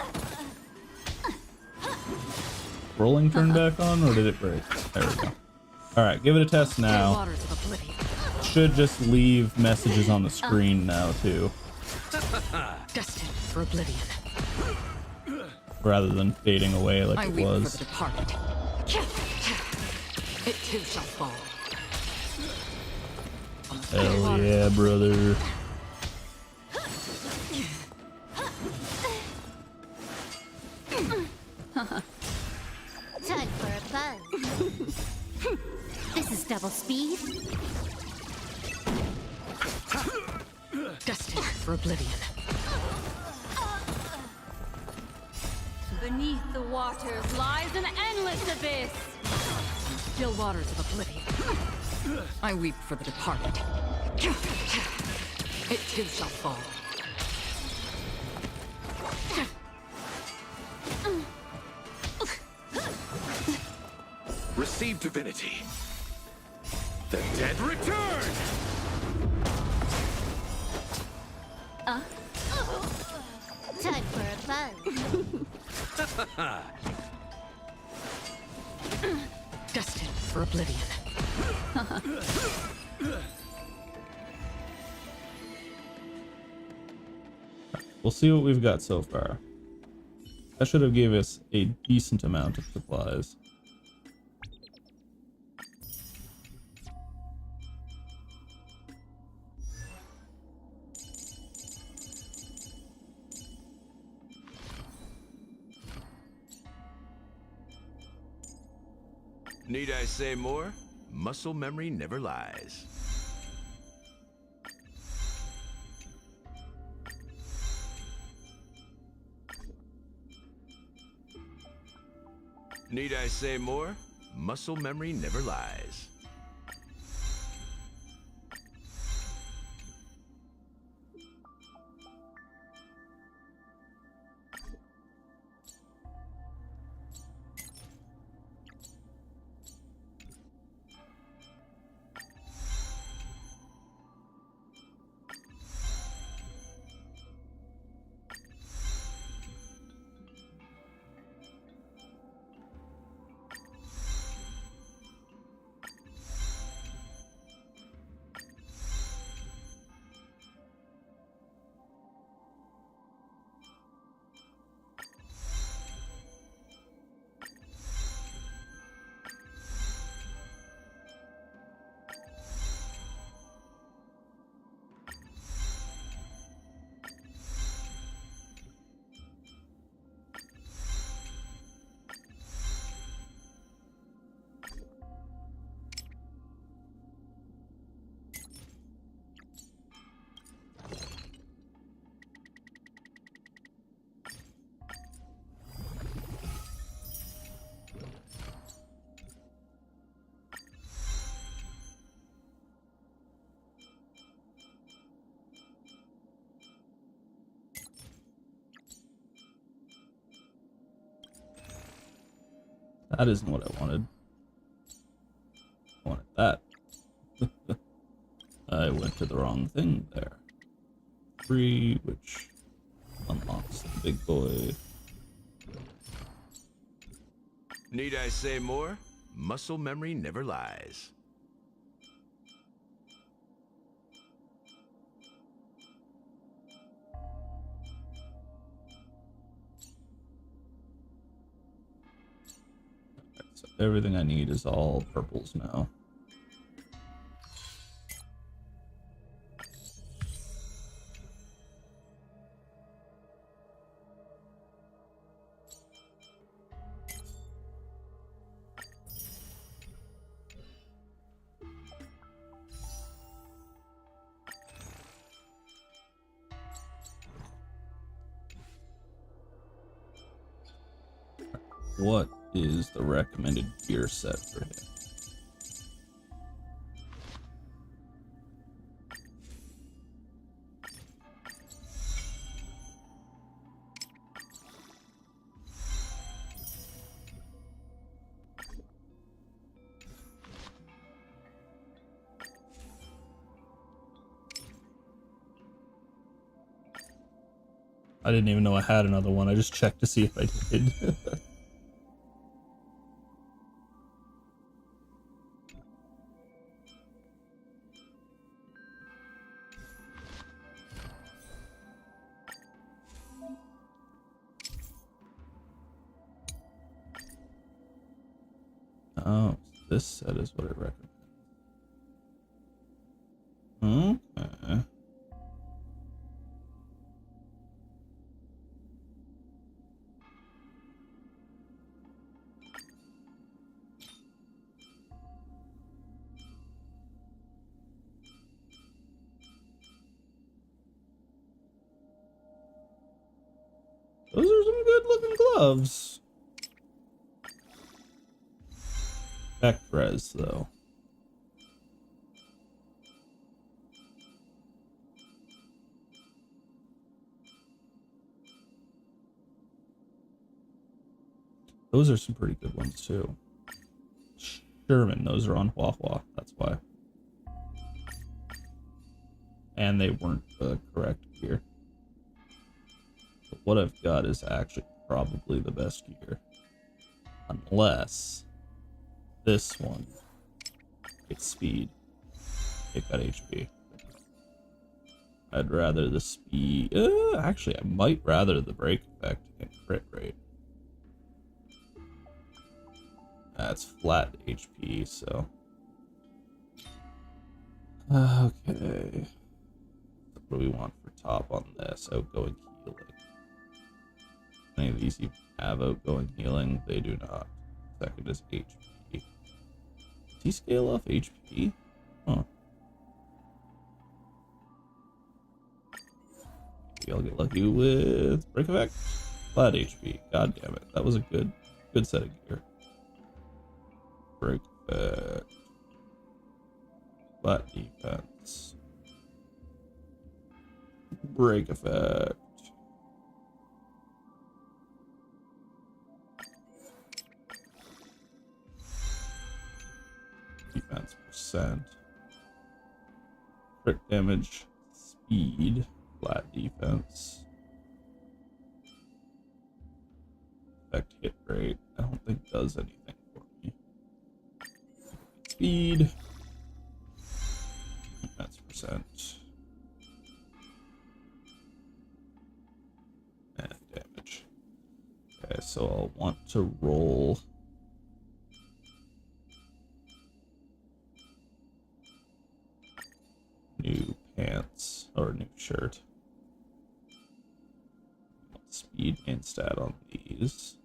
Rolling turned back on, or did it break? There we go. Alright, give it a test now. Waters of oblivion. Should just leave messages on the screen now, too. Destined for oblivion. Rather than fading away like I it weep was. for the departed. It too shall fall. Hell yeah, brother. Time for a buzz. This is double speed. Destined for oblivion. Beneath the waters lies an endless abyss. Still waters of oblivion. I weep for the departed. It too shall fall. Receive divinity. The dead return! Time for a buzz. Destined for oblivion. We'll see what we've got so far. That should have gave us a decent amount of supplies. Need I say more? Muscle memory never lies. Need I say more? Muscle memory never lies. That isn't what I wanted. I wanted that. I went to the wrong thing there. 3, which unlocks the big boy. Need I say more? Muscle memory never lies. So everything I need is all purples now. what is the recommended gear set for him? I didn't even know I had another one. I just checked to see if I did. Oh, this set is what it recommends. Okay. Those are some good looking gloves. Vectrez, though. Those are some pretty good ones, too. Sherman, those are on Huahua, that's why. And they weren't the correct gear. But what I've got is actually probably the best gear. Unless this one gets speed. It got HP. I'd rather the speed. Actually, I might rather the break effect and crit rate. That's flat HP, so. Okay. What do we want for top on this? Outgoing healing. Any of these even have outgoing healing? They do not. Second is HP. Does he scale off HP? Huh. Maybe I'll get lucky with break effect. Flat HP. God damn it. That was a good set of gear. Break effect. Flat defense. Break effect. Defense percent. Crit damage. Speed. Flat defense. Effect hit rate. I don't think does anything for me. Speed. Defense percent. And damage. Okay, so I'll want to roll new pants or new shirt. Speed and stat on these.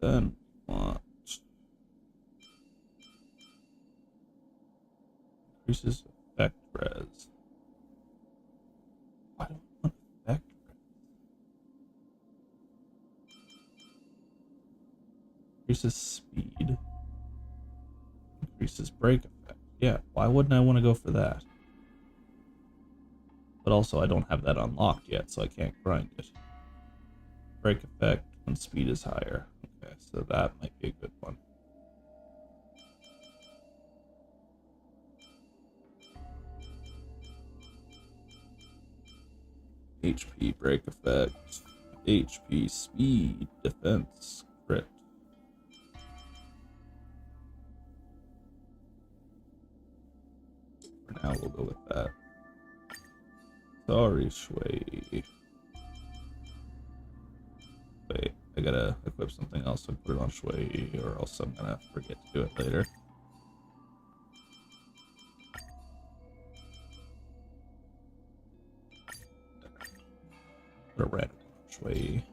Then want increases effect res. Why don't I want effect res? Increases speed. Increases break effect. Yeah, why wouldn't I want to go for that? But also I don't have that unlocked yet, so I can't grind it. Break effect when speed is higher. Okay, so that might be a good one. HP break effect, HP speed, defense, crit. For now, we'll go with that. Sorry, Shui. Wait, I gotta equip something else and put it on Shui, or else I'm gonna forget to do it later. Put a random way.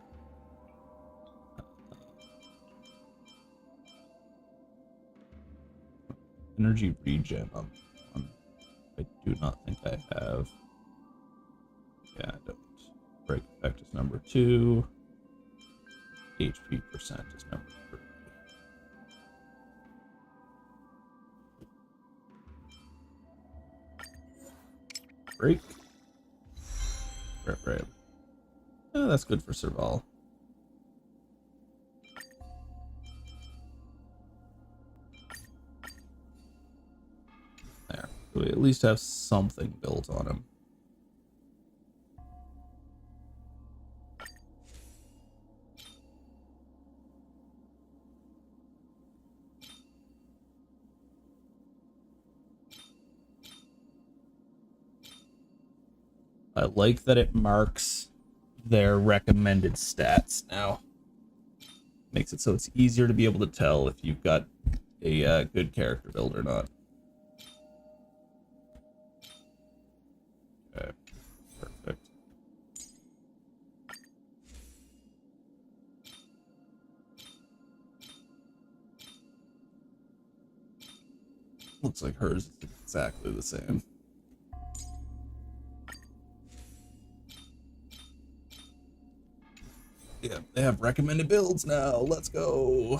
Energy regen on one. I do not think I have. Yeah, I don't. Break effect is number 2. HP percent is number 3. Break. Right. Oh, that's good for Serval. There. We at least have something built on him. I like that it marks their recommended stats now. Makes it so it's easier to be able to tell if you've got a good character build or not. Okay, perfect. Looks like hers is exactly the same. Yeah, they have recommended builds now. Let's go.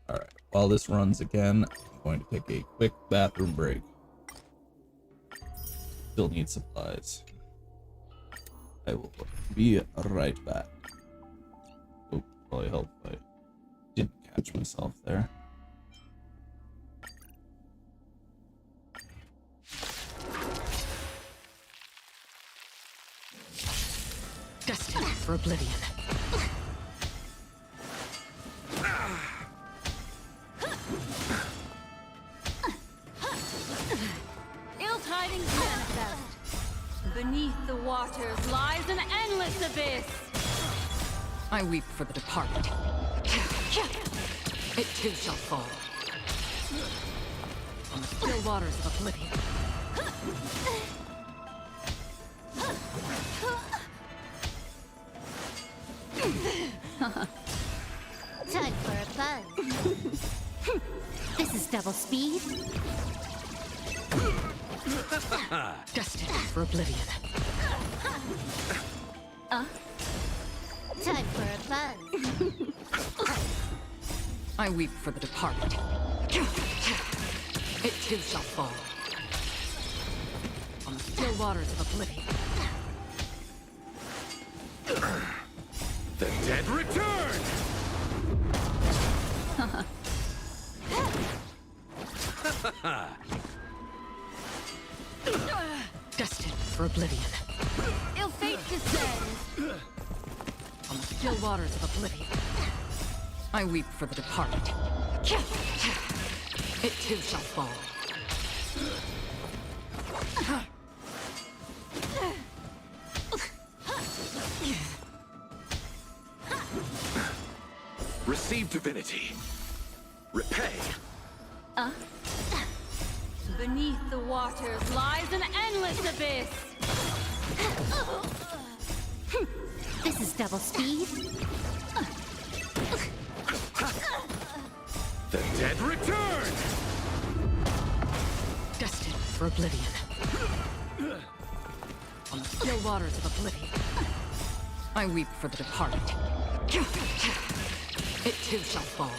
All right. While this runs again, I'm going to take a quick bathroom break. Still need supplies. I will be right back. Oh, probably help if I didn't catch myself there. Destined for oblivion. Ill tidings manifest. Beneath the waters lies an endless abyss. I weep for the departed. It too shall fall. On the still waters of oblivion. Time for a buzz. This is double speed. Destined for oblivion. Time for a buzz. I weep for the departed. It too shall fall. On the still waters of oblivion. The dead return! Destined for oblivion. Ill fate descends. On the still waters of oblivion. I weep for the departed. It too shall fall. Receive divinity. Repay. Beneath the waters lies an endless abyss. This is double speed. The dead return! Destined for oblivion. On the still waters of oblivion. I weep for the departed. It too shall fall.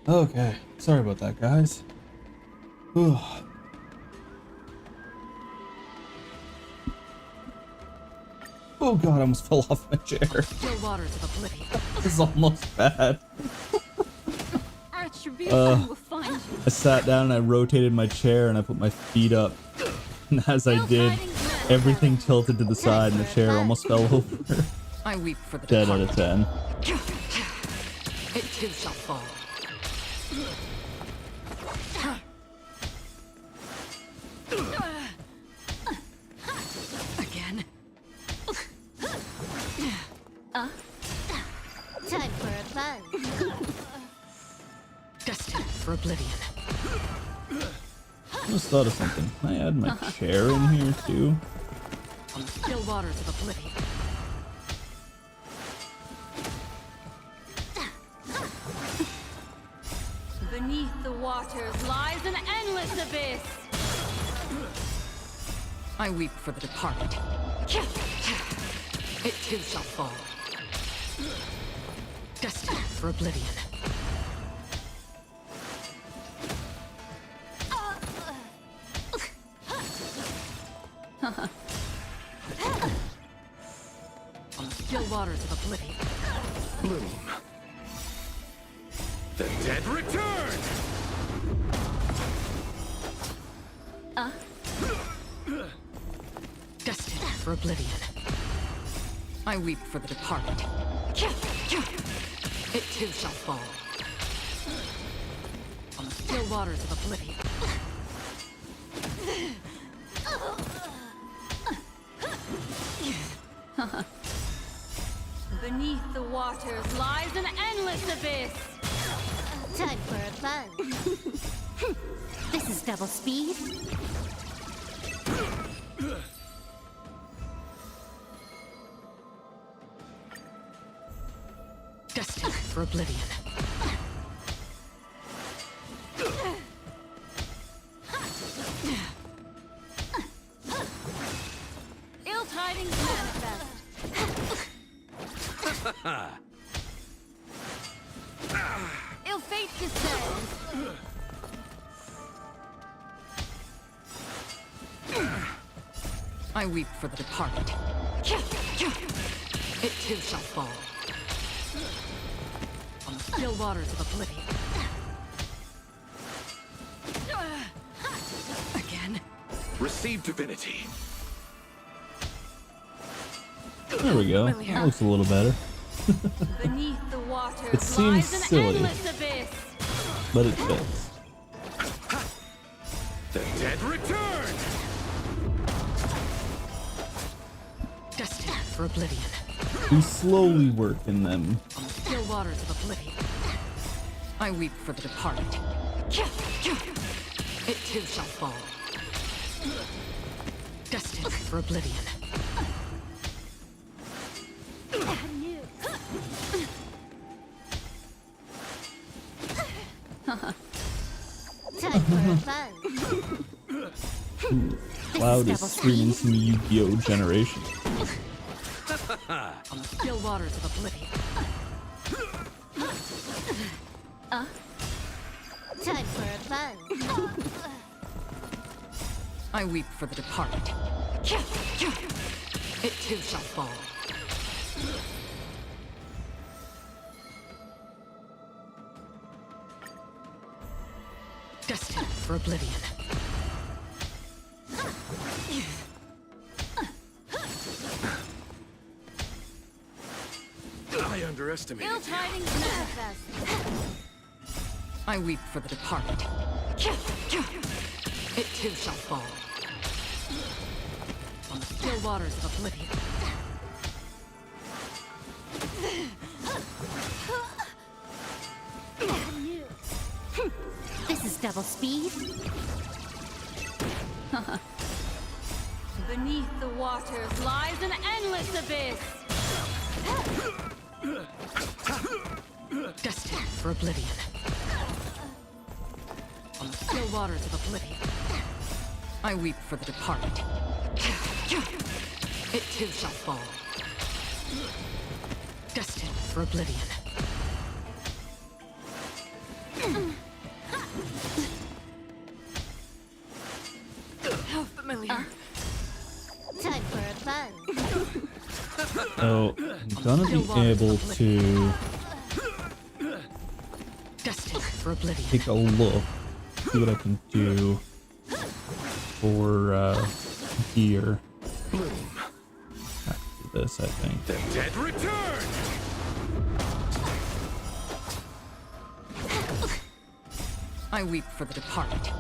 Okay, sorry about that, guys. Ugh. Oh god, I almost fell off my chair. Still waters of oblivion. This is almost bad. Retribution will find you. I sat down and I rotated my chair and I put my feet up. And as I did, everything tilted to the side and the chair almost fell over. I weep for the 10 out of 10. It too shall fall. Again. Time for a fun. Destined for oblivion. I just thought of something. Can I add my chair in here too? On the still waters of oblivion. Beneath the waters lies an endless abyss. I weep for the departed. It too shall fall. Destined for oblivion. On the still waters of oblivion. Bloom. The dead return! Destined for oblivion. I weep for the departed. It too shall fall. On the still waters of oblivion. Beneath the waters lies an endless abyss. Time for a fun. This is double speed. Destined for oblivion. Ill tidings manifest. Ill fate descends. I weep for the departed. It too shall fall. On the still waters of oblivion. Again. Receive divinity. There we go. That looks a little better. Beneath the waters It seems lies an silly, endless abyss. but it fits. The dead return! Destined for oblivion. We slowly work in them. On the still waters of oblivion. I weep for the departed. It too shall fall. Destined for oblivion. Time for a fun. Cloud is screaming some Yu-Gi-Oh! Generation. On the still waters of oblivion. Time for a fun. I weep for the departed. It too shall fall. Destined for oblivion. I underestimated Ill you. tidings manifest. I weep for the departed. It too shall fall. On the still waters of oblivion. This is double speed. Beneath the waters lies an endless abyss. Destined for oblivion. On the still waters of oblivion. I weep for the departed. It too shall fall. Destined for oblivion. So I'm gonna be able to Destined for oblivion. take a look, see what I can do for gear. After this, I think. The dead return! I weep for the departed.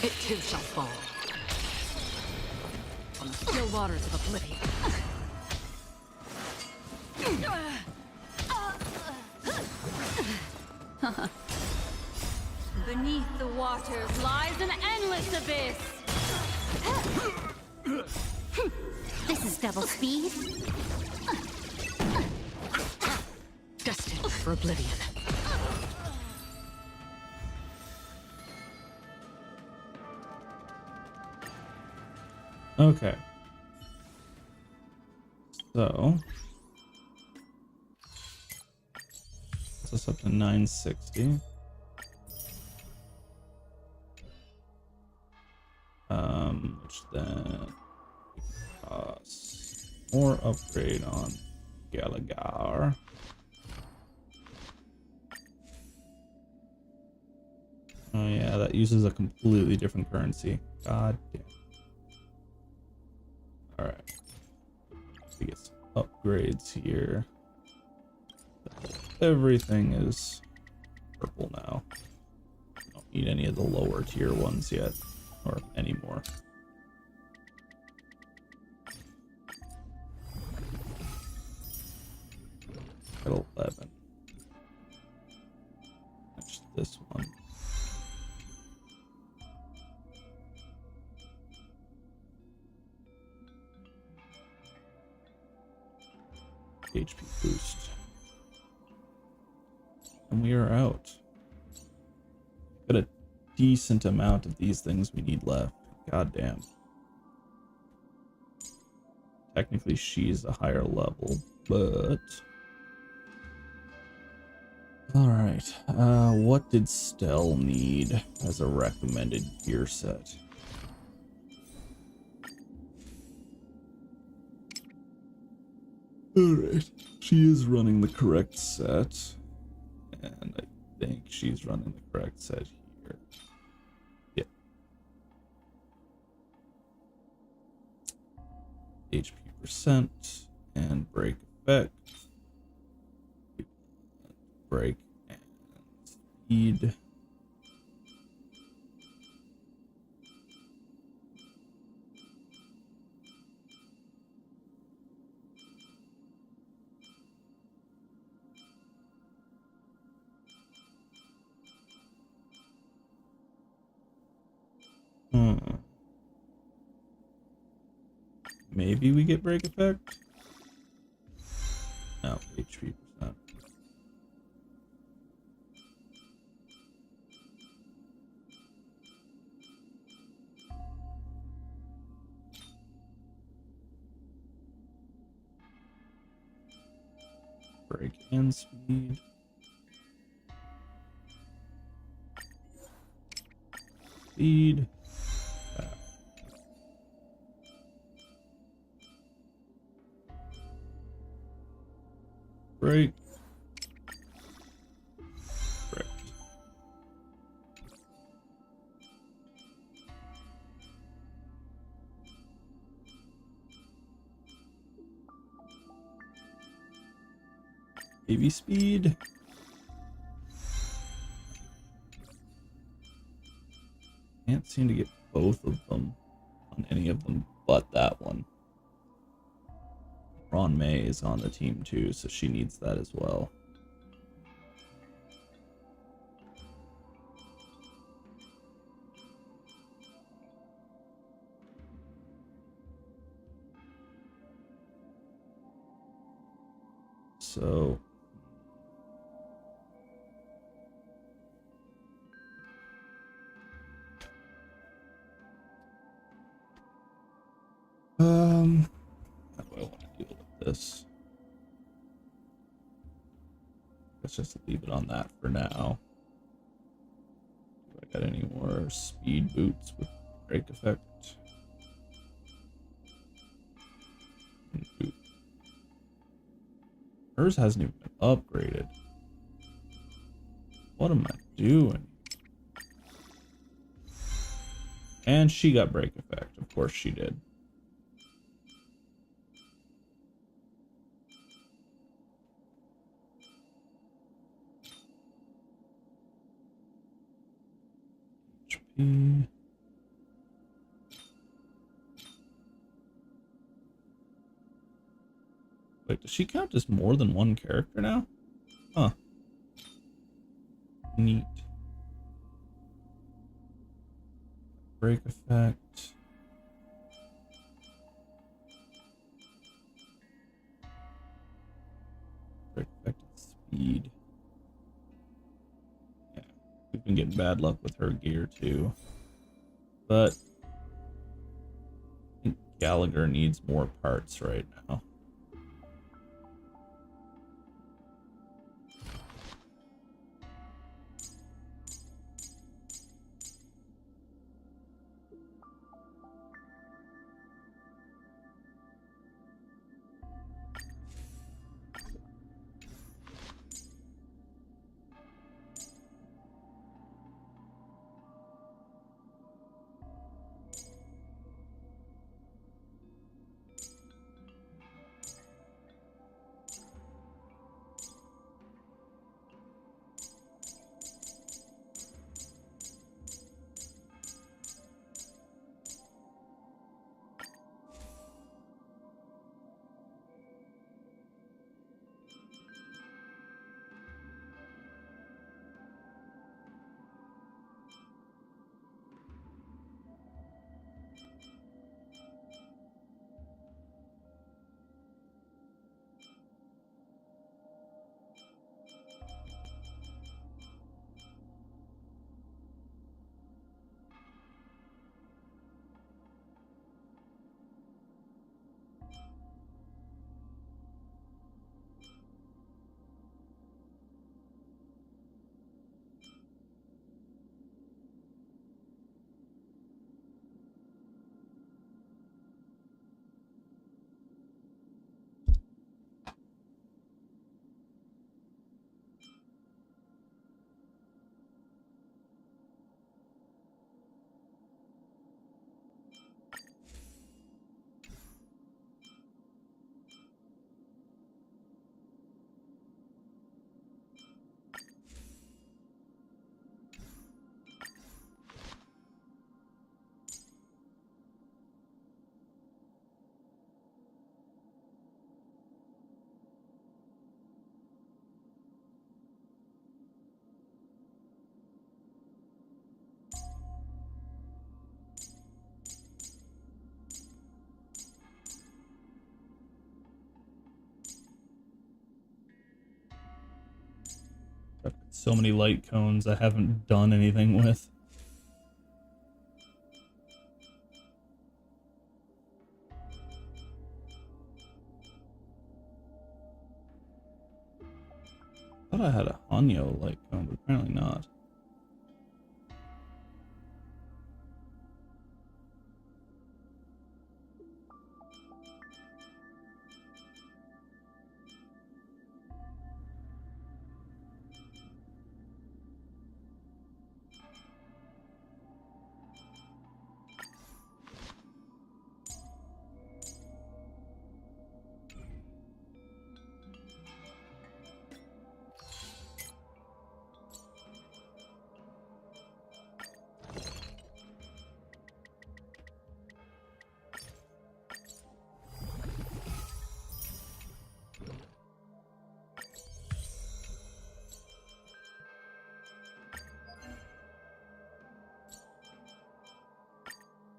It too shall fall. On the still waters of oblivion. Beneath the waters lies an endless abyss. This is double speed. Destined for oblivion. Okay. So that's us up to 960. Which then costs more upgrade on Gallagher. Oh yeah, that uses a completely different currency. God damn. Alright. We get some upgrades here. Everything is purple now. Don't need any of the lower tier ones yet. Or anymore. At 11. Match this one. HP boost. And we are out. Got a decent amount of these things we need left. God damn. Technically she's a higher level, but alright. What did Stell need as a recommended gear set? Alright, she is running the correct set, and I think she's running the correct set here. Yep. HP percent and break effect. Break and speed. Maybe we get break effect? No, HP percent. Break and speed. Speed. Break. Break. Baby speed. Can't seem to get both of them on any of them but that one. Ron May is on the team too, so she needs that as well. So how do I want to deal with this? Let's just leave it on that for now. Do I got any more speed boots with break effect? Hers hasn't even been upgraded. What am I doing? And she got break effect. Of course she did. HP. Wait, does she count as more than one character now? Huh. Neat. Break effect. Break effect and speed. Yeah, we've been getting bad luck with her gear too. But I think Gallagher needs more parts right now. So many light cones I haven't done anything with. I thought I had a Hanyo light cone, but apparently not.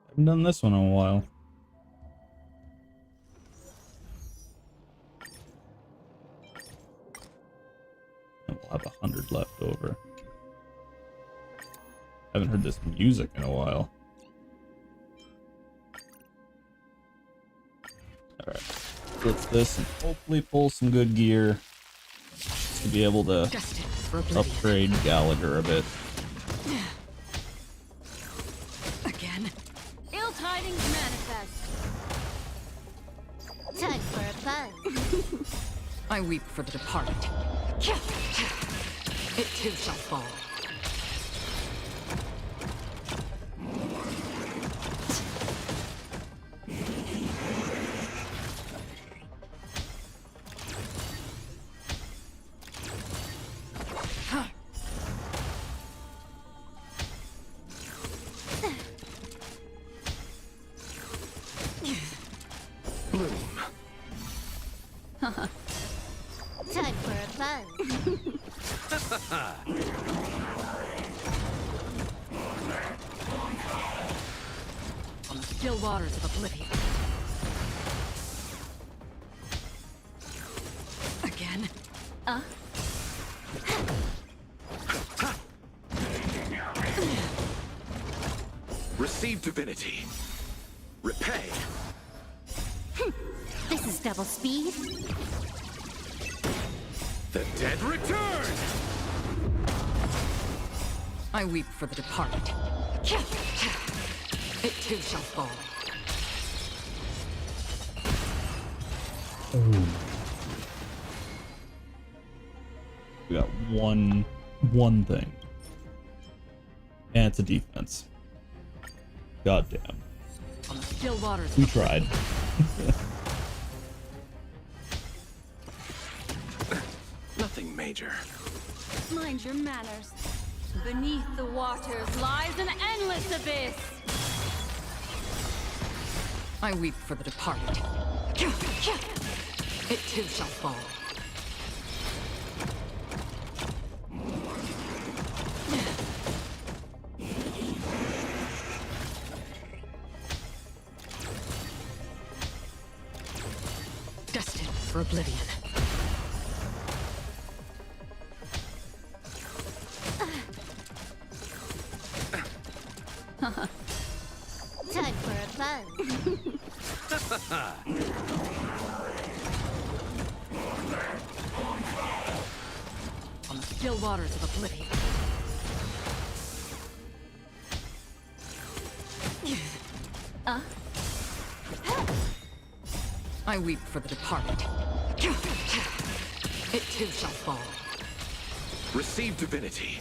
Haven't done this one in a while. And we'll have 100 left over. Haven't heard this music in a while. Alright. Flip this and hopefully pull some good gear to be able to upgrade Gallagher a bit. Again. Ill tidings manifest. Today I weep for the departed. It too shall fall. Time for a fun. On the still waters of oblivion. Again? Receive divinity. Repay. This is double speed. The dead return! I weep for the departed. It too shall fall. We got one thing. And it's a defense. Goddamn. On the still waters. We tried. Nothing major. Mind your manners. Beneath the waters lies an endless abyss. I weep for the departed. It too shall fall. Destined for oblivion. Time for a fun. On the still waters of oblivion. I weep for the departed. It too shall fall. Receive divinity.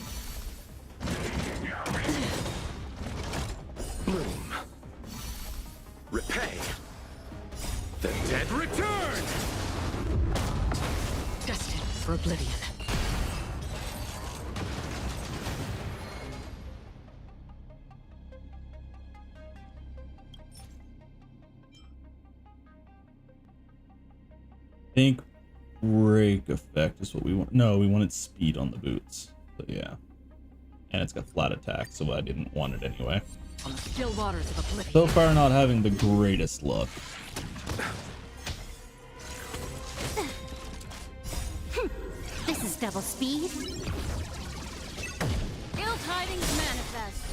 Bloom. Repay. The dead return! Destined for oblivion. I think break effect is what we want. No, we wanted speed on the boots. But yeah. And it's got flat attack, so I didn't want it anyway. On the still waters of oblivion. So far, not having the greatest luck. This is double speed. Ill tidings manifest.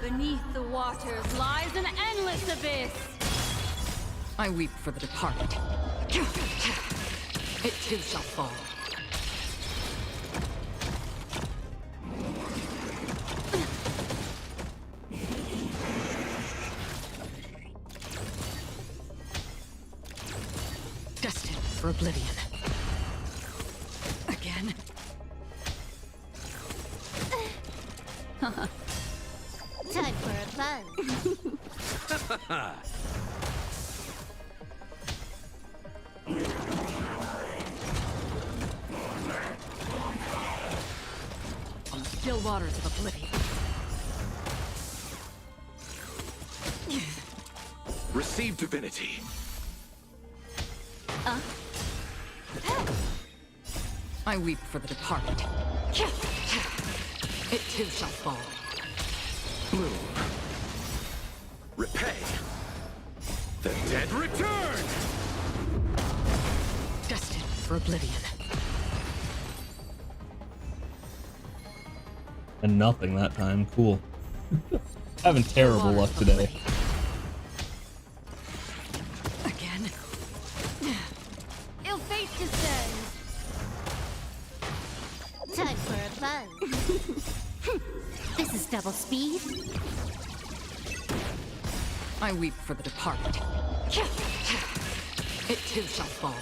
Beneath the waters lies an endless abyss. I weep for the departed. It too shall fall. Destined for oblivion. Again? Time for a fun. On the still waters of oblivion. Receive divinity. I weep for the departed. It too shall fall. Bloom. Repay. The dead return! Destined for oblivion. And nothing that time. Cool. Having terrible luck today. Again? Ill fate descends. Time for a fun. This is double speed. I weep for the departed. It too shall fall.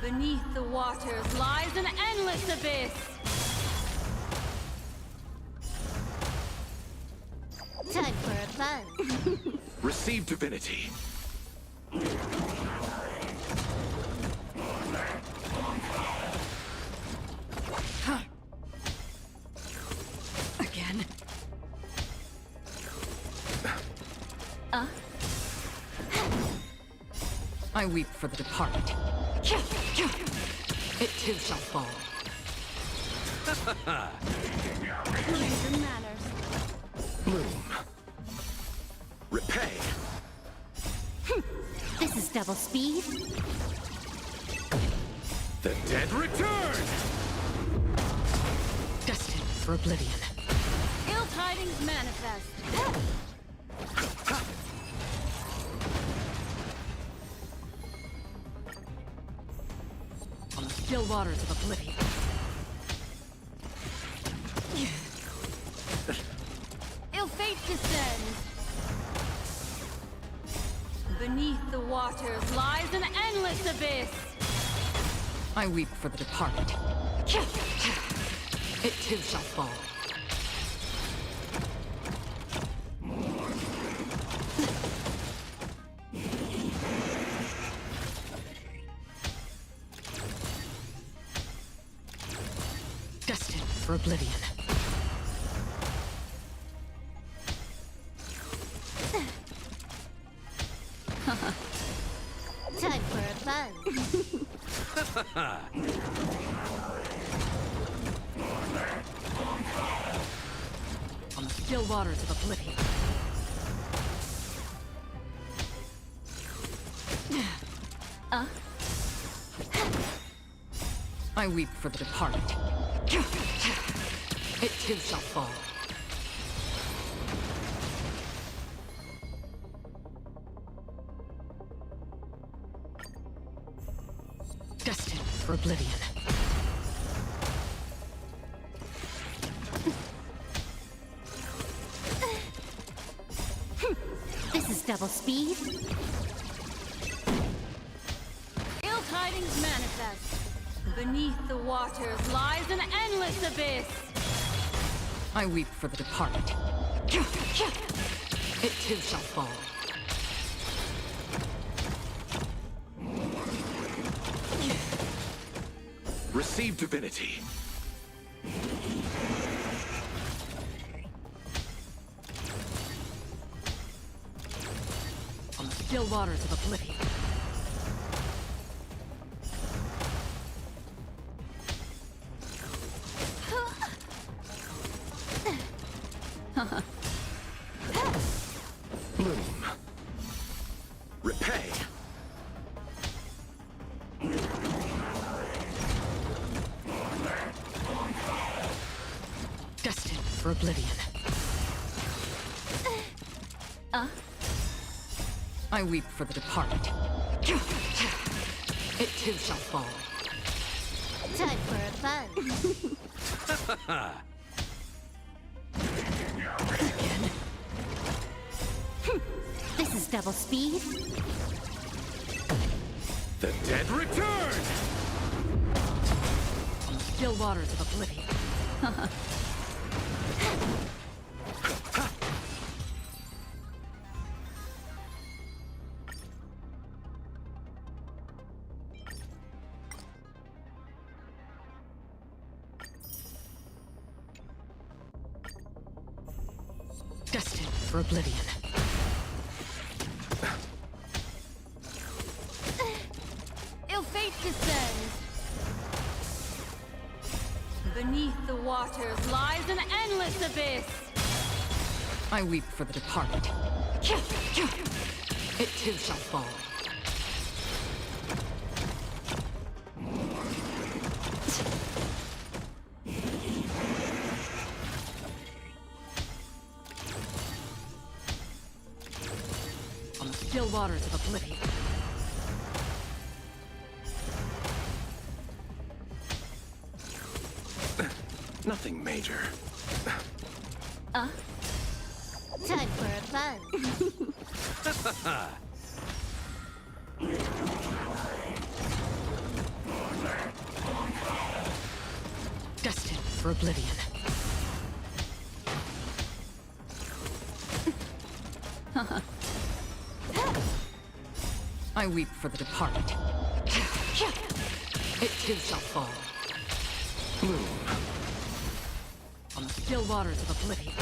Beneath the waters lies an endless abyss. Time for a buzz. Receive divinity. Again. I weep for the departed. It too shall fall. Learn your manners. Bloom. Repay. This is double speed. The dead return! Destined for oblivion. Ill tidings manifest. On the still waters of oblivion. Ill fate descends. Beneath the waters lies an endless abyss. I weep for the departed. It too shall fall. Destined for oblivion. Time for a buzz. On the still waters of oblivion. I weep for the departed. It too shall fall. Destined for oblivion. This is double speed. Ill tidings manifest. Beneath the waters lies an endless abyss. I weep for the departed. It too shall fall. Receive divinity. On the still waters of oblivion. Bloom. Repay. Destined for oblivion. I weep for the departed. It too shall fall. Time for a buzz. This is double speed. The dead return! On the still waters of oblivion. Destined for oblivion. Ill fate descends. Beneath the waters lies an endless abyss. I weep for the departed. It too shall fall. On the still waters of oblivion. Nothing major. Time for a fun. Destined for oblivion. I weep for the departed. It too shall fall. Bloom. On the still waters of oblivion.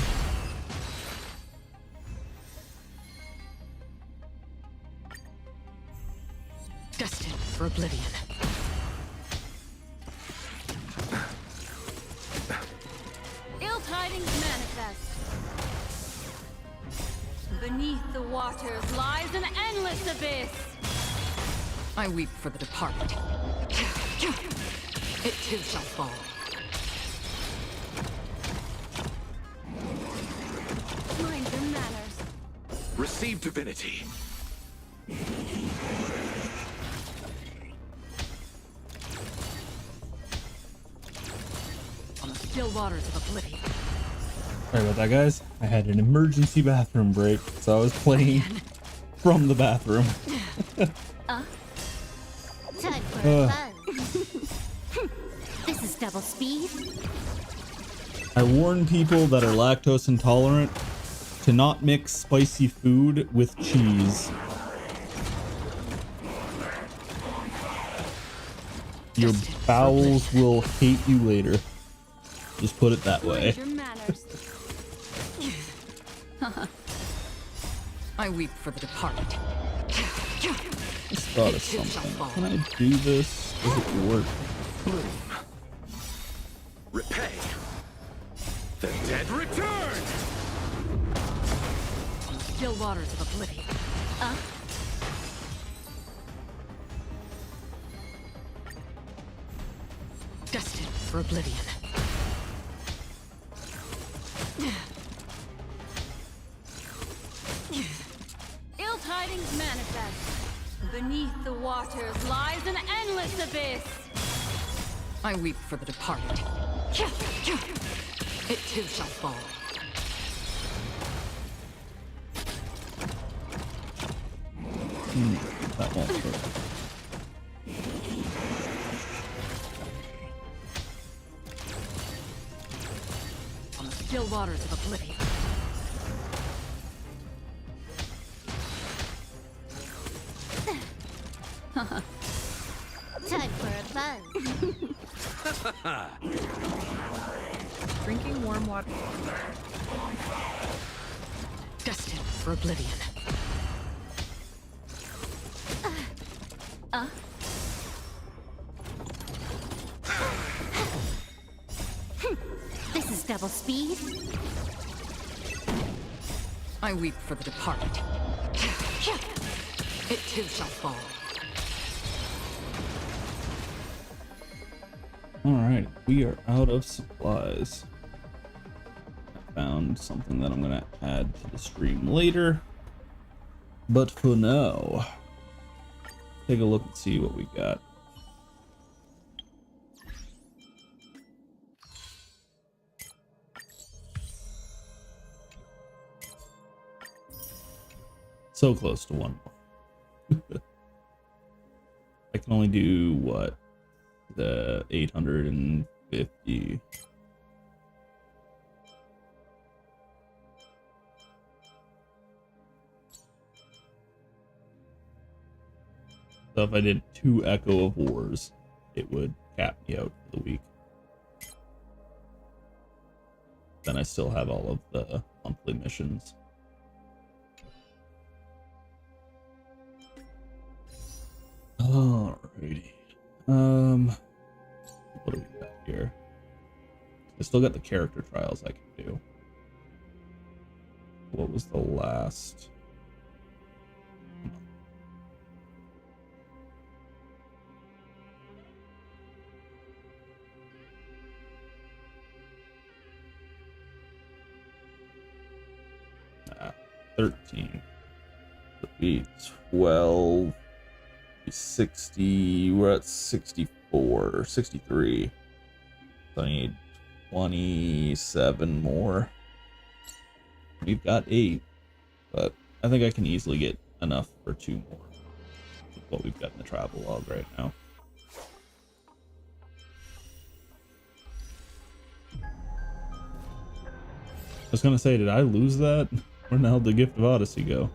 Destined for oblivion. Ill tidings manifest. Beneath the waters lies an endless abyss. I weep for the departed. It too shall fall. Mind your manners. Receive divinity. On the still waters of oblivion. Sorry about that, guys. I had an emergency bathroom break, so I was playing from the bathroom. Time for fun. This is double speed. I warn people that are lactose intolerant to not mix spicy food with cheese. Your bowels will hate you later. Just put it that way. Mind your manners. I weep for the departed. Just thought of something. Can I do this? Does it work? Bloom. Repay. The dead return! On the still waters of oblivion. Destined for oblivion. Ill tidings manifest. Beneath the waters lies an endless abyss. I weep for the departed. It too shall fall. That won't work. On the still waters of oblivion. Time for a fun. Drinking warm water. Destined for oblivion. This is double speed. I weep for the departed. It too shall fall. Alright, we are out of supplies. I found something that I'm gonna add to the stream later. But for now, take a look and see what we got. So close to one more. I can only do what? The 850. So if I did 2 Echo of Wars, it would cap me out for the week. Then I still have all of the monthly missions. Alrighty. What do we got here? I still got the character trials I can do. What was the last? Ah, 13. be 12, 60. We're at 64 or 63. So I need 27 more. We've got 8, but I think I can easily get enough for 2 more. With what we've got in the travel log right now. I was gonna say, did I lose that? Where the hell did the Gift of Odyssey go?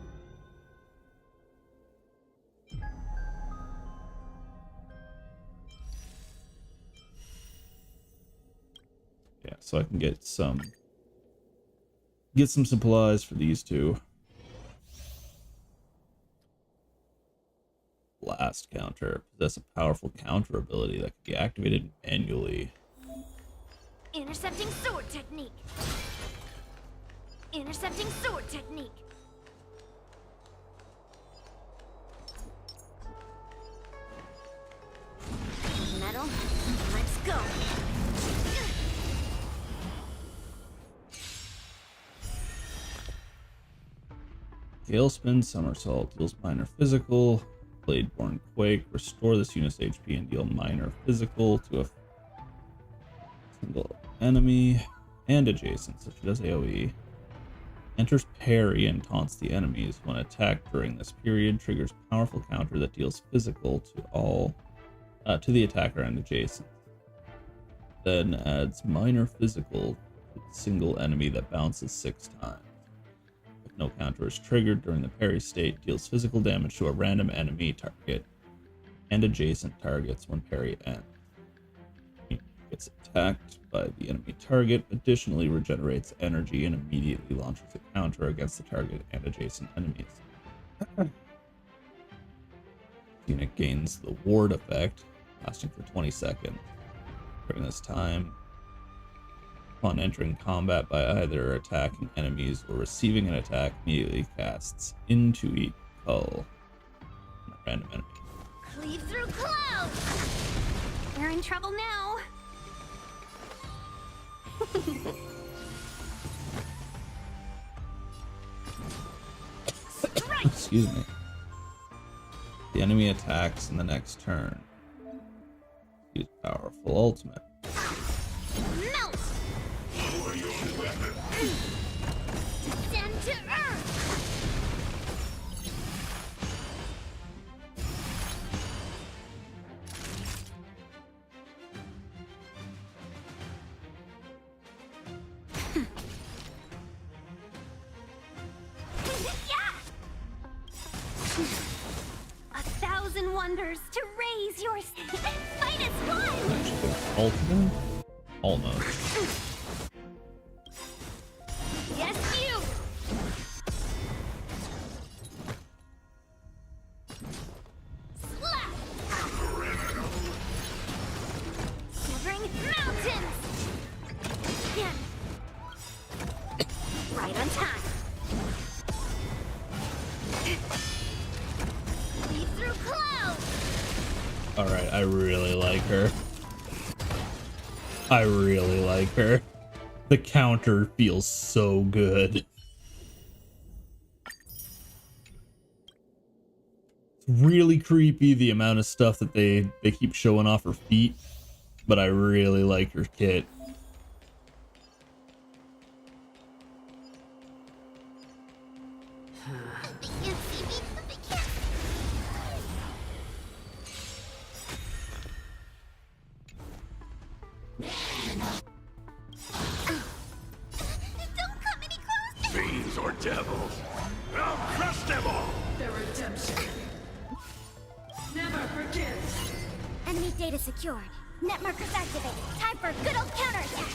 Yeah, so I can get some supplies for these two. Blast counter. Possess a powerful counter ability that can be activated manually. Intercepting sword technique. Intercepting sword technique. Metal, let's go. Gale Spin Somersault deals minor physical. Bladeborn Quake. Restore this unit's HP and deal minor physical to a single enemy and adjacent, so she does AoE. Enters parry and taunts the enemies. When attacked during this period, triggers powerful counter that deals physical to the attacker and adjacent. Then adds minor physical to the single enemy that bounces 6 times. If no counter is triggered during the parry state, deals physical damage to a random enemy target and adjacent targets when parry ends. Gets attacked by the enemy target, additionally regenerates energy and immediately launches a counter against the target and adjacent enemies. Unit gains the ward effect, lasting for 20 seconds. During this time, upon entering combat by either attacking enemies or receiving an attack, immediately casts into each hull on a random enemy. Cleave through clouds! We're in trouble now. Excuse me. The enemy attacks in the next turn. Use powerful ultimate. Melt! Descend to earth! Wonders to raise your finest one! Ultimate? Almost. Yes, you! Slap! Severing mountains! Again. Right on time. Leap through clouds! Alright, I really like her. I really like her. The counter feels so good. It's really creepy the amount of stuff that they keep showing off her feet, but I really like her kit. Fiends or devils, I'll crush them all! The redemption. Never forgive. Enemy data secured. Net markers activated. Time for a good old counterattack.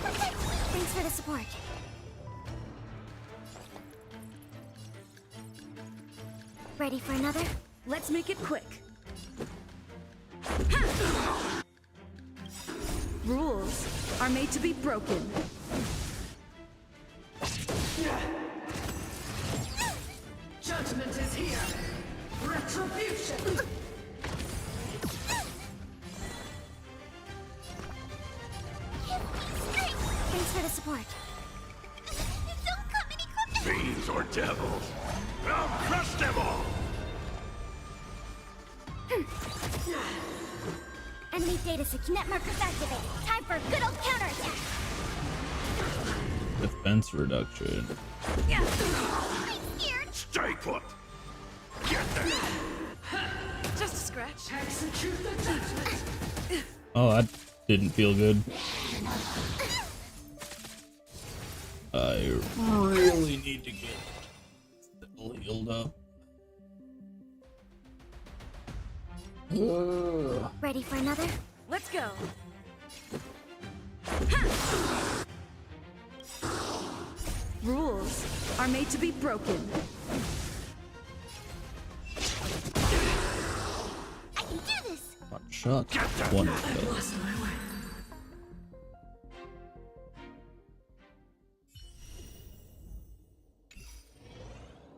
Protect. Thanks for the support. Ready for another? Let's make it quick. Rules are made to be broken. Judgment is here. Retribution. for the support. So many Fiends or devils, I'll crush them all! Enemy data net markers activated. Time for a good old counterattack. Defense reduction. I'm scared. Stay put! Get there! Just a scratch. Oh, that didn't feel good. I really need to get healed up. Ready for another? Let's go. Rules are made to be broken. I can do this. One shot. One kill.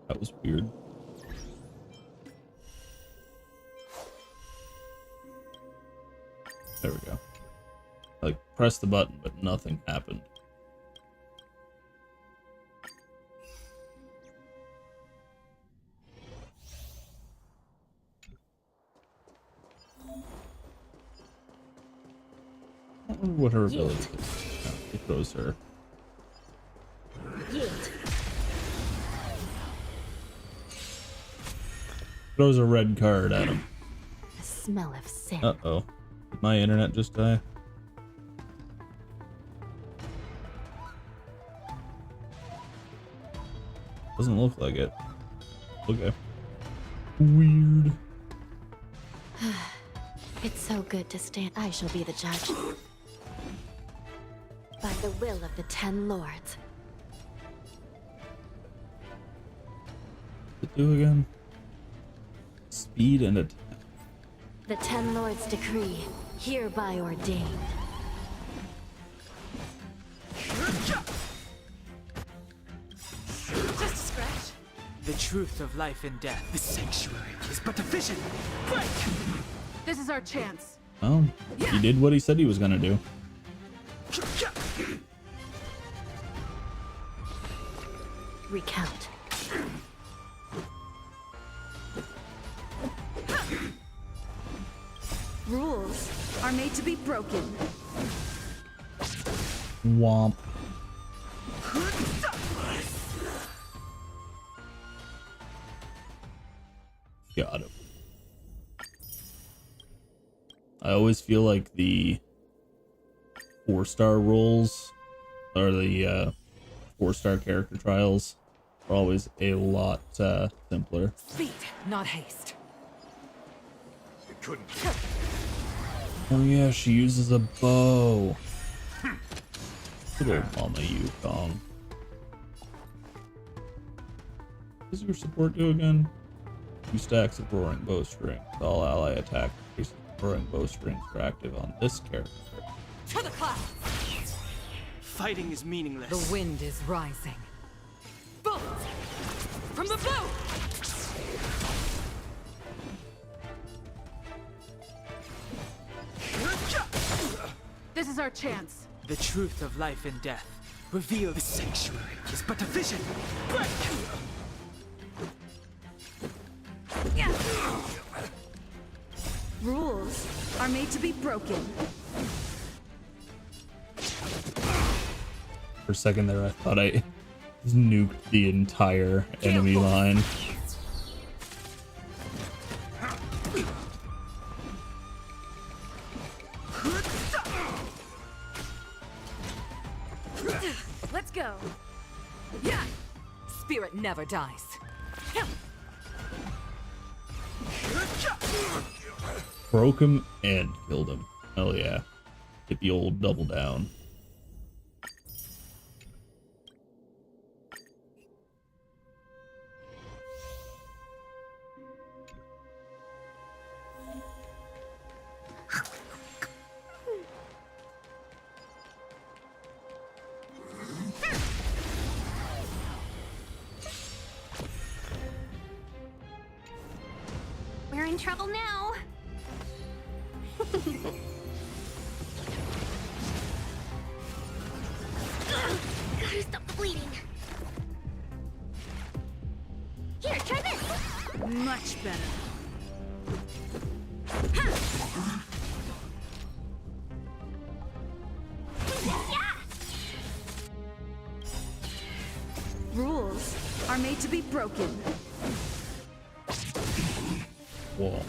That was weird. There we go. I pressed the button, but nothing happened. I don't remember what her ability is. No, it throws her. Throws a red card at him. The smell of sin. Uh-oh. Did my internet just die? Doesn't look like it. Okay. Weird. It's so good to stand. I shall be the judge. By the will of the 10 lords. What do again? Speed and attack. The 10 lords decree, hereby ordained. Just a scratch. The truth of life and death. The sanctuary is but a vision. Break! This is our chance. Oh, he did what he said he was gonna do. Recount. Rules are made to be broken. Womp. Got him. I always feel like the 4-star roles, or the 4-star character trials, are always a lot simpler. Speed, not haste. It couldn't. Oh yeah, she uses a bow. Good old Mama Yukong. What does your support do again? 2 stacks of roaring bowstrings. All ally attack increases roaring bowstrings are active on this character. To the clouds! Fighting is meaningless. The wind is rising. Bullets! From the blue! This is our chance. The truth of life and death. Reveal the sanctuary is but a vision. Break! Rules are made to be broken. For a second there, I thought I nuked the entire enemy line. Let's go. Yeah! Spirit never dies. Broke him and killed him. Hell yeah. Get the old double down. We're in trouble now. you stop the bleeding. Here, try this. Much better. Rules are made to be broken. Whoa.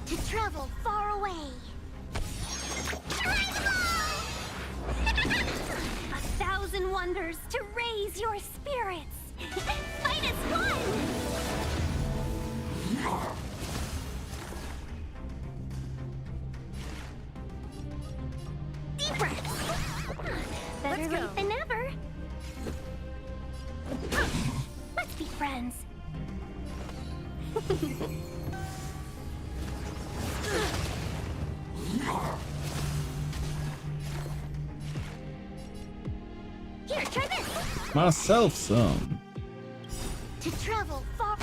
To travel far away. 1,000 wonders to raise your spirits. Fight as one. Deep breaths. Better late than never. Let's be friends. Here, try this. Myself some. To travel far.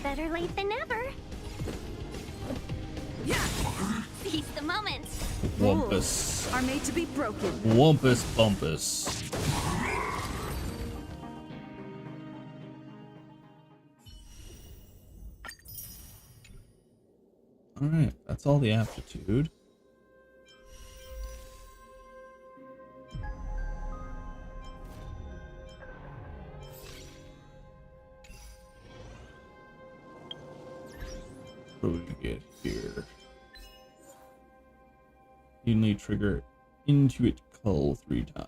Better late than never. Seize the moment. Wumpus. Are made to be broken. Wumpus bumpus. Alright, that's all the aptitude. What do we get here? Keenly trigger Intuit Cull 3 times.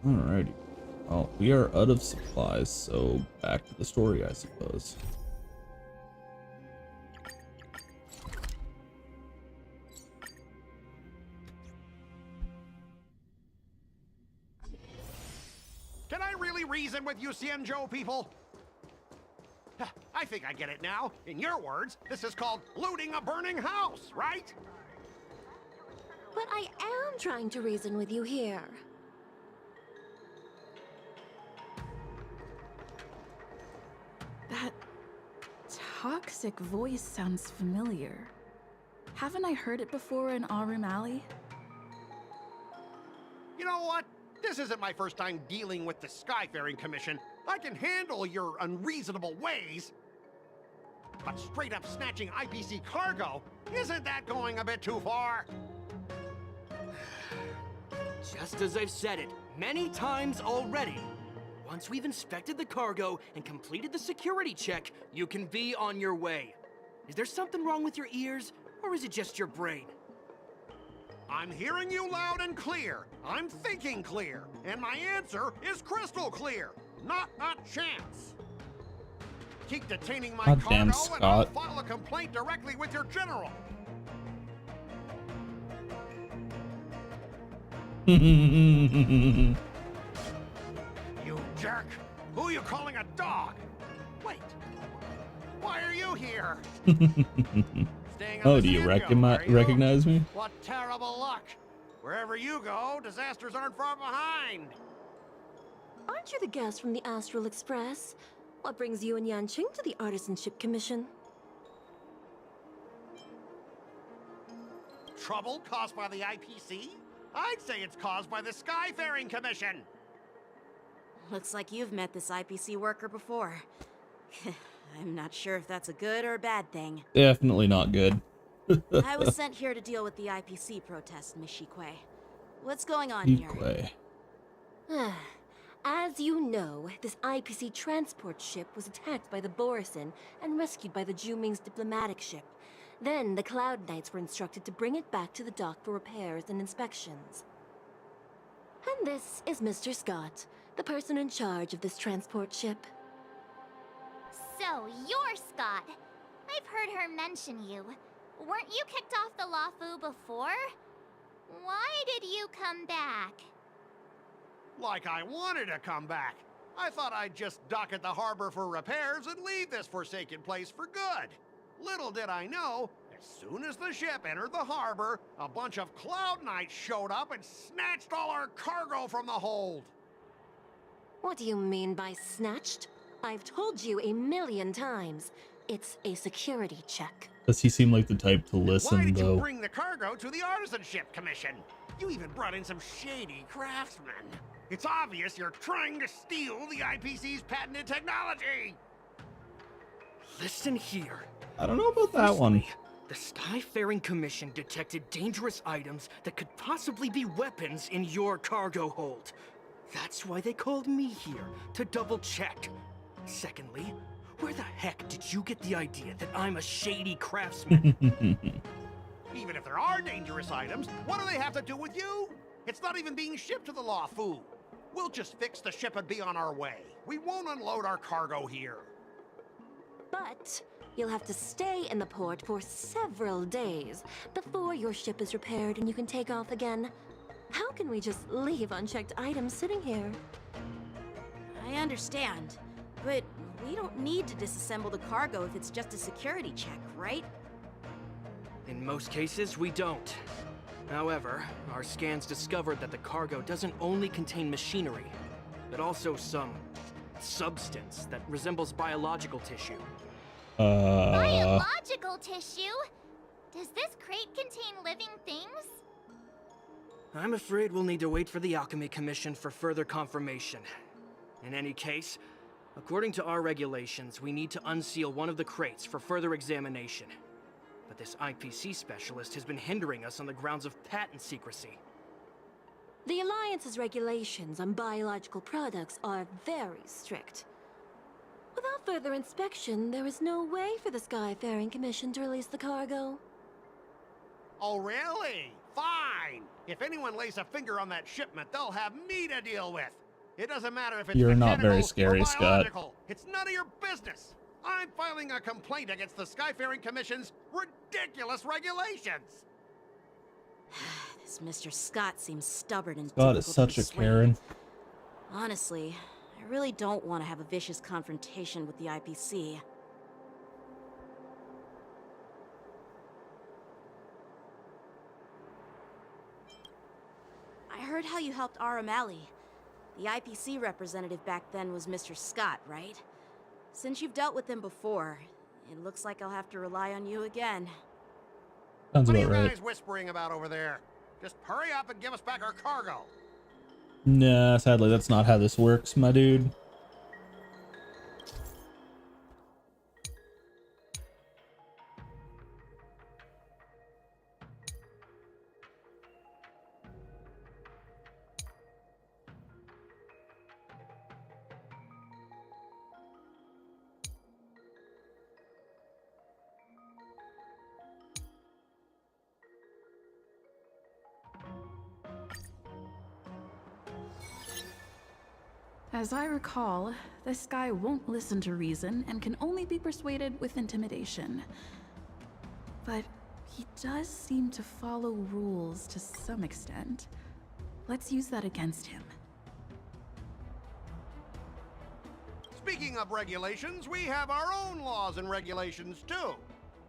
Alrighty. Well, we are out of supplies, so back to the story, I suppose. Can I really reason with you Xianzhou people? I think I get it now. In your words, this is called looting a burning house, right? But I am trying to reason with you here. That toxic voice sounds familiar. Haven't I heard it before in Arum Alley? You know what? This isn't my first time dealing with the Skyfaring Commission. I can handle your unreasonable ways. But straight up snatching IPC cargo, isn't that going a bit too far? Just as I've said it many times already. Once we've inspected the cargo and completed the security check, you can be on your way. Is there something wrong with your ears, or is it just your brain? I'm hearing you loud and clear. I'm thinking clear. And my answer is crystal clear. Not a chance. Keep detaining my cargo Goddamn, and I'll Scott. file a complaint directly with your general. You jerk. Who are you calling a dog? Wait. Why are you here? Oh, do you recognize me? What terrible luck. Wherever you go, disasters aren't far behind. Aren't you the guest from the Astral Express? What brings you and Yanqing to the Artisanship Commission? Trouble caused by the IPC? I'd say it's caused by the Skyfaring Commission. Looks like you've met this IPC worker before. I'm not sure if that's a good or a bad thing. Definitely not good. I was sent here to deal with the IPC protest, Miss Shikwe. What's going on here? As you know, this IPC transport ship was attacked by the Borison and rescued by the Juming's diplomatic ship. Then the Cloud Knights were instructed to bring it back to the dock for repairs and inspections. And this is Mr. Scott, the person in charge of this transport ship. So, you're Scott. I've heard her mention you. Weren't you kicked off the Lafu before? Why did you come back? Like I wanted to come back. I thought I'd just dock at the harbor for repairs and leave this forsaken place for good. Little did I know, if As soon as the ship entered the harbor, a bunch of Cloud Knights showed up and snatched all our cargo from the hold. What do you mean by snatched? I've told you 1,000,000 times. It's a security check. Does he seem like the type to listen, Why did though? you bring the cargo to the Artisanship Commission? You even brought in some shady craftsmen. It's obvious you're trying to steal the IPC's patented technology. Listen here. I don't know about that one. The Skyfaring Commission detected dangerous items that could possibly be weapons in your cargo hold. That's why they called me here, to double check. Secondly, where the heck did you get the idea that I'm a shady craftsman? Even if there are dangerous items, what do they have to do with you? It's not even being shipped to the Lafu. We'll just fix the ship and be on our way. We won't unload our cargo here. But you'll have to stay in the port for several days before your ship is repaired and you can take off again. How can we just leave unchecked items sitting here? I understand, but we don't need to disassemble the cargo if it's just a security check, right? In most cases, we don't. However, our scans discovered that the cargo doesn't only contain machinery, but also some substance that resembles biological tissue. Biological tissue? Does this crate contain living things? I'm afraid we'll need to wait for the Alchemy Commission for further confirmation. In any case, according to our regulations, we need to unseal one of the crates for further examination. But this IPC specialist has been hindering us on the grounds of patent secrecy. The Alliance's regulations on biological products are very strict. Without further inspection, there is no way for the Skyfaring Commission to release the cargo. Oh, really? Fine. If anyone lays a finger on that shipment, they'll have me to deal with. It doesn't matter if it's You're not very mechanical scary, or Scott. biological. It's none of your business. I'm filing a complaint against the Skyfaring Commission's ridiculous regulations. This Mr. Scott seems stubborn and Scott is difficult to such a persuade. Karen. Honestly, I really don't want to have a vicious confrontation with the IPC. I heard how you helped R. O'Malley. The IPC representative back then was Mr. Scott, right? Since you've dealt with him before, it looks like I'll have to rely on you again. Sounds What are about you right. guys whispering about over there? Just hurry up and give us back our cargo. Nah, sadly, that's not how this works, my dude. As I recall, this guy won't listen to reason and can only be persuaded with intimidation. But he does seem to follow rules to some extent. Let's use that against him. Speaking of regulations, we have our own laws and regulations too.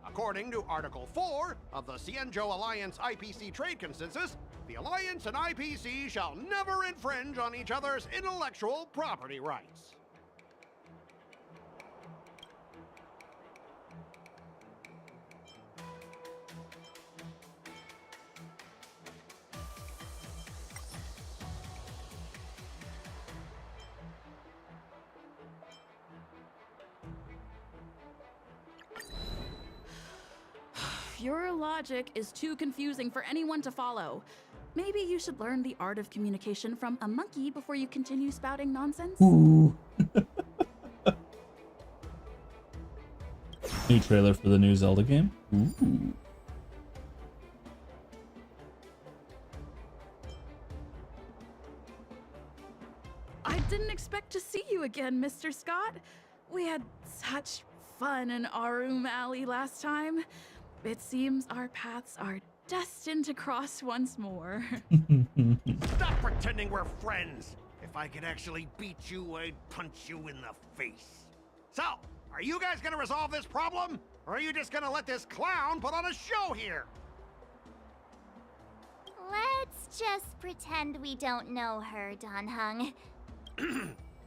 According to Article 4 of the Cienjo Alliance IPC Trade Consensus, the Alliance and IPC shall never infringe on each other's intellectual property rights. Your logic is too confusing for anyone to follow. Maybe you should learn the art of communication from a monkey before you continue spouting nonsense. Ooh. New trailer for the new Zelda game. Ooh. I didn't expect to see you again, Mr. Scott. We had such fun in Arum Alley last time. It seems our paths are destined to cross once more. Stop pretending we're friends. If I could actually beat you, I'd punch you in the face. So, are you guys gonna resolve this problem? Or are you just gonna let this clown put on a show here? Let's just pretend we don't know her, Don Hung.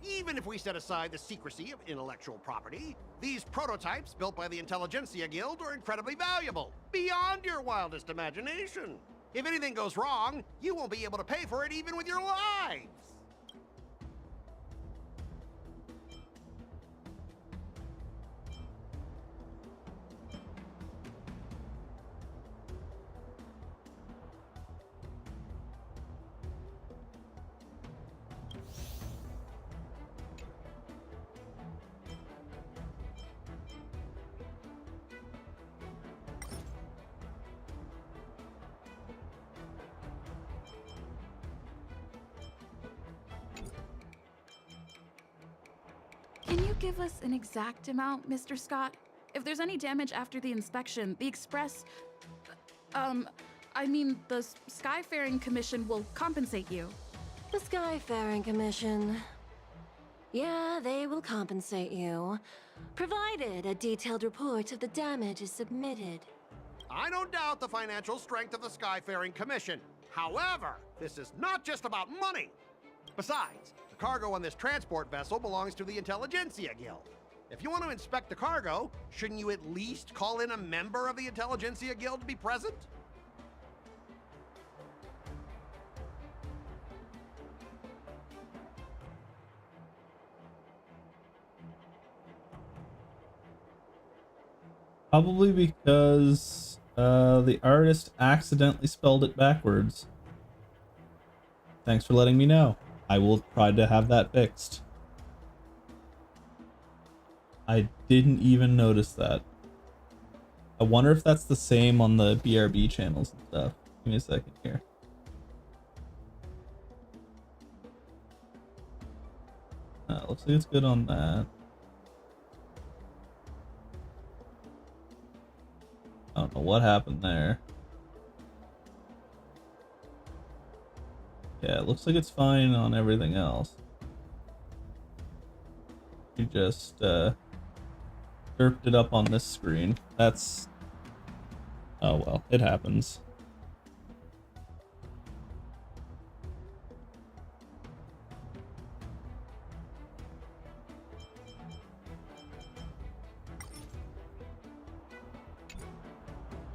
Even if we set aside the secrecy of intellectual property, these prototypes built by the Intelligentsia Guild are incredibly valuable, beyond your wildest imagination. If anything goes wrong, you won't be able to pay for it even with your lives. Can you give us an exact amount, Mr. Scott? If there's any damage after the inspection, the Express... the Skyfaring Commission will compensate you. The Skyfaring Commission. Yeah, they will compensate you, provided a detailed report of the damage is submitted. I don't doubt the financial strength of the Skyfaring Commission. However, this is not just about money. Besides, the cargo on this transport vessel belongs to the Intelligentsia Guild. If you want to inspect the cargo, shouldn't you at least call in a member of the Intelligentsia Guild to be present? Probably because the artist accidentally spelled it backwards. Thanks for letting me know. I will try to have that fixed. I didn't even notice that. I wonder if that's the same on the BRB channels and stuff. Give me a second here. Looks like it's good on that. I don't know what happened there. Yeah, it looks like it's fine on everything else. You just derped it up on this screen. That's... oh well, it happens.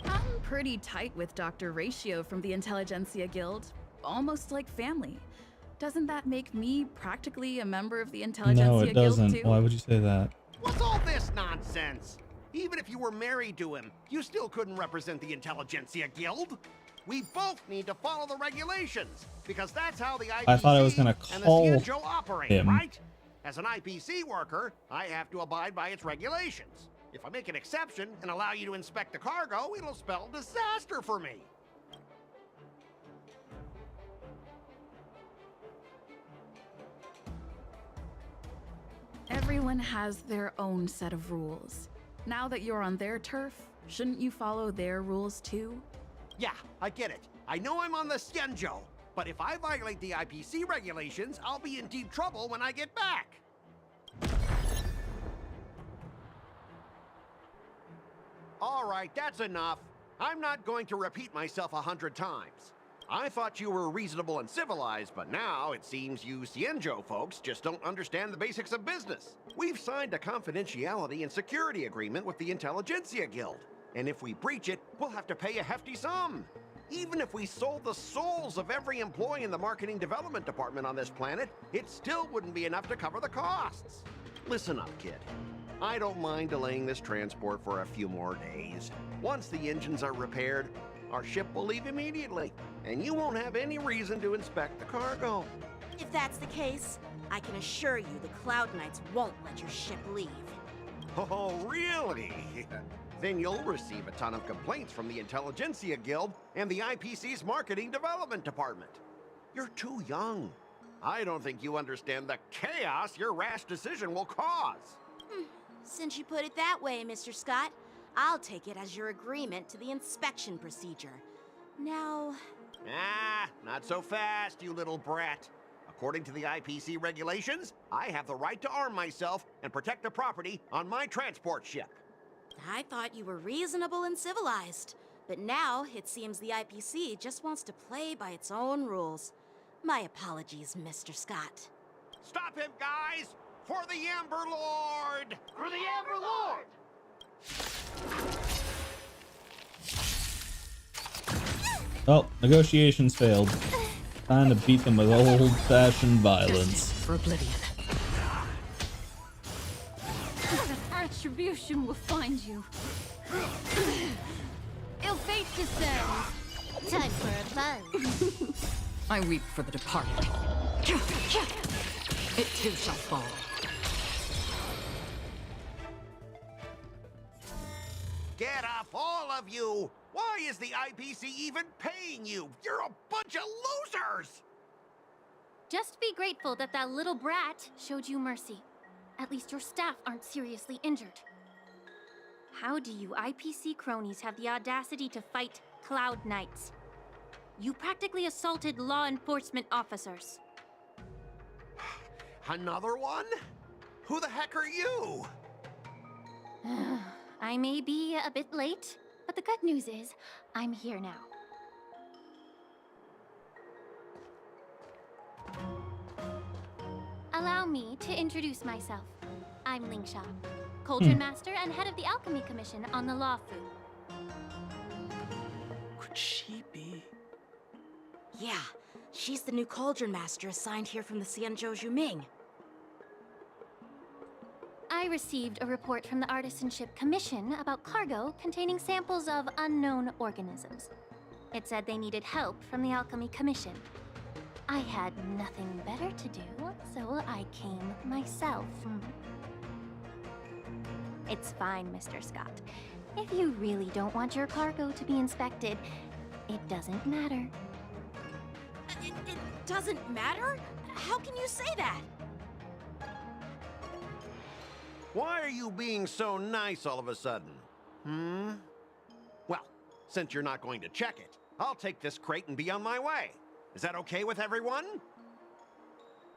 I'm pretty tight with Dr. Ratio from the Intelligentsia Guild. Almost like family. Doesn't that make me practically a member of the Intelligentsia No, it Guild doesn't. too? Why would you say that? What's all this nonsense? Even if you were married to him, you still couldn't represent the Intelligentsia Guild. We both need to follow the regulations, because that's how the IPC I thought I was gonna and the call Cienjo operate, him. right? As an IPC worker, I have to abide by its regulations. If I make an exception and allow you to inspect the cargo, it'll spell disaster for me. Everyone has their own set of rules. Now that you're on their turf, shouldn't you follow their rules too? Yeah, I get it. I know I'm on the Cienjo, but if I violate the IPC regulations, I'll be in deep trouble when I get back. All right, that's enough. I'm not going to repeat myself 100 times. I thought you were reasonable and civilized, but now it seems you Cienjo folks just don't understand the basics of business. We've signed a confidentiality and security agreement with the Intelligentsia Guild, and if we breach it, we'll have to pay a hefty sum. Even if we sold the souls of every employee in the marketing development department on this planet, it still wouldn't be enough to cover the costs. Listen up, kid. I don't mind delaying this transport for a few more days. Once the engines are repaired, our ship will leave immediately, and you won't have any reason to inspect the cargo. If that's the case, I can assure you the Cloud Knights won't let your ship leave. Oh, really? Then you'll receive a ton of complaints from the Intelligentsia Guild and the IPC's Marketing Development Department. You're too young. I don't think you understand the chaos your rash decision will cause. Since you put it that way, Mr. Scott, I'll take it as your agreement to the inspection procedure. Now... not so fast, you little brat. According to the IPC regulations, I have the right to arm myself and protect the property on my transport ship. I thought you were reasonable and civilized. But now, it seems the IPC just wants to play by its own rules. My apologies, Mr. Scott. Stop him, guys! For the Amber Lord! For the Amber Lord! Oh, negotiations failed. Time to beat them with old-fashioned violence. For oblivion. Retribution will find you. Ill fate descends. Time for a buzz. I weep for the departed. It too shall fall. Get up, all of you! Why is the IPC even paying you? You're a bunch of losers! Just be grateful that that little brat showed you mercy. At least your staff aren't seriously injured. How do you IPC cronies have the audacity to fight Cloud Knights? You practically assaulted law enforcement officers. Another one? Who the heck are you? I may be a bit late, but the good news is, I'm here now. Allow me to introduce myself. I'm Lingsha, Cauldron Master and head of the Alchemy Commission on the Lawfu. Could she be? Yeah, she's the new Cauldron Master assigned here from the Xianzhou Juming. I received a report from the Artisanship Commission about cargo containing samples of unknown organisms. It said they needed help from the Alchemy Commission. I had nothing better to do, so I came myself. It's fine, Mr. Scott. If you really don't want your cargo to be inspected, it doesn't matter. It doesn't matter? How can you say that? Why are you being so nice all of a sudden? Well, since you're not going to check it, I'll take this crate and be on my way. Is that okay with everyone?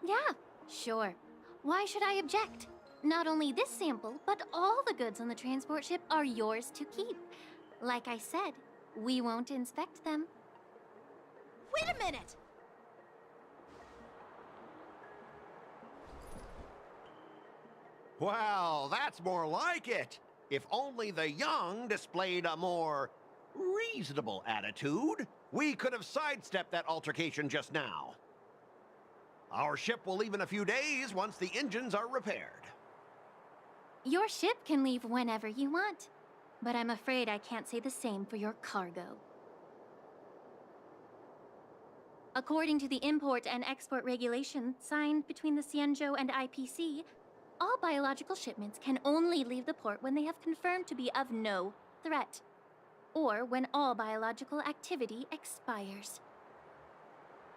Yeah, sure. Why should I object? Not only this sample, but all the goods on the transport ship are yours to keep. Like I said, we won't inspect them. Wait a minute! Well, that's more like it. If only the young displayed a more reasonable attitude, we could have sidestepped that altercation just now. Our ship will leave in a few days once the engines are repaired. Your ship can leave whenever you want, but I'm afraid I can't say the same for your cargo. According to the import and export regulations signed between the Xianzhou and IPC, all biological shipments can only leave the port when they have confirmed to be of no threat, or when all biological activity expires.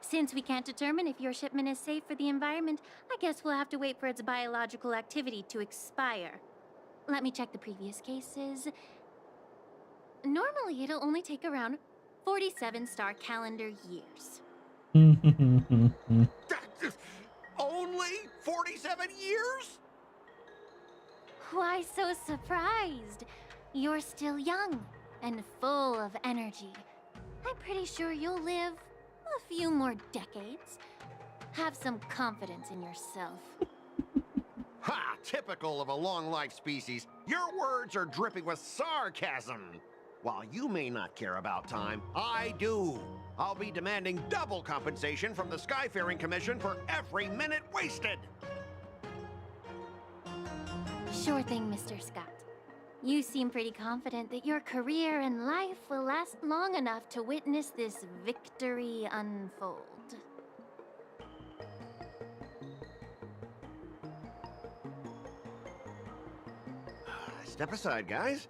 Since we can't determine if your shipment is safe for the environment, I guess we'll have to wait for its biological activity to expire. Let me check the previous cases. Normally, it'll only take around 47 star calendar years. Only 47 years? Why so surprised? You're still young and full of energy. I'm pretty sure you'll live a few more decades. Have some confidence in yourself. Ha! Typical of a long-life species. Your words are dripping with sarcasm. While you may not care about time, I do. I'll be demanding double compensation from the Skyfaring Commission for every minute wasted. Sure thing, Mr. Scott. You seem pretty confident that your career and life will last long enough to witness this victory unfold. Step aside, guys.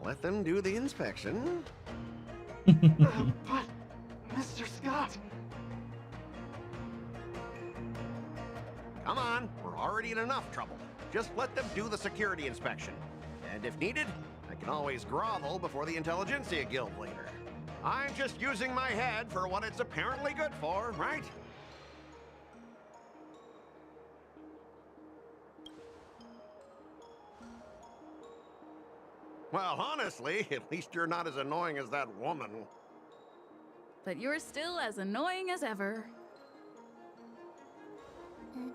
Let them do the inspection. But, Mr. Scott... Come on, we're already in enough trouble. Just let them do the security inspection. And if needed, I can always grovel before the Intelligentsia Guild later. I'm just using my head for what it's apparently good for, right? Well, honestly, at least you're not as annoying as that woman. But you're still as annoying as ever.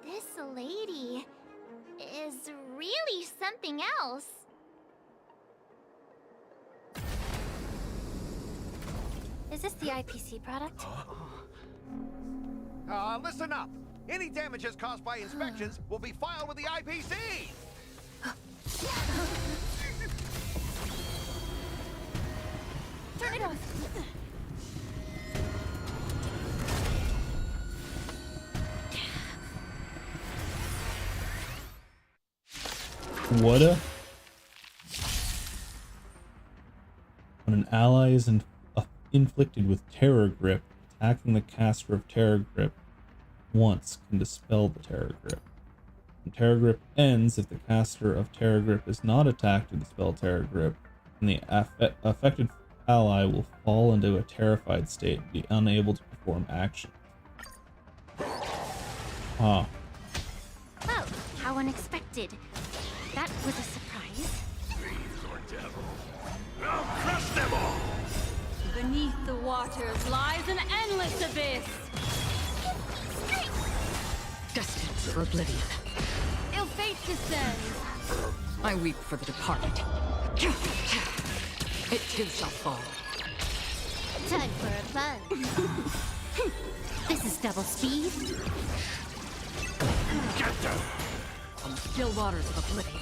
This lady is really something else. Is this the IPC product? Listen up. Any damages caused by inspections will be filed with the IPC. Turn it off. What a... When an ally is inflicted with Terror Grip, attacking the caster of Terror Grip once can dispel the Terror Grip. When Terror Grip ends, if the caster of Terror Grip is not attacked to dispel Terror Grip, then the affected ally will fall into a terrified state and be unable to perform actions. Huh. Well, how unexpected. That was a surprise. I'll crush them all! Beneath the waters lies an endless abyss! Destined for oblivion. Ill fate descends. I weep for the departed. It too shall fall. Time for a plunge. This is double speed. Get them! On the still waters of oblivion.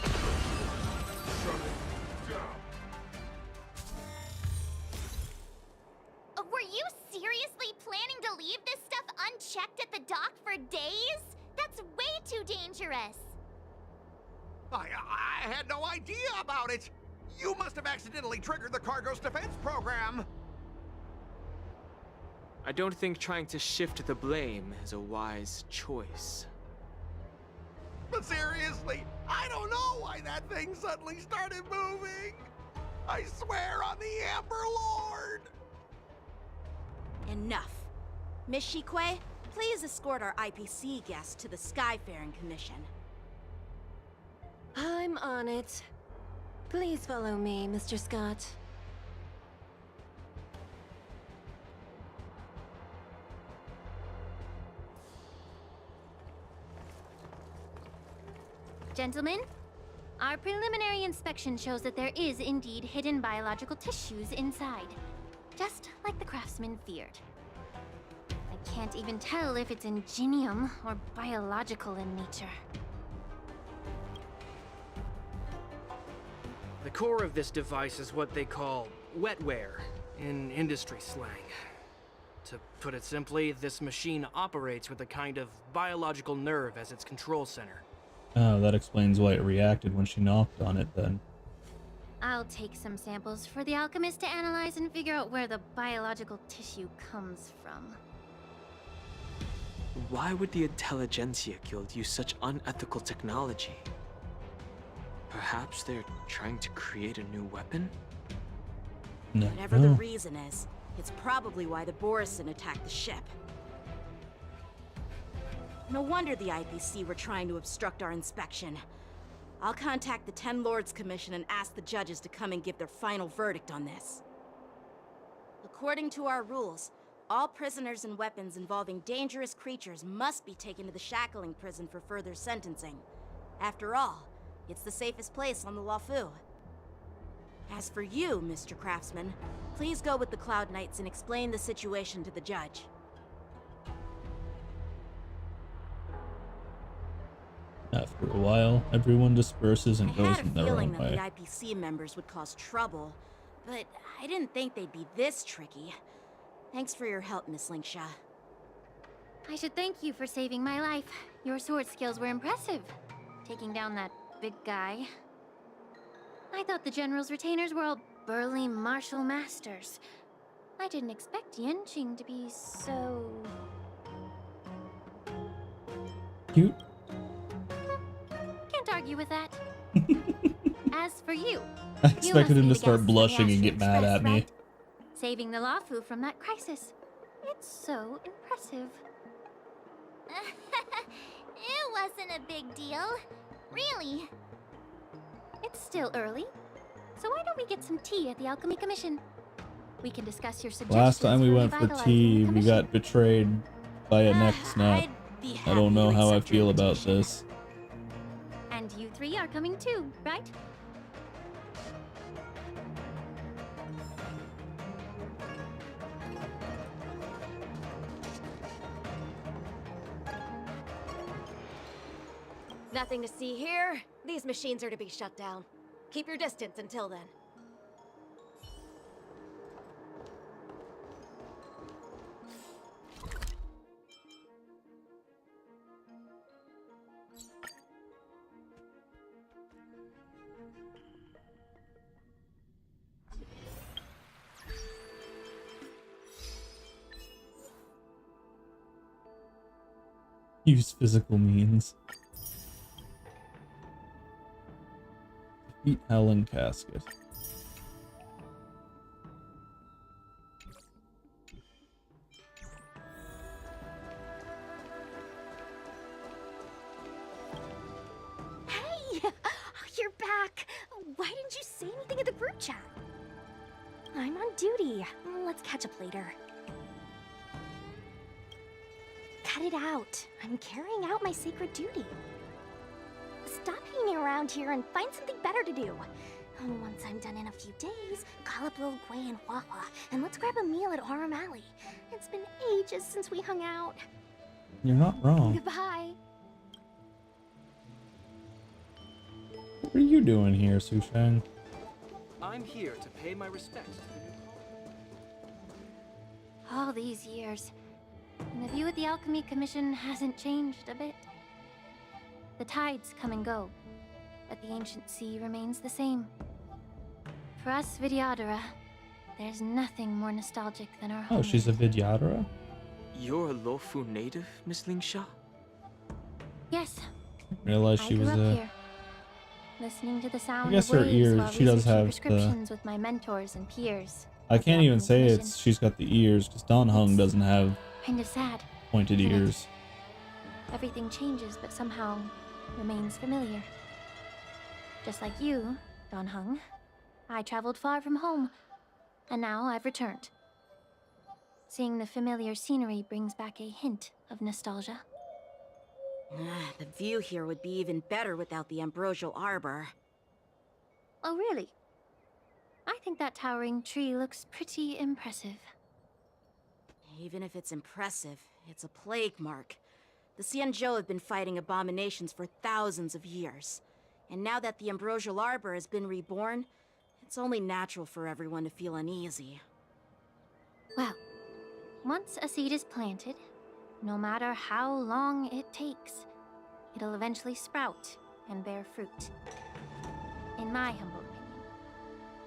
Were you seriously planning to leave this stuff unchecked at the dock for days? That's way too dangerous. I had no idea about it. You must have accidentally triggered the cargo's defense program. I don't think trying to shift the blame is a wise choice. But seriously, I don't know why that thing suddenly started moving. I swear on the Amber Lord. Enough. Miss Shikwe, please escort our IPC guests to the Skyfaring Commission. I'm on it. Please follow me, Mr. Scott. Gentlemen, our preliminary inspection shows that there is indeed hidden biological tissues inside. Just like the craftsman feared. I can't even tell if it's ingenium or biological in nature. The core of this device is what they call wetware in industry slang. To put it simply, this machine operates with a kind of biological nerve as its control center. Oh, that explains why it reacted when she knocked on it then. I'll take some samples for the alchemist to analyze and figure out where the biological tissue comes from. Why would the Intelligentsia Guild use such unethical technology? Perhaps they're trying to create a new weapon? No. Whatever the reason is, it's probably why the Borison attacked the ship. No wonder the IPC were trying to obstruct our inspection. I'll contact the Ten Lords Commission and ask the judges to come and give their final verdict on this. According to our rules, all prisoners and weapons involving dangerous creatures must be taken to the shackling prison for further sentencing. After all, it's the safest place on the Luofu. As for you, Mr. Craftsman, please go with the Cloud Knights and explain the situation to the judge. After a while, everyone disperses and goes in their own I way. had a feeling that the IPC members would cause trouble, but I didn't think they'd be this tricky. Thanks for your help, Miss Lingsha. I should thank you for saving my life. Your sword skills were impressive. Taking down that big guy. I thought the General's retainers were all burly martial masters. I didn't expect Yenching to be so... Cute. Can't argue with that. As for you, I expected him to start blushing and get mad at me. Saving the Luofu from that crisis. It's so impressive. It wasn't a big deal. Really. It's still early. So why don't we get some tea at the Alchemy Commission? We can discuss your suggestions. Last time we went for revitalizing tea, the we commission. got betrayed by a neck snap. be I don't happy know to how I accept your feel about invitation. this. And you three are coming too, right? Nothing to see here. These machines are to be shut down. Keep your distance until then. Use physical means. Defeat Helen Casket. Hey! You're back! Why didn't you say anything in the group chat? I'm on duty. Let's catch up later. Cut it out. I'm carrying out my sacred duty. Stop hanging around here and find something better to do. Once I'm done in a few days, call up Lil Gwei and Wawa, and let's grab a meal at Aurum Alley. It's been ages since we hung out. You're not wrong. Goodbye. What are you doing here, Sushang? I'm here to pay my respects to the new caller. All these years, and the view of the Alchemy Commission hasn't changed a bit. The tides come and go, but the ancient sea remains the same. For us Vidyadhara, there's nothing more nostalgic than our home. Oh, she's a Vidyadhara? You're a Lofu native, Miss Lingsha? Yes. Realized she I was grew up a. here, listening to the sound guess of her waves ears- while she does researching have the- prescriptions with my mentors and peers. I at the can't even Alchemy say Commission. it's she's got the ears because Don Hung doesn't have Kind of sad. pointed isn't it? ears. Everything changes, but somehow remains familiar. Just like you, Don Hung, I traveled far from home, and now I've returned. Seeing the familiar scenery brings back a hint of nostalgia. The view here would be even better without the ambrosial arbor. Oh, really? I think that towering tree looks pretty impressive. Even if it's impressive, it's a plague mark. The Xianzhou have been fighting abominations for thousands of years. And now that the ambrosial arbor has been reborn, it's only natural for everyone to feel uneasy. Well, once a seed is planted, no matter how long it takes, it'll eventually sprout and bear fruit. In my humble opinion,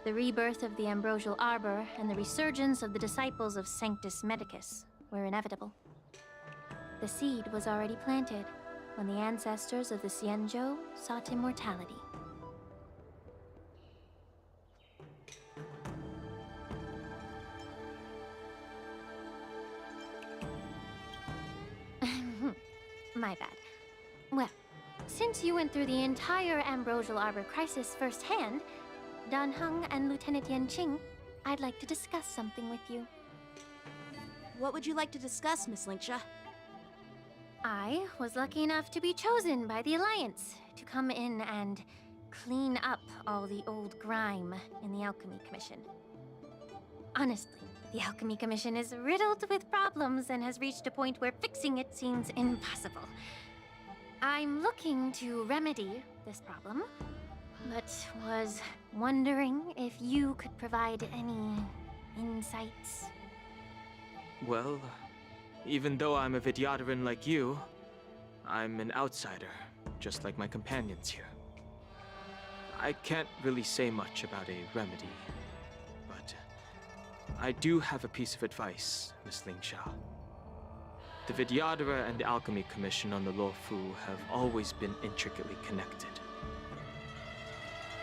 the rebirth of the ambrosial arbor and the resurgence of the disciples of Sanctus Medicus were inevitable. The seed was already planted when the ancestors of the Xianzhou sought immortality. My bad. Well, since you went through the entire Ambrosial Arbor crisis firsthand, Dan Heng and Lieutenant Yan Qing, I'd like to discuss something with you. What would you like to discuss, Miss Lingsha? I was lucky enough to be chosen by the Alliance to come in and clean up all the old grime in the Alchemy Commission. Honestly, the Alchemy Commission is riddled with problems and has reached a point where fixing it seems impossible. I'm looking to remedy this problem, but was wondering if you could provide any insights. Well, even though I'm a Vidyadharan like you, I'm an outsider, just like my companions here. I can't really say much about a remedy, but I do have a piece of advice, Miss Lingsha. The Vidyadhara and the Alchemy Commission on the Luofu have always been intricately connected.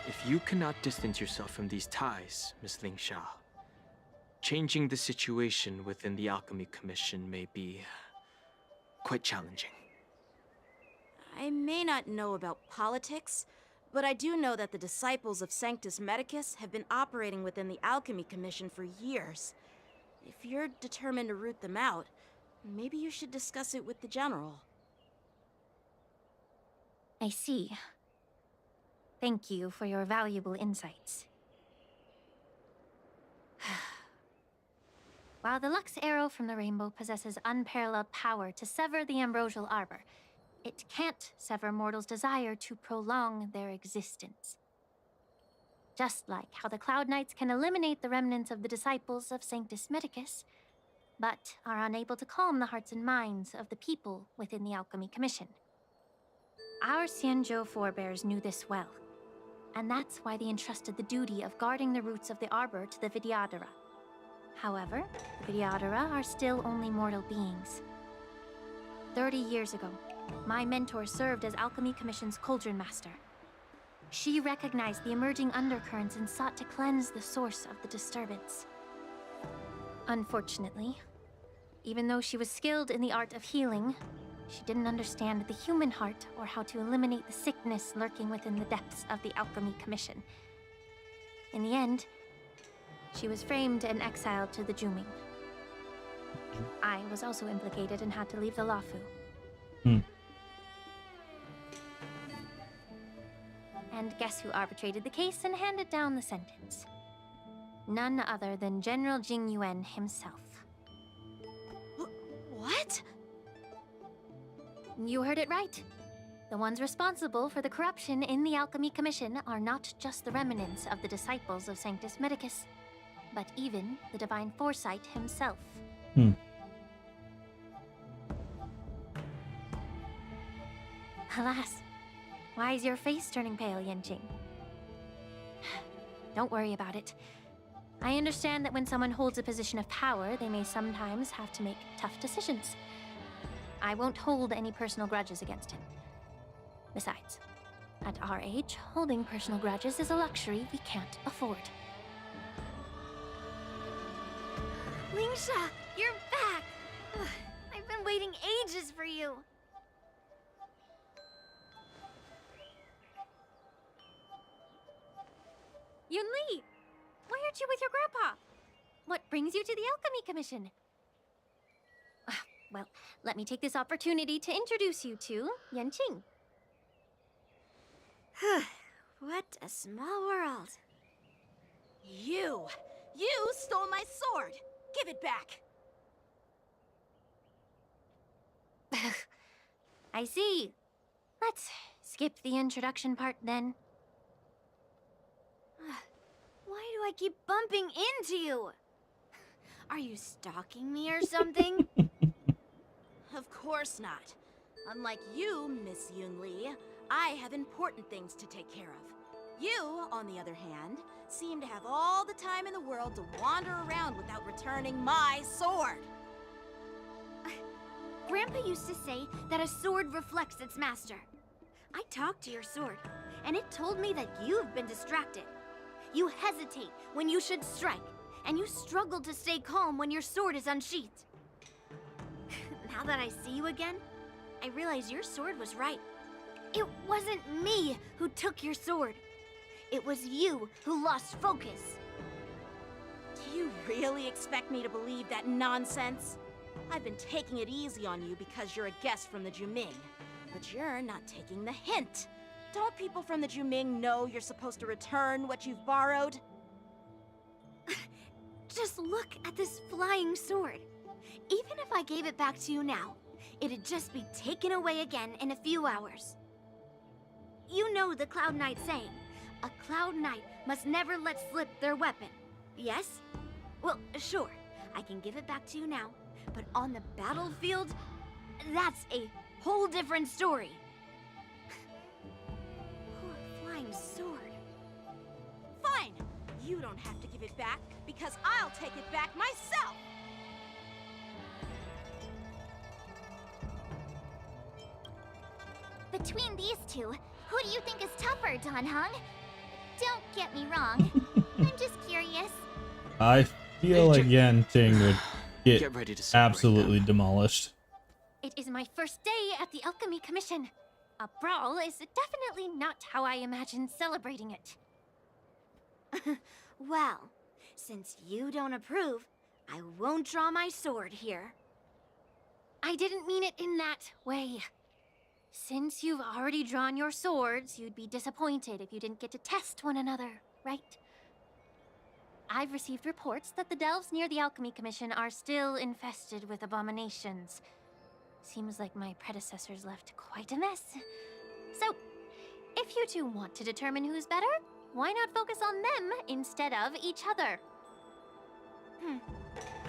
If you cannot distance yourself from these ties, Miss Lingsha, changing the situation within the Alchemy Commission may be quite challenging. I may not know about politics, But I do know that the disciples of Sanctus Medicus have been operating within the Alchemy Commission for years. If you're determined to root them out, maybe you should discuss it with the General. I see. Thank you for your valuable insights. While the Lux Arrow from the Rainbow possesses unparalleled power to sever the Ambrosial Arbor, it can't sever mortals' desire to prolong their existence. Just like how the Cloud Knights can eliminate the remnants of the disciples of Sanctus Medicus, but are unable to calm the hearts and minds of the people within the Alchemy Commission. Our Xianzhou forebears knew this well, and that's why they entrusted the duty of guarding the roots of the Arbor to the Vidyadhara. However, the Vidyadhara are still only mortal beings. 30 years ago, my mentor served as Alchemy Commission's Cauldron Master. She recognized the emerging undercurrents and sought to cleanse the source of the disturbance. Unfortunately, even though she was skilled in the art of healing, she didn't understand the human heart or how to eliminate the sickness lurking within the depths of the Alchemy Commission. In the end, she was framed and exiled to the Juming. I was also implicated and had to leave the Luofu. And guess who arbitrated the case and handed down the sentence? None other than General Jing Yuan himself. What? You heard it right. The ones responsible for the corruption in the Alchemy Commission are not just the remnants of the disciples of Sanctus Medicus, but even the Divine Foresight himself. Alas, why is your face turning pale, Yanqing? Don't worry about it. I understand that when someone holds a position of power, they may sometimes have to make tough decisions. I won't hold any personal grudges against him. Besides, at our age, holding personal grudges is a luxury we can't afford. Lingsha, you're back! Ugh, I've been waiting ages for you. Yunli! Why aren't you with your grandpa? What brings you to the Alchemy Commission? Well, let me take this opportunity to introduce you to Yanqing. What a small world. You stole my sword! Give it back! I see. Let's skip the introduction part then. Why do I keep bumping into you? Are you stalking me or something? Of course not. Unlike you, Miss Yunli, I have important things to take care of. You, on the other hand, seem to have all the time in the world to wander around without returning my sword. Grandpa used to say that a sword reflects its master. I talked to your sword, and it told me that you've been distracted. You hesitate when you should strike, and you struggle to stay calm when your sword is unsheathed. Now that I see you again, I realize your sword was right. It wasn't me who took your sword. It was you who lost focus. Do you really expect me to believe that nonsense? I've been taking it easy on you because you're a guest from the Juming. But you're not taking the hint. Don't people from the Juming know you're supposed to return what you've borrowed? Just look at this flying sword. Even if I gave it back to you now, it'd just be taken away again in a few hours. You know the Cloud Knight saying, a Cloud Knight must never let slip their weapon. Yes? Well, sure, I can give it back to you now, but on the battlefield, that's a whole different story. Poor flying sword. Fine! You don't have to give it back, because I'll take it back myself! Between these two, who do you think is tougher, Dan Heng? Don't get me wrong. I'm just curious. I feel like Yanqing would get ready to celebrate absolutely demolished. It is my first day at the Alchemy Commission. A brawl is definitely not how I imagine celebrating it. Well, since you don't approve, I won't draw my sword here. I didn't mean it in that way. Since you've already drawn your swords, you'd be disappointed if you didn't get to test one another, right? I've received reports that the delves near the Alchemy Commission are still infested with abominations. Seems like my predecessors left quite a mess. So, if you two want to determine who's better, why not focus on them instead of each other?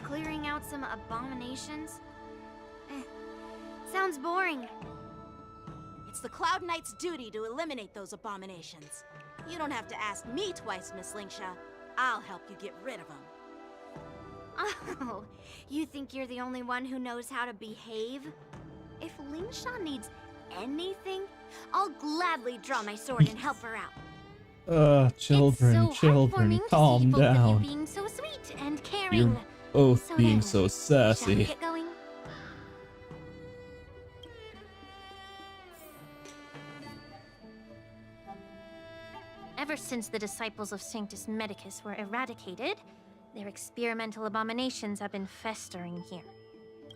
Clearing out some abominations? Sounds boring. It's the Cloud Knight's duty to eliminate those abominations. You don't have to ask me twice, Miss Lingsha. I'll help you get rid of them. Oh, you think you're the only one who knows how to behave? If Lingsha needs anything, I'll gladly draw my sword and help her out. Children, calm down. Being so sweet and caring. You're both So being then, so shall we sassy. get going? Ever since the disciples of Sanctus Medicus were eradicated, their experimental abominations have been festering here.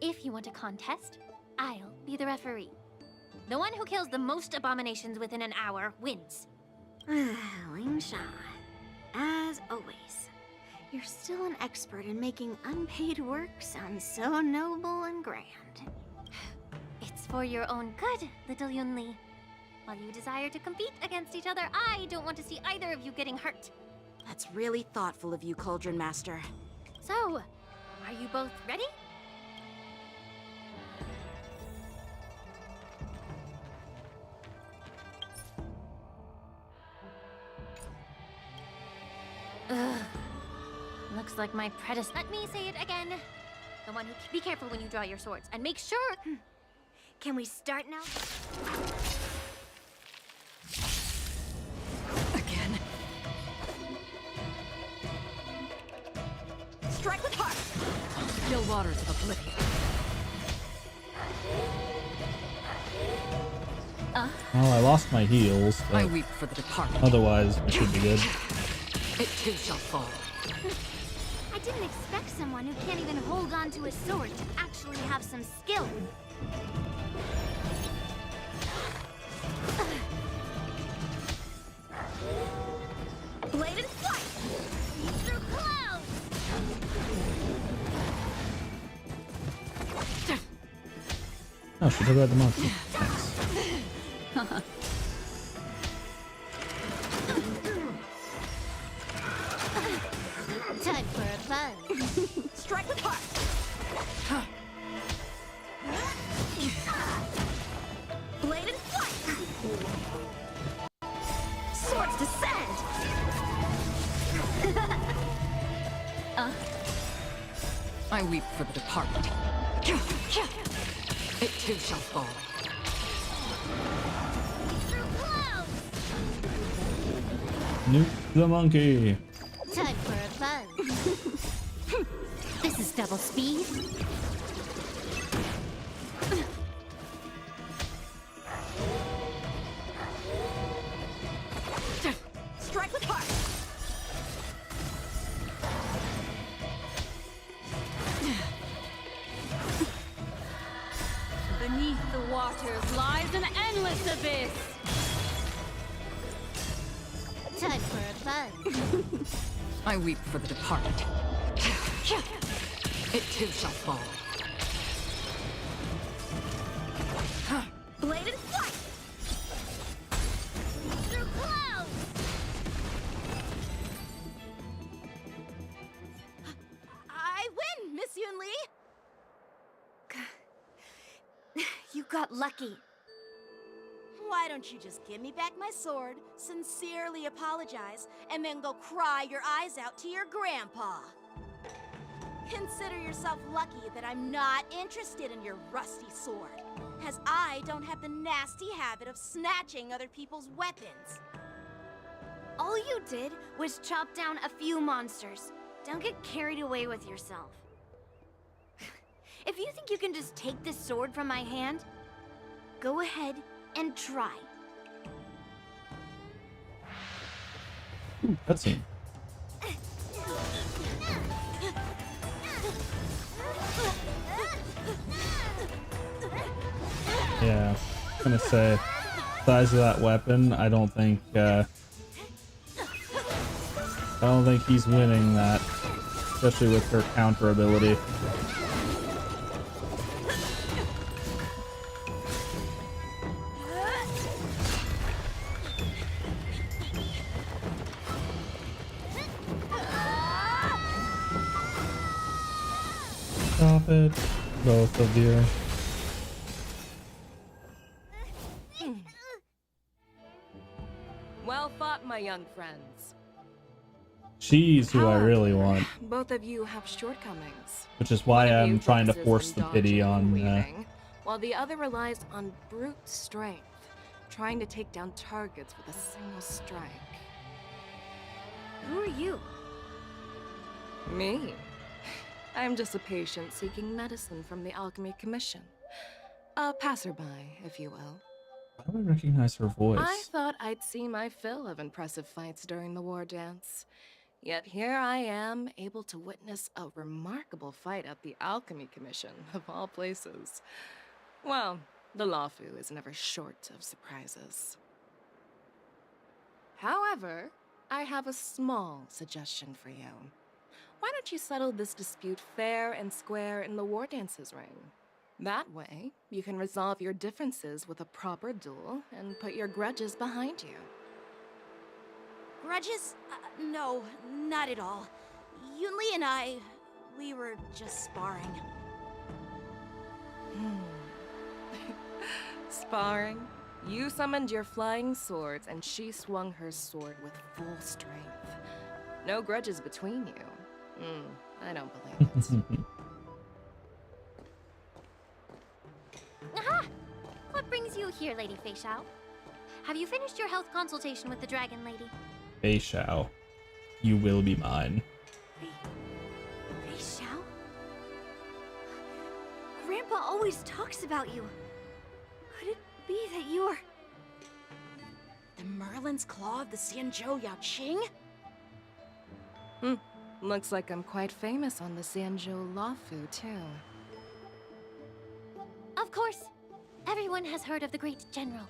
If you want a contest, I'll be the referee. The one who kills the most abominations within an hour wins. Lingsha, as always, you're still an expert in making unpaid work sound so noble and grand. It's for your own good, little Yunli. While you desire to compete against each other, I don't want to see either of you getting hurt. That's really thoughtful of you, Cauldron Master. So, are you both ready? Ugh. Looks like my predecessor. Let me say it again. The one who. Be careful when you draw your swords, and make sure. Can we start now? Again. Strike with heart! Still waters of oblivion. Well, I lost my heals, I but weep for the departed. otherwise we should be good. It too shall fall. I didn't expect someone who can't even hold on to a sword to actually have some skill. Blade and flight! Through clouds! Oh, she took out the monkey. Nice. Time for a plunge. Strike with heart! Blade and flight! Swords descend! I weep for the departed. It too shall fall. Through clouds! Nuke the monkey. Time for a plunge. This is double speed. Strike with heart! Beneath the waters lies an endless abyss. Time for a plunge. I weep for the departed. It too shall fall. Blade and flight! Through clouds! I win, Miss Yunli! You got lucky. Why don't you just give me back my sword, sincerely apologize, and then go cry your eyes out to your grandpa? Consider yourself lucky that I'm not interested in your rusty sword, as I don't have the nasty habit of snatching other people's weapons. All you did was chop down a few monsters. Don't get carried away with yourself. If you think you can just take this sword from my hand, go ahead and try. That's it. Yeah, I'm gonna say size of that weapon. I don't think he's winning that, especially with her counter ability. Stop it, both of you. Well fought, my young friends. She's who I really However, want, both of you have shortcomings. which is why One of you I'm trying to focuses force on the pity dodging and on. weaving, while the other relies on brute strength, trying to take down targets with a single strike. Who are you? Me? I'm just a patient seeking medicine from the Alchemy Commission. A passerby, if you will. How do I recognize her voice? I thought I'd see my fill of impressive fights during the war dance. Yet here I am, able to witness a remarkable fight at the Alchemy Commission, of all places. Well, the Lawfu is never short of surprises. However, I have a small suggestion for you. Why don't you settle this dispute fair and square in the war dances ring? That way, you can resolve your differences with a proper duel and put your grudges behind you. Grudges? No, not at all. Yunli and we were just sparring. Sparring? You summoned your flying swords and she swung her sword with full strength. No grudges between you. I don't believe it. Aha! What brings you here, Lady Fei Shao? Have you finished your health consultation with the Dragon Lady? Fei Shao, you will be mine. Fei Shao? Grandpa always talks about you. Could it be that you're... The Merlin's Claw of the Xianzhou Yaoqing? Looks like I'm quite famous on the Xianzhou Lawfu, too. Of course. Everyone has heard of the great general.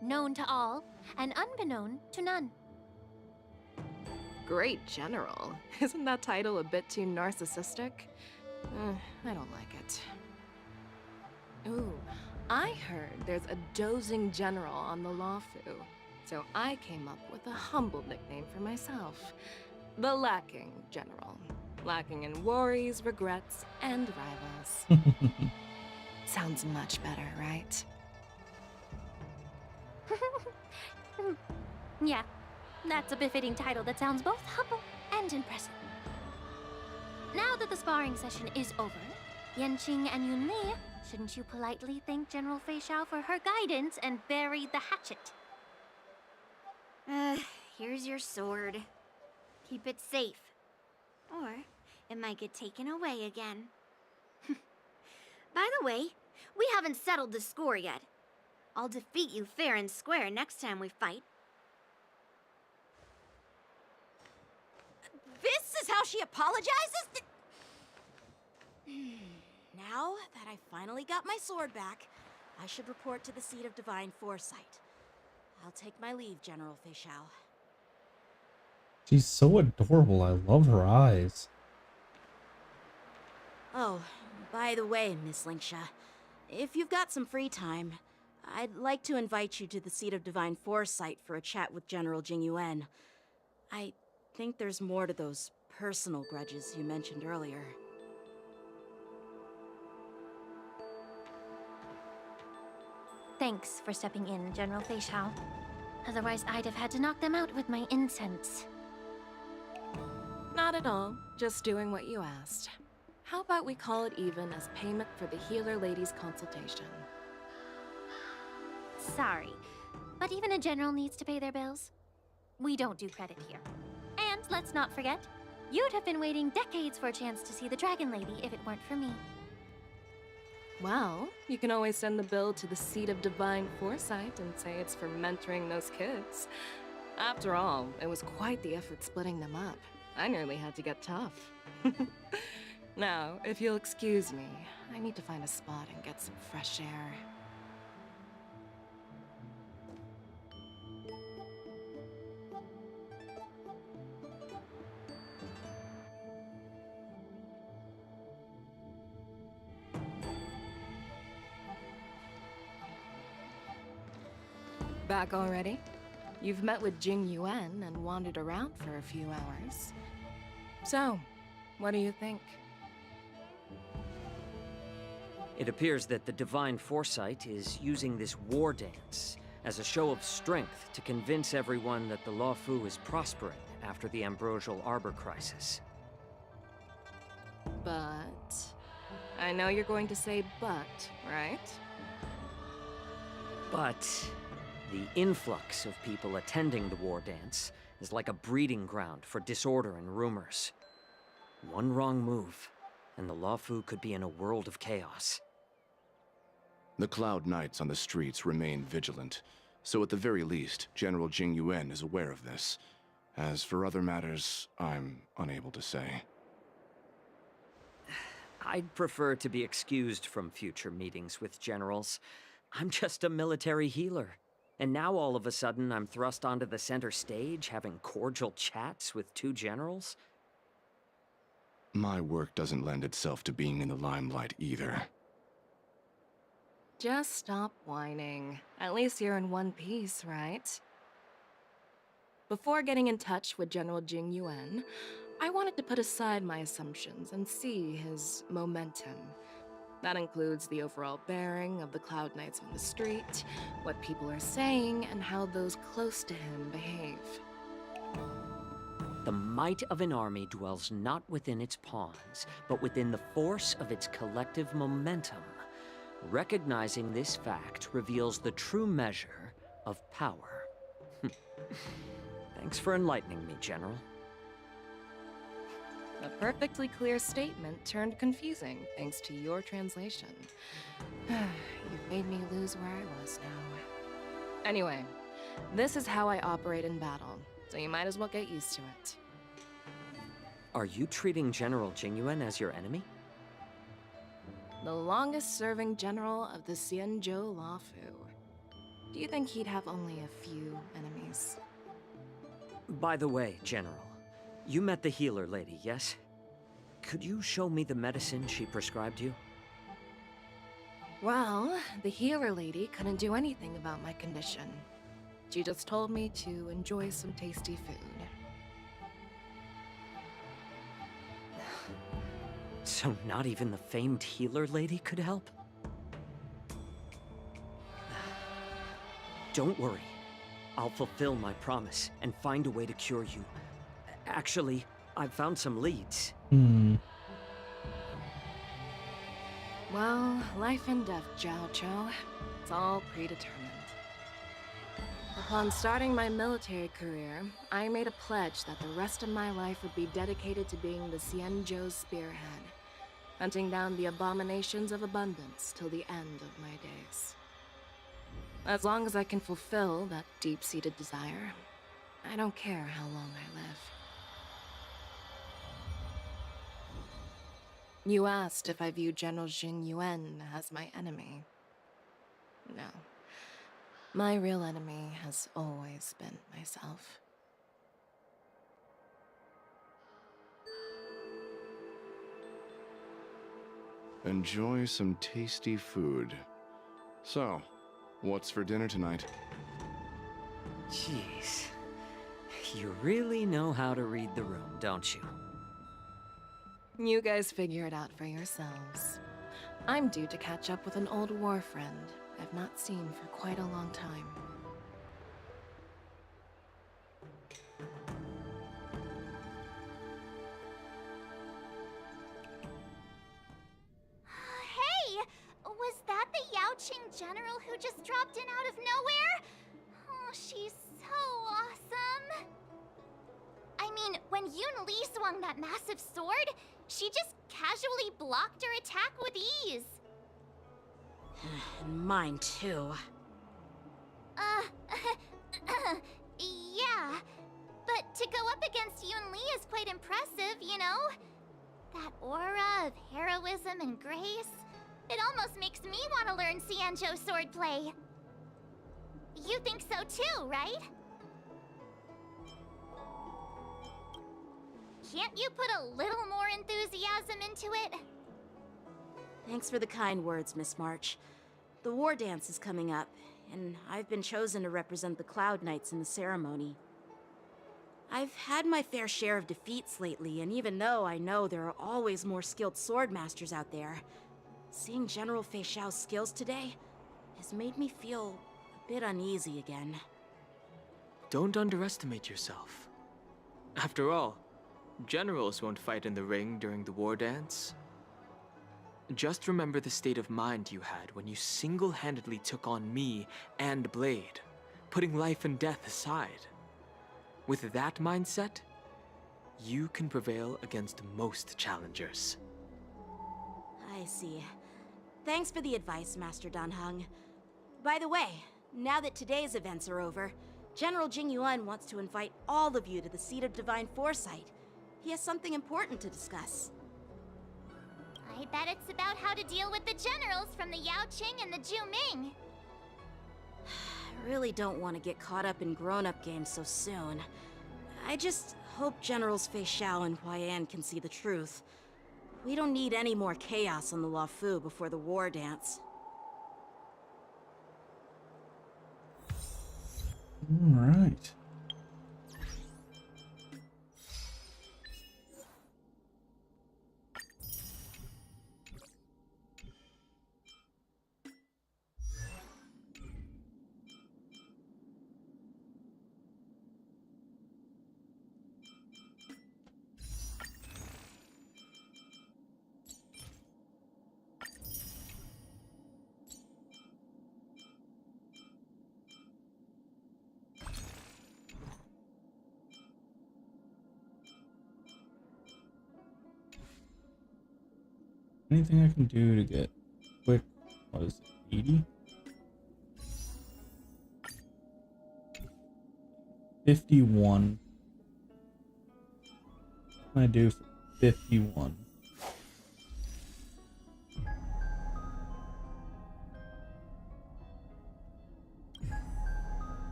Known to all, and unbeknown to none. Great General? Isn't that title a bit too narcissistic? I don't like it. Ooh, I heard there's a dozing general on the Lawfu, so I came up with a humble nickname for myself. The Lacking General. Lacking in worries, regrets, and rivals. Sounds much better, right? Yeah, that's a befitting title that sounds both humble and impressive. Now that the sparring session is over, Yanqing and Yunli, shouldn't you politely thank General Fei Shao for her guidance and bury the hatchet? Here's your sword. Keep it safe. Or it might get taken away again. By the way, we haven't settled the score yet. I'll defeat you fair and square next time we fight. This is how she apologizes? Now that I finally got my sword back, I should report to the seat of divine foresight. I'll take my leave, General Fei Shao. She's so adorable. I love her eyes. Oh, by the way, Miss Linksha, if you've got some free time, I'd like to invite you to the seat of divine foresight for a chat with General Jing Yuan. I think there's more to those personal grudges you mentioned earlier. Thanks for stepping in, General Fei Shao. Otherwise, I'd have had to knock them out with my incense. Not at all. Just doing what you asked. How about we call it even as payment for the healer lady's consultation? Sorry, but even a general needs to pay their bills. We don't do credit here. And let's not forget, you'd have been waiting decades for a chance to see the Dragon Lady if it weren't for me. Well, you can always send the bill to the Seat of Divine Foresight and say it's for mentoring those kids. After all, it was quite the effort splitting them up. I nearly had to get tough. Now, if you'll excuse me, I need to find a spot and get some fresh air. Back already? You've met with Jing Yuan and wandered around for a few hours. So, what do you think? It appears that the Divine Foresight is using this war dance as a show of strength to convince everyone that the Luofu is prospering after the Ambrosial Arbor crisis. But... I know you're going to say but, right? But the influx of people attending the war dance is like a breeding ground for disorder and rumors. One wrong move, and the Luofu could be in a world of chaos. The Cloud Knights on the streets remain vigilant, so at the very least, General Jing Yuan is aware of this. As for other matters, I'm unable to say. I'd prefer to be excused from future meetings with generals. I'm just a military healer. And now all of a sudden I'm thrust onto the center stage having cordial chats with two generals? My work doesn't lend itself to being in the limelight either. Just stop whining. At least you're in one piece, right? Before getting in touch with General Jing Yuan, I wanted to put aside my assumptions and see his momentum. That includes the overall bearing of the Cloud Knights on the street, what people are saying, and how those close to him behave. The might of an army dwells not within its pawns, but within the force of its collective momentum. Recognizing this fact reveals the true measure of power. Thanks for enlightening me, General. A perfectly clear statement turned confusing thanks to your translation. You've made me lose where I was now. Anyway, this is how I operate in battle, so you might as well get used to it. Are you treating General Jing Yuan as your enemy? The longest-serving general of the Xianzhou Luofu. Do you think he'd have only a few enemies? By the way, General, you met the healer lady, yes? Could you show me the medicine she prescribed you? Well, the healer lady couldn't do anything about my condition. She just told me to enjoy some tasty food. So not even the famed healer lady could help? Don't worry. I'll fulfill my promise and find a way to cure you. Actually, I've found some leads. Well, life and death, Zhao Chou. It's all predetermined. Upon starting my military career, I made a pledge that the rest of my life would be dedicated to being the Xianzhou spearhead, hunting down the abominations of abundance till the end of my days. As long as I can fulfill that deep-seated desire, I don't care how long I live. You asked if I view General Jing Yuan as my enemy. No. My real enemy has always been myself. Enjoy some tasty food. So, what's for dinner tonight? Jeez. You really know how to read the room, don't you? You guys figure it out for yourselves. I'm due to catch up with an old war friend I've not seen for quite a long time. Hey! Was that the Yaoqing general who just dropped in out of nowhere? Oh, she's so awesome! I mean, when Yun Li swung that massive sword, she just casually blocked her attack with ease. And mine too. Yeah. But to go up against Yun Li is quite impressive, you know? That aura of heroism and grace. It almost makes me want to learn Xianzhou swordplay. You think so too, right? Can't you put a little more enthusiasm into it? Thanks for the kind words, Miss March. The war dance is coming up, and I've been chosen to represent the Cloud Knights in the ceremony. I've had my fair share of defeats lately, and even though I know there are always more skilled sword masters out there, seeing General Fei Xiao's skills today has made me feel a bit uneasy again. Don't underestimate yourself. After all, generals won't fight in the ring during the war dance. Just remember the state of mind you had when you single-handedly took on me and Blade, putting life and death aside. With that mindset, you can prevail against most challengers. I see. Thanks for the advice, Master Dan Heng. By the way, now that today's events are over, General Jing Yuan wants to invite all of you to the Seat of Divine Foresight. He has something important to discuss. I bet it's about how to deal with the generals from the Yaoqing and the Zhuming. I really don't want to get caught up in grown-up games so soon. I just hope Generals Fei Xiao and Huaiyan can see the truth. We don't need any more chaos on the Luofu before the war dance. All right. Anything I can do to get quick, what is it, 80? 51. What can I do for 51?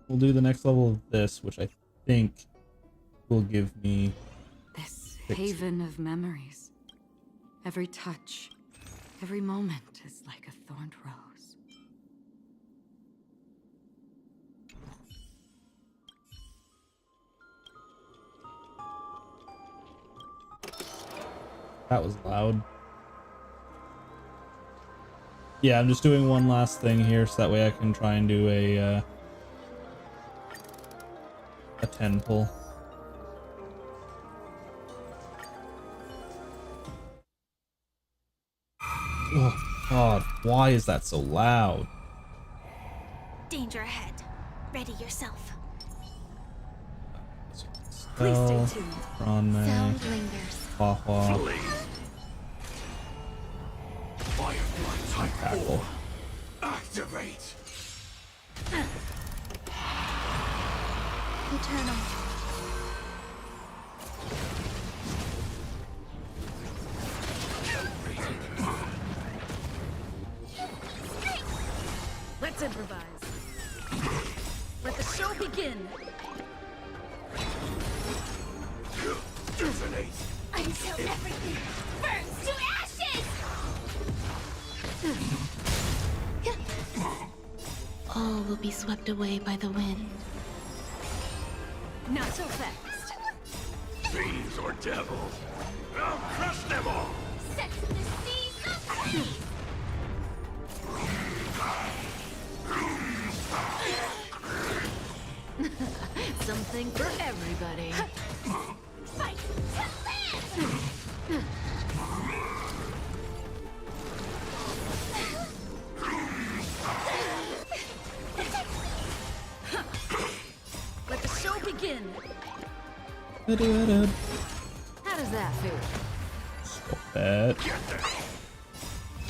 We'll do the next level of this, which I think will give me This 60. haven of memories. Every touch, every moment is like a thorned rose. That was loud. Yeah, I'm just doing one last thing here so that way I can try and do a 10 pull. Oh god, why is that so loud? Danger ahead. Ready yourself. Please stay tuned. Sound lingers. Hua. Firefly type Tackle. activate. Eternal. Let's improvise. Let the show begin. Detonate. Until everything burns to ashes! All will be swept away by the wind. Not so fast. Fiends or devils, I'll crush them all. Set to the seas of peace! Something for everybody. Fight to live! Let the show begin. How How does that feel? bet.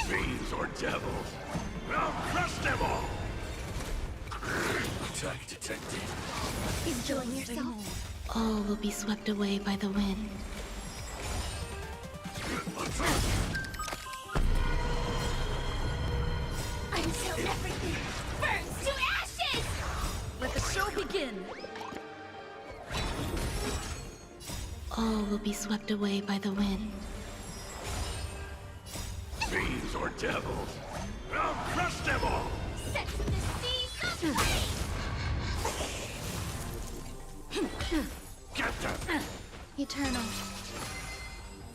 Fiends or devils, I'll crush them all! Attack detected. Enjoying yourself? All will be swept away by the wind. Until everything burns to ashes! Let the show begin! All will be swept away by the wind. Fiends or devils, I'll crush them all! Set to the seas of flame! Get them! Eternal.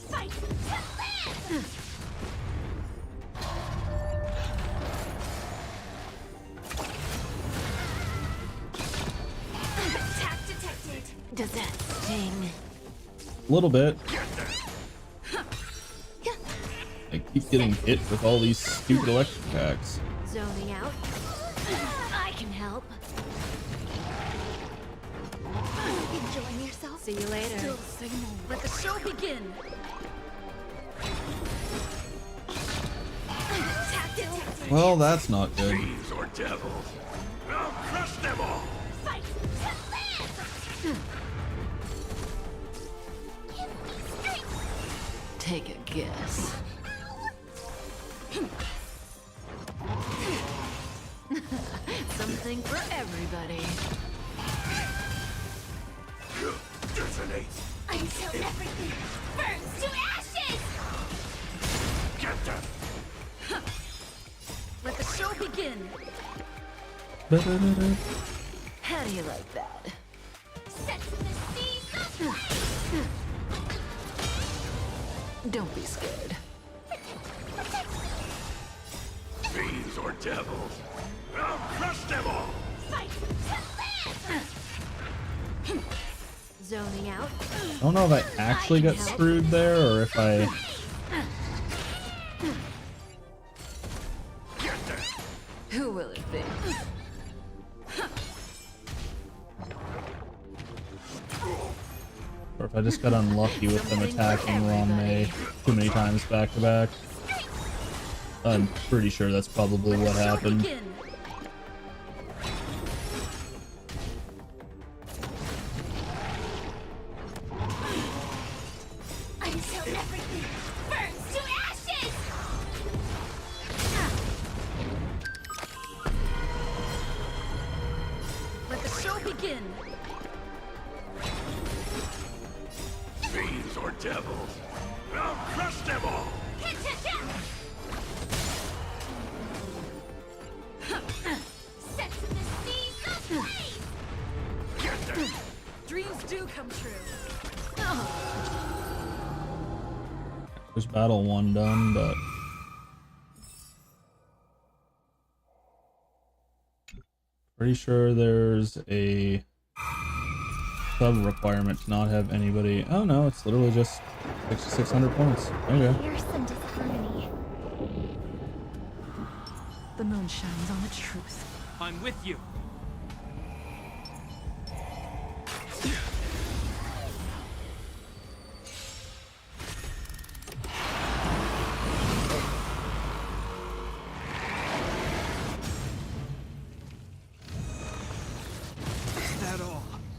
Fight to live! Attack detected. Does that sting? A little bit. I keep getting hit with all these stupid electric attacks. Zoning out. I can help. Enjoying yourself? See you later. Still signal. Let the show begin! Attack detected. Well, that's not good. Fiends or devils, I'll crush them all! Fight to live! Give me strength! Take a guess. Something for everybody. Detonate! Until everything burns to ashes! Get them! Let the show begin! How do you like that? Set to the seas of flame! Don't be scared. Fiends or devils, I'll crush them all! Fight to live! Zoning out. I don't know if I actually got screwed there or if I... Who will it be? Or if I just got unlucky with them attacking Ron-May too many times back to back. I'm pretty sure that's probably what happened. Until everything burns to ashes! Let the show begin! Fiends or devils, I'll crush them all! Set to the seas of flame! Get them! Dreams do come true. There's battle 1 done, but... Pretty sure there's a sub requirement to not have anybody. Oh no, it's literally just 6,600 points. Okay. Here's some disharmony. The moon shines on the truth. I'm with you.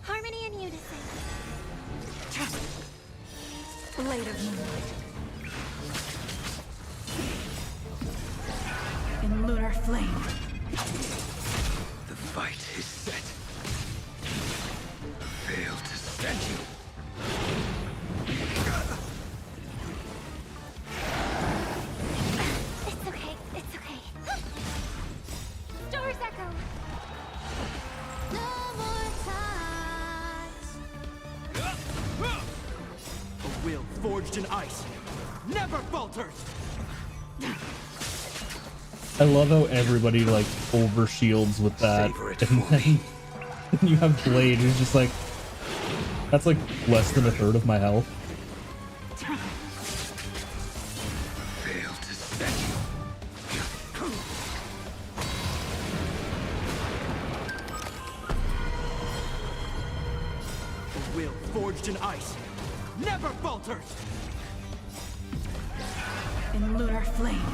Harmony and unison. Blade of moonlight. In lunar flame. The fight is set. Fail to set you. It's okay, it's okay. Stars echo. No more times. A will forged in ice never falters. I love how everybody like over shields with that, and then you have Blade who's just like, that's like less than a third of my health. Fail to set A will forged in ice never falters. In lunar flame.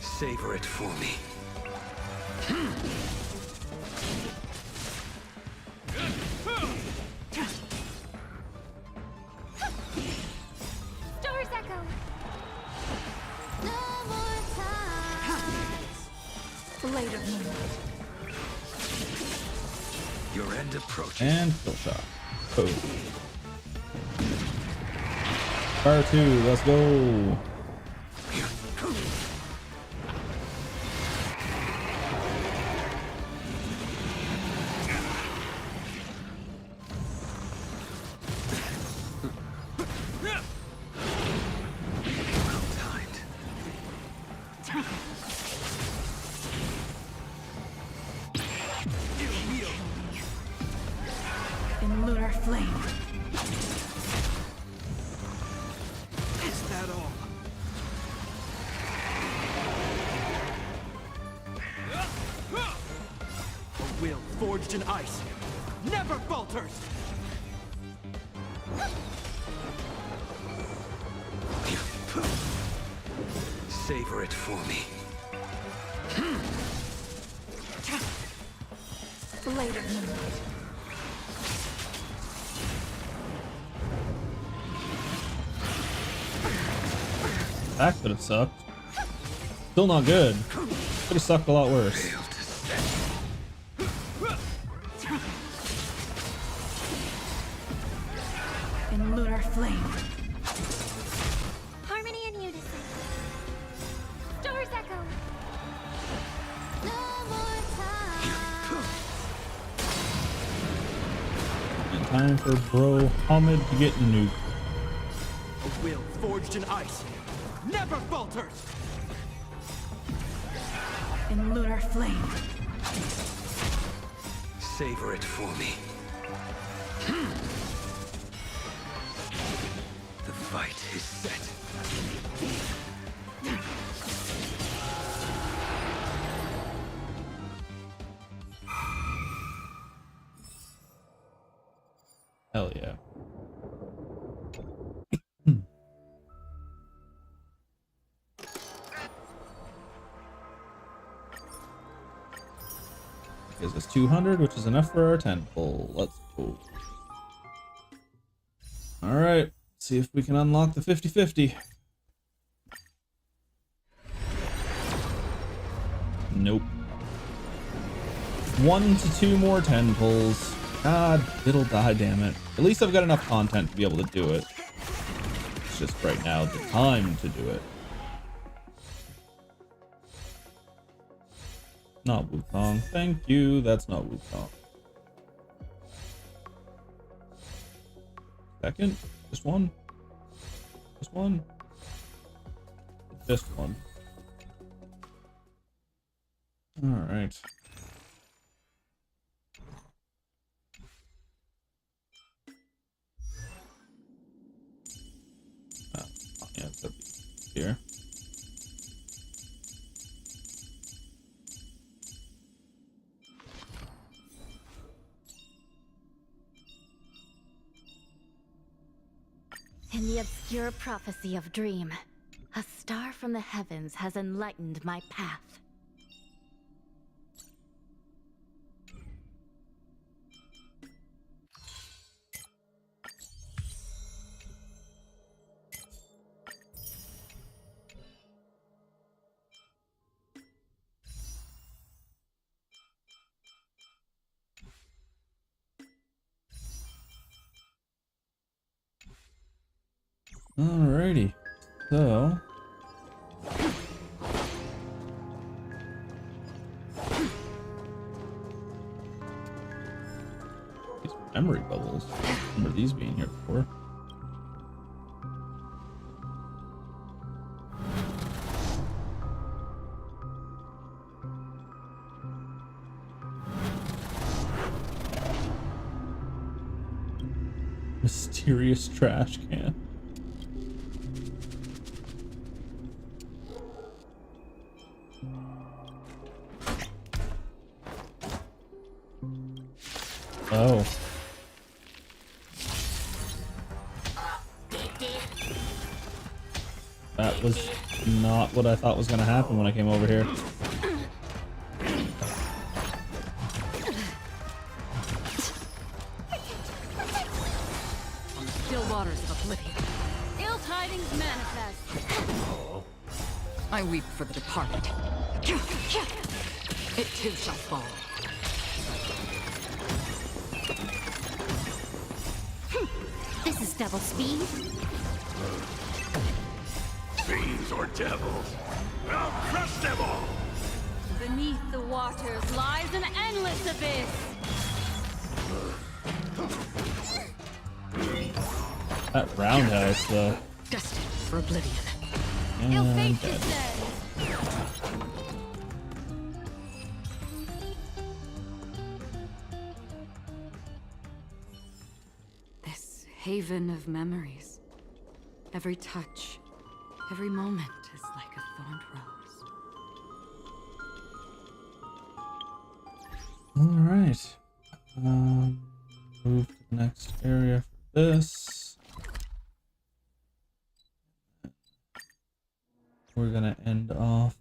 Savor it for me. Stars echo. No more times. Blade of moonlight. Your end approaches. And kill shot. Oh. Fire 2, let's go. In lunar flame. Is that all? A will forged in ice never falters! Savor it for me. Blade of moonlight. That could have sucked. Still not good. Could have sucked a lot worse. In lunar flame. Harmony and unison. Stars echo. No more time. And time for Bro Hamid to get nuked. A will forged in ice never falters! In lunar flame. Savor it for me. The fight is set. Hell yeah. Gives us 200, which is enough for our 10 pull. Let's go. Alright, see if we can unlock the 50-50. Nope. 1 to 2 more 10 pulls. God, it'll die, damn it. At least I've got enough content to be able to do it. It's just right now the time to do it. Not Wukong. Thank you. That's not Wukong. Second? Just one? Just one? Just one. Alright. Yeah, it's up here. In the obscure prophecy of Dream, a star from the heavens has enlightened my path. Alrighty, so these memory bubbles. I remember these being here before. Mysterious trash can. Oh. That was not what I thought was going to happen when I came over here. On the still waters of oblivion, ill tidings manifest. I weep for the departed. It too shall fall. This is double speed. Fiends or devils, I'll crush them all! Beneath the waters lies an endless abyss. That roundhouse, though. Destined for oblivion. Ill fate This haven of memories. Every touch, every moment is like a thorned rose. Alright. Move to the next area for this. We're gonna end off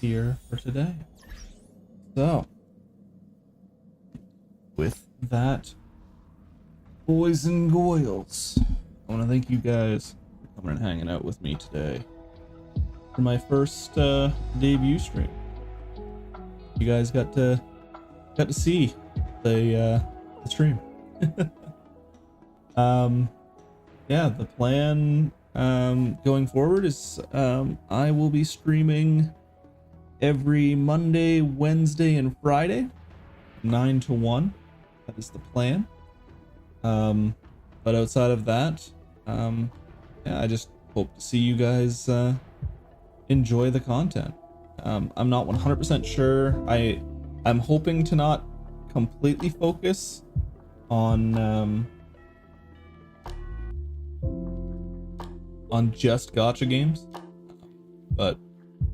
here for today. So, with that, boys and goyles, I want to thank you guys for coming and hanging out with me today for my first debut stream. You guys got to see the stream. Yeah, the plan going forward is I will be streaming every Monday, Wednesday, and Friday, 9 to 1. That is the plan. But outside of that, yeah, I just hope to see you guys enjoy the content. I'm not 100% sure. I'm hoping to not completely focus on just gacha games, but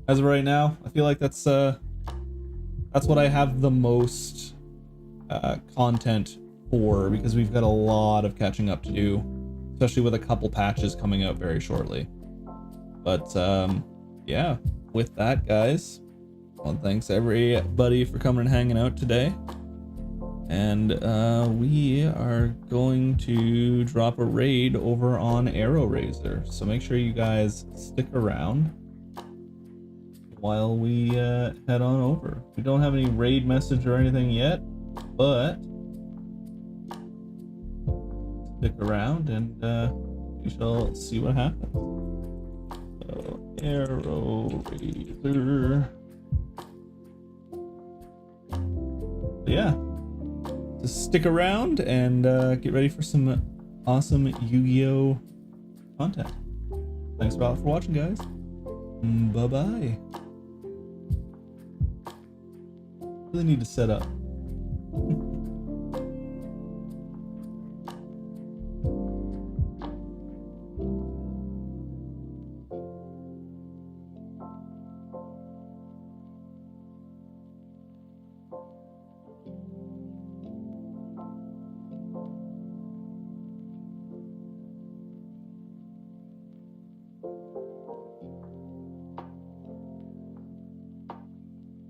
as of right now, I feel like that's what I have the most content for, because we've got a lot of catching up to do, especially with a couple patches coming out very shortly. But yeah, with that, guys, well, thanks everybody for coming and hanging out today. And we are going to drop a raid over on Arrow Razor, so make sure you guys stick around while we head on over. We don't have any raid message or anything yet, but stick around and we shall see what happens. So, Arrow Razor. So yeah, just stick around and get ready for some awesome Yu-Gi-Oh content. Thanks a lot for watching, guys. Bye-bye. Really need to set up